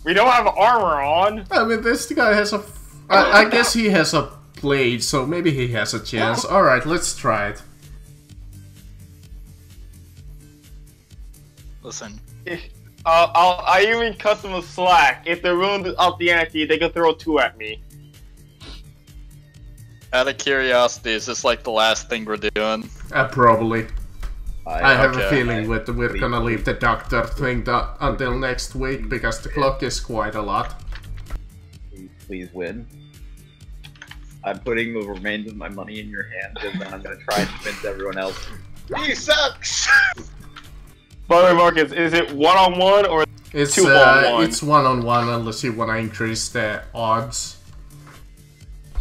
We don't have armor on. I mean, this guy has a... I guess he has a blade, so maybe he has a chance. Alright, let's try it. Listen. I even cut them a slack. If they're willing to up the ante, they can throw 2 at me. Out of curiosity, is this like the last thing we're doing? Probably. I have a Okay. feeling we're gonna leave the doctor thing until next week, because the clock is quite a lot. Please win. I'm putting the remains of my money in your hands, and then I'm gonna try and convince everyone else. He sucks! By the way, Marcus, is it 1-on-1 or It's 2-on-1. It's 1-on-1 unless you want to increase the odds.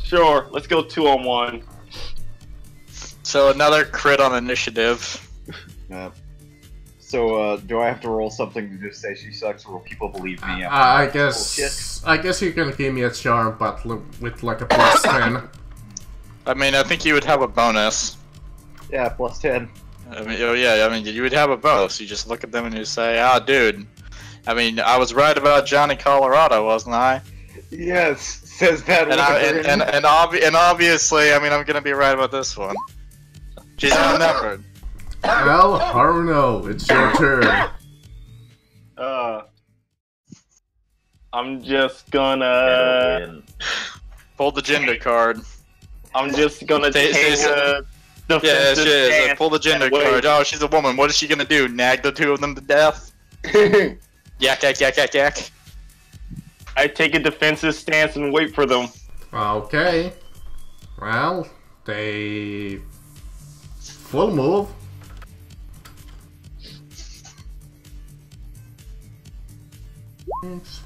Sure, let's go 2-on-1. So another crit on initiative. So, do I have to roll something to just say she sucks, or will people believe me? I guess you can give me a charm, but with like a +10. I mean, I think you would have a bonus. Yeah, +10. I mean, oh yeah, I mean, you would have a bonus. You just look at them and you say, "Ah, dude. I mean, I was right about Johnny Colorado, wasn't I?" Yes, says that. And obviously, I mean, I'm gonna be right about this one. She's outnumbered. Well, Haruno, it's your turn. I'm just gonna Pull the gender card. I'm just gonna take Yeah, she is. Pull the gender card. Oh, she's a woman. What is she gonna do? Nag the two of them to death? Yak, yak, yak, yak, yak. I take a defensive stance and wait for them. Okay. Well, they full move.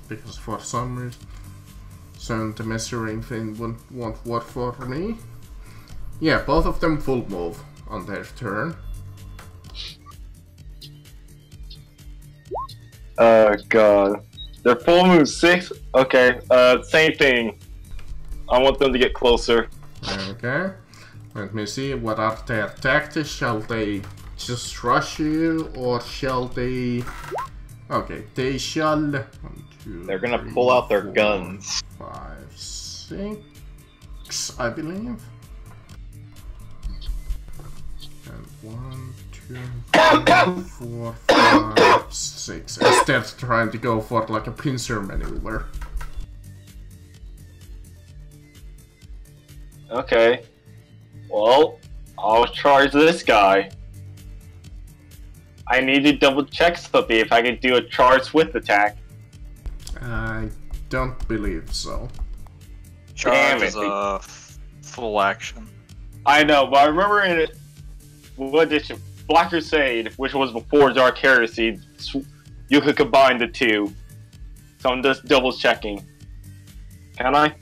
Because for some reason the measuring thing won't work for me. Yeah, both of them full move on their turn. Oh god. They're full move 6? Okay, same thing. I want them to get closer. Okay. Let me see, what are their tactics? Shall they just rush you, or shall they... Okay, they shall... 1, 2, They're gonna 3, pull out their 4, guns. 5, 6, I believe. And 1, 2, 3, 4, 5, 6. As they're trying to go for like a pincer maneuver. Okay. Well, I'll charge this guy. I need to double check something if I can do a charge with attack. I don't believe so. Charge is a full action. I know, but I remember in what edition? Black Crusade, which was before Dark Heresy, you could combine the two. So I'm just double checking. Can I?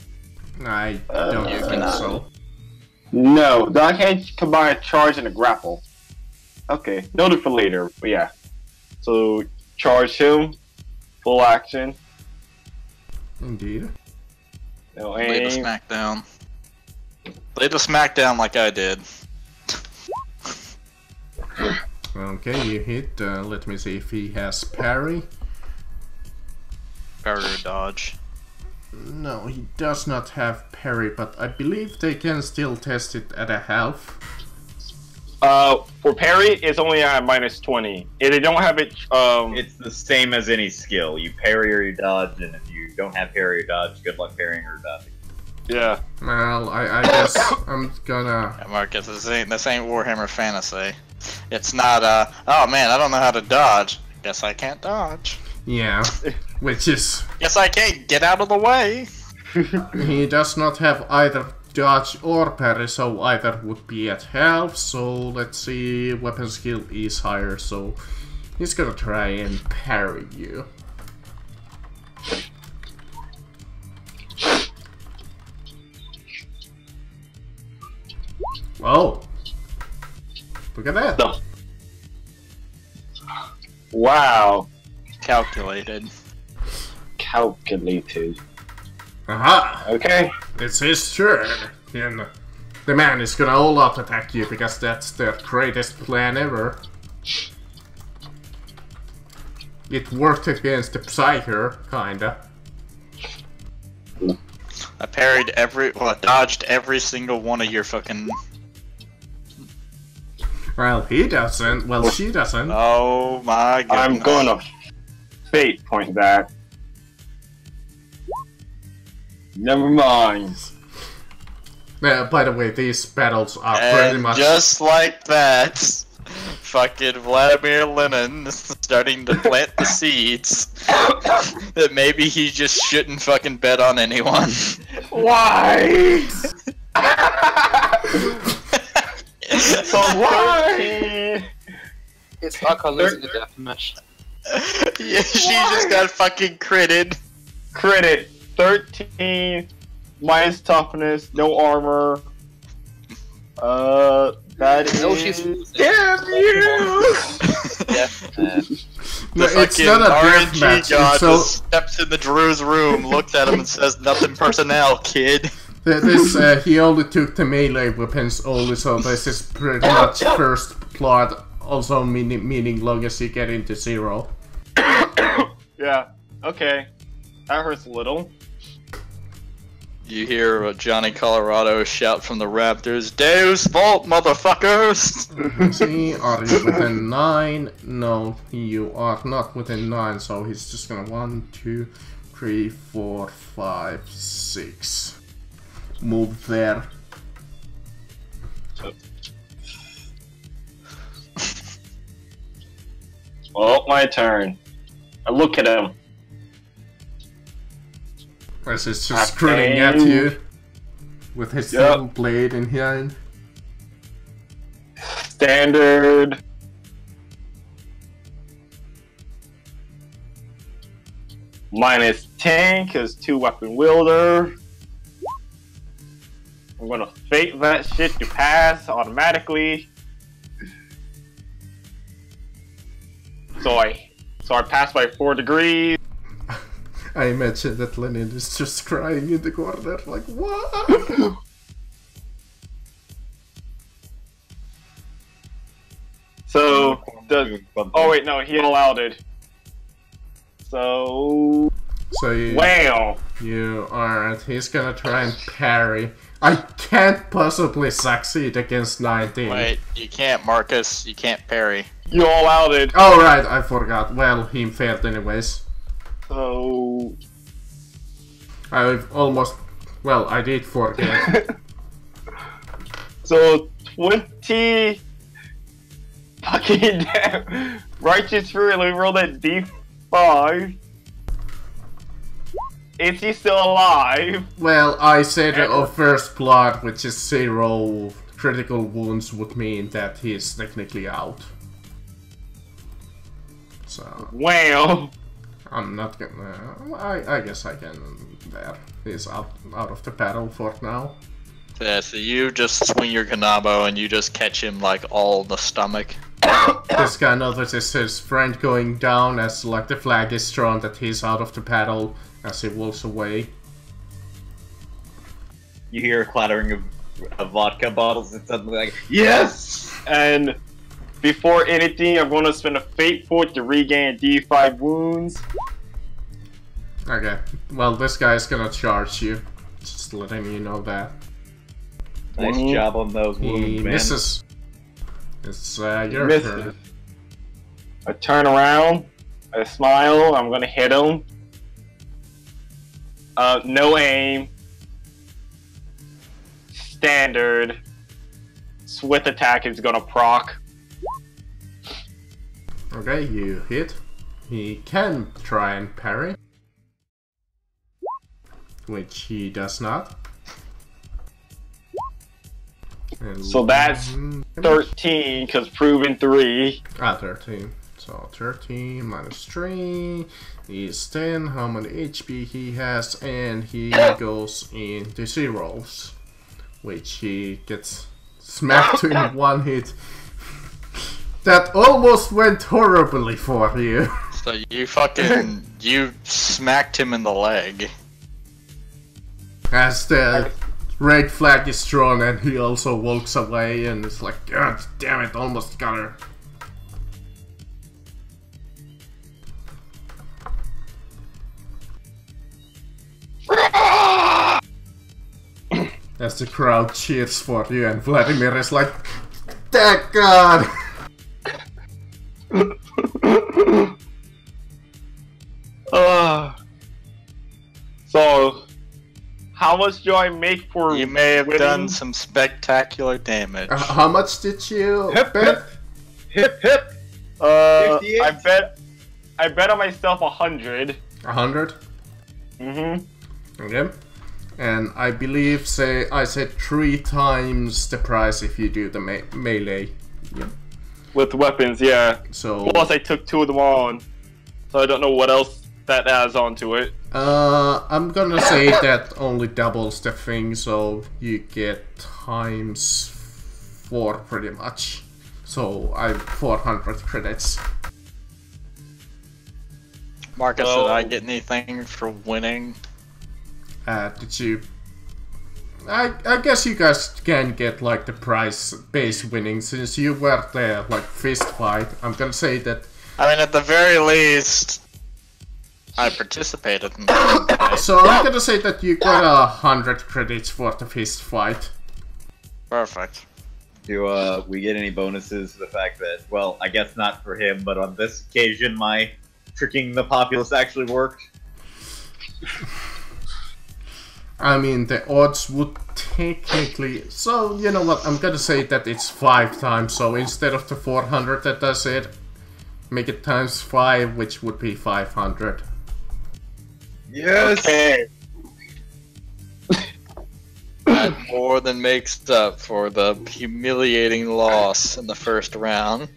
I don't think so. No, I can't combine a charge and a grapple. Okay, noted for later, but yeah. So, charge him, full action. Indeed. No Lay the aim. smackdown. Lay the smackdown like I did. Okay, you hit. Let me see if he has parry. Parry or dodge. No, he does not have parry, but I believe they can still test it at a half. For parry, it's only at -20. If they don't have it, It's the same as any skill. You parry or you dodge, and if you don't have parry or dodge, good luck parrying or dodging. yeah. Well, I guess I'm gonna... Yeah, Marcus, this ain't Warhammer Fantasy. It's not, oh man, I don't know how to dodge. Guess I can't dodge. Yeah, which is... Guess I can't get out of the way. He does not have either dodge or parry, so either would be at half. So let's see, weapon skill is higher, so he's gonna try and parry you. Oh! Look at that! No. Wow. Calculated. Calculated. Aha! Okay. It's his turn, and the man is gonna all-out attack you because that's their greatest plan ever. It worked against the Psyker, kinda. I parried I dodged every single one of your fucking... Well, he doesn't. Well, she doesn't. Oh my goodness. I'm gonna fate point that. Never mind. By the way, these battles are pretty And much... just like that, fucking Vladimir Lenin is starting to plant the seeds that maybe he just shouldn't fucking bet on anyone. Why? So why? It's Aka losing the deathmatch. Yeah, she just got fucking critted. Credit 13 minus toughness, no armor. That No, is. she's losing. Damn you! No, The it's not a death RNG match. god It's so just steps into Drew's room, looks at him and says, "Nothing personnel, kid." this he only took the melee weapons only, so this is pretty much first plot. Also meaning long as you get into 0. Yeah, okay. That hurts a little. You hear Johnny Colorado shout from the Raptors, "Deus Vault, motherfuckers!" See, are you within 9? No, you are not within 9, so he's just gonna 1, 2, 3, 4, 5, 6. Move there. Well, my turn. I look at him. As he's just grinning at you with his Yep. little blade in hand. Standard. Minus 10, because 2 weapon wielder. I'm gonna fate that shit to pass automatically. So I pass by 4 degrees. I imagine that Lenin is just crying in the corner, like, what? So oh wait, no, he allowed it. So So you aren't. He's gonna try and parry. I can't possibly succeed against 19. Wait, you can't, Marcus. You can't parry. you allowed it. Oh right, I forgot. Well, he failed anyways. So I've almost... Well, I did forget. so 20 fucking damn righteous fury. Let me roll that d5. Is he still alive? Well, I said first blood, which is 0 critical wounds, would mean that he is technically out. So Wow. I'm not gonna... I guess I can... There. He's out of the battle for now. Yeah, so you just swing your Kanabo and you just catch him like all in the stomach. This guy notices his friend going down as like the flag is thrown that he's out of the battle as he walks away. You hear a clattering of vodka bottles and suddenly like, yes! And before anything, I'm gonna spend a fate point to regain d5 wounds. Okay, well this guy's gonna charge you. Just letting you know that. Nice job on those He wounds, man. misses. It's your Misses. turn. I turn around, I smile, I'm gonna hit him. No aim. Standard. Swift attack is gonna proc. Okay, you hit. He can try and parry. Which he does not. And So that's 13, because proven 3. 13. So 13 minus 3 is 10. How many HP he has, and he goes into zeros. Which he gets smacked in 1 hit. That almost went horribly for you. So you fucking... you smacked him in the leg. As the red flag is drawn and he also walks away and it's like, God damn it, almost got her. As the crowd cheers for you and Vladimir is like, thank God! So, how much do I make for You may have winning? done some spectacular damage. How much did you Hip, bet? hip! Hip hip! 58. I bet on myself 100. 100? Mm-hmm. Okay. And I believe, I said 3 times the price if you do the melee. Yep. With weapons, yeah. So Plus, I took 2 of them on. so I don't know what else that adds on to it. I'm gonna say that only doubles the thing, so you get ×4 pretty much. So I'm 400 credits. Marcus, did I get anything for winning? Did you? I guess you guys can get like the prize base winning since you were there, like fist fight. I'm gonna say that. I mean, at the very least, I participated in the So I'm gonna say that you got 100 credits for the fist fight. Perfect. Do we get any bonuses for the fact that, well, I guess not for him, but on this occasion my tricking the populace actually worked? I mean, the odds would technically... So, you know what, I'm gonna say that it's 5 times, so instead of the 400 that I said, make it times 5, which would be 500. Yes! Okay. That more than makes up for the humiliating loss in the first round.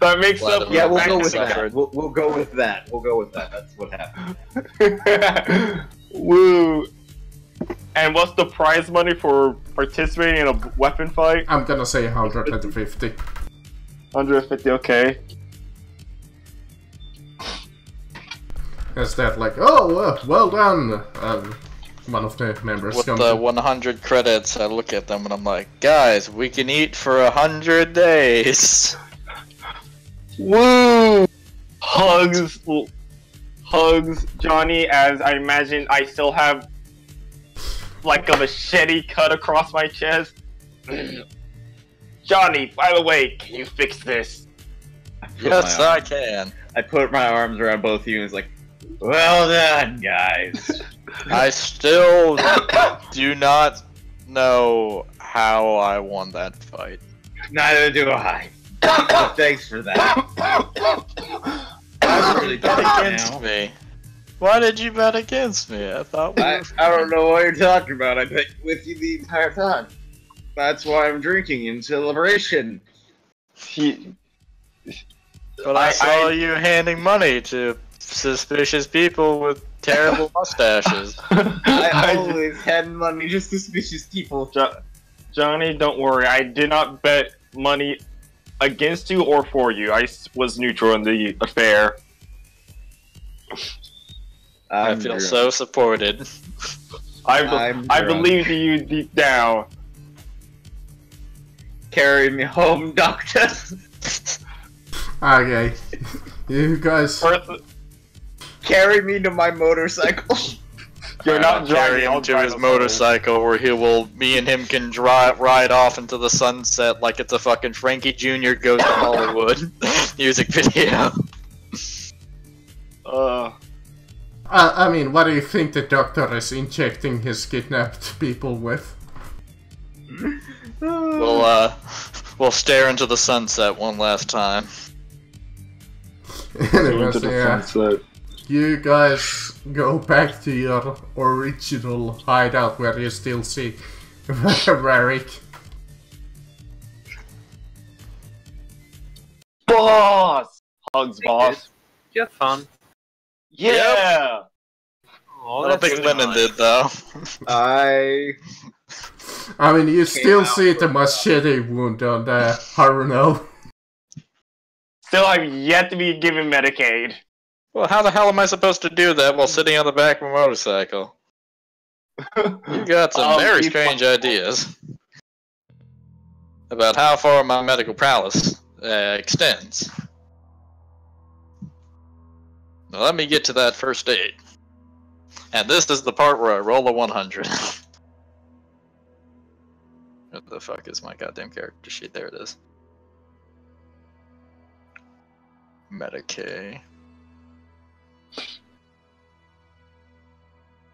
That makes up. Yeah, we'll go with Suffered. that. We'll go with that. We'll go with that. That's what happened. Woo! And what's the prize money for participating in a weapon fight? I'm gonna say 150. 150. Okay. Is that like, oh, well done? One of the members With comes the in. 100 credits, I look at them and I'm like, guys, we can eat for 100 days. Woo! Hugs, Johnny. As I imagine, I still have like a machete cut across my chest. Johnny, by the way, can you fix this? Yes, I can. I put my arms around both of you and was like, well done, guys. I still do not know how I won that fight. Neither do I. But thanks for that. I really Bet don't against now. me. Why did you bet against me? I thought we were... I don't know what you're talking about. I've been with you the entire time. That's why I'm drinking in celebration. But I saw you handing money to suspicious people with terrible mustaches. I always had money to suspicious people. Johnny, don't worry. I did not bet money against you or for you. I was neutral in the affair. I feel so supported. I believe in you deep down. Carry me home, doctor. Okay. You guys... Carry me to my motorcycle. You're not carry driving. I'll him to drive his us motorcycle where me and him can ride off into the sunset like it's a fucking Frankie Jr. Goes to Hollywood music video. I mean, what do you think the doctor is injecting his kidnapped people with? We'll stare into the sunset one last time. Anyways, into the yeah. sunset. You guys go back to your original hideout where you still see Varric. Boss! Hugs, boss. You had fun. Yeah! Oh, I don't think Lennon did though. I mean, you still out see the from, machete wound on the Haruno. Still, I've yet to be given Medicaid. Well, how the hell am I supposed to do that while sitting on the back of a motorcycle? You got some very strange ideas about how far my medical prowess extends. Now let me get to that first aid. And this is the part where I roll a 100. Where the fuck is my goddamn character sheet? There it is. Medicaid.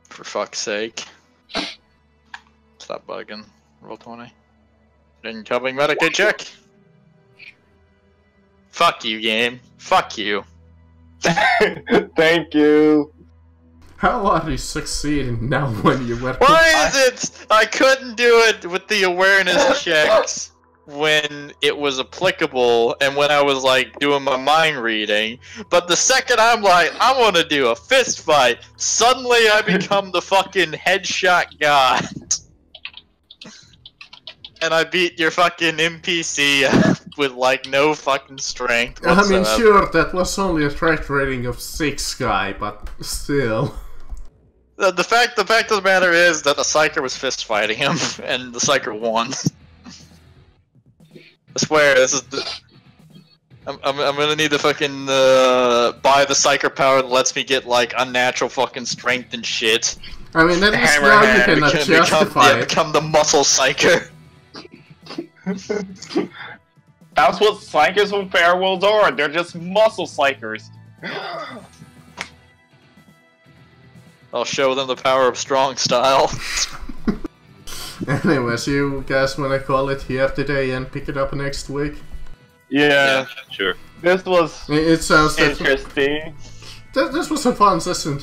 For fuck's sake. Stop bugging. Roll 20. Incoming Medicaid check. Fuck you, game. Fuck you. Thank you. How are you succeeding now when you were... Why is it I couldn't do it with the awareness checks? when it was applicable and when I was like doing my mind reading, but the second I'm like, I want to do a fist fight, suddenly I become the fucking headshot god. And I beat your fucking NPC with like no fucking strength whatsoever. I mean, sure, that was only a threat rating of 6 guy, but still. The fact of the matter is that the Psyker was fist fighting him, and the Psyker won. I swear, this is the... I'm gonna need to fucking buy the Psyker power that lets me get like unnatural fucking strength and shit. I mean, that is now you cannot justify it. Become the muscle Psyker. That's what psychers from Fairworld are. They're just muscle psychers. I'll show them the power of strong style. Anyways, you guys wanna call it here today and pick it up next week? Yeah, sure. this was It sounds interesting. This was a fun session too.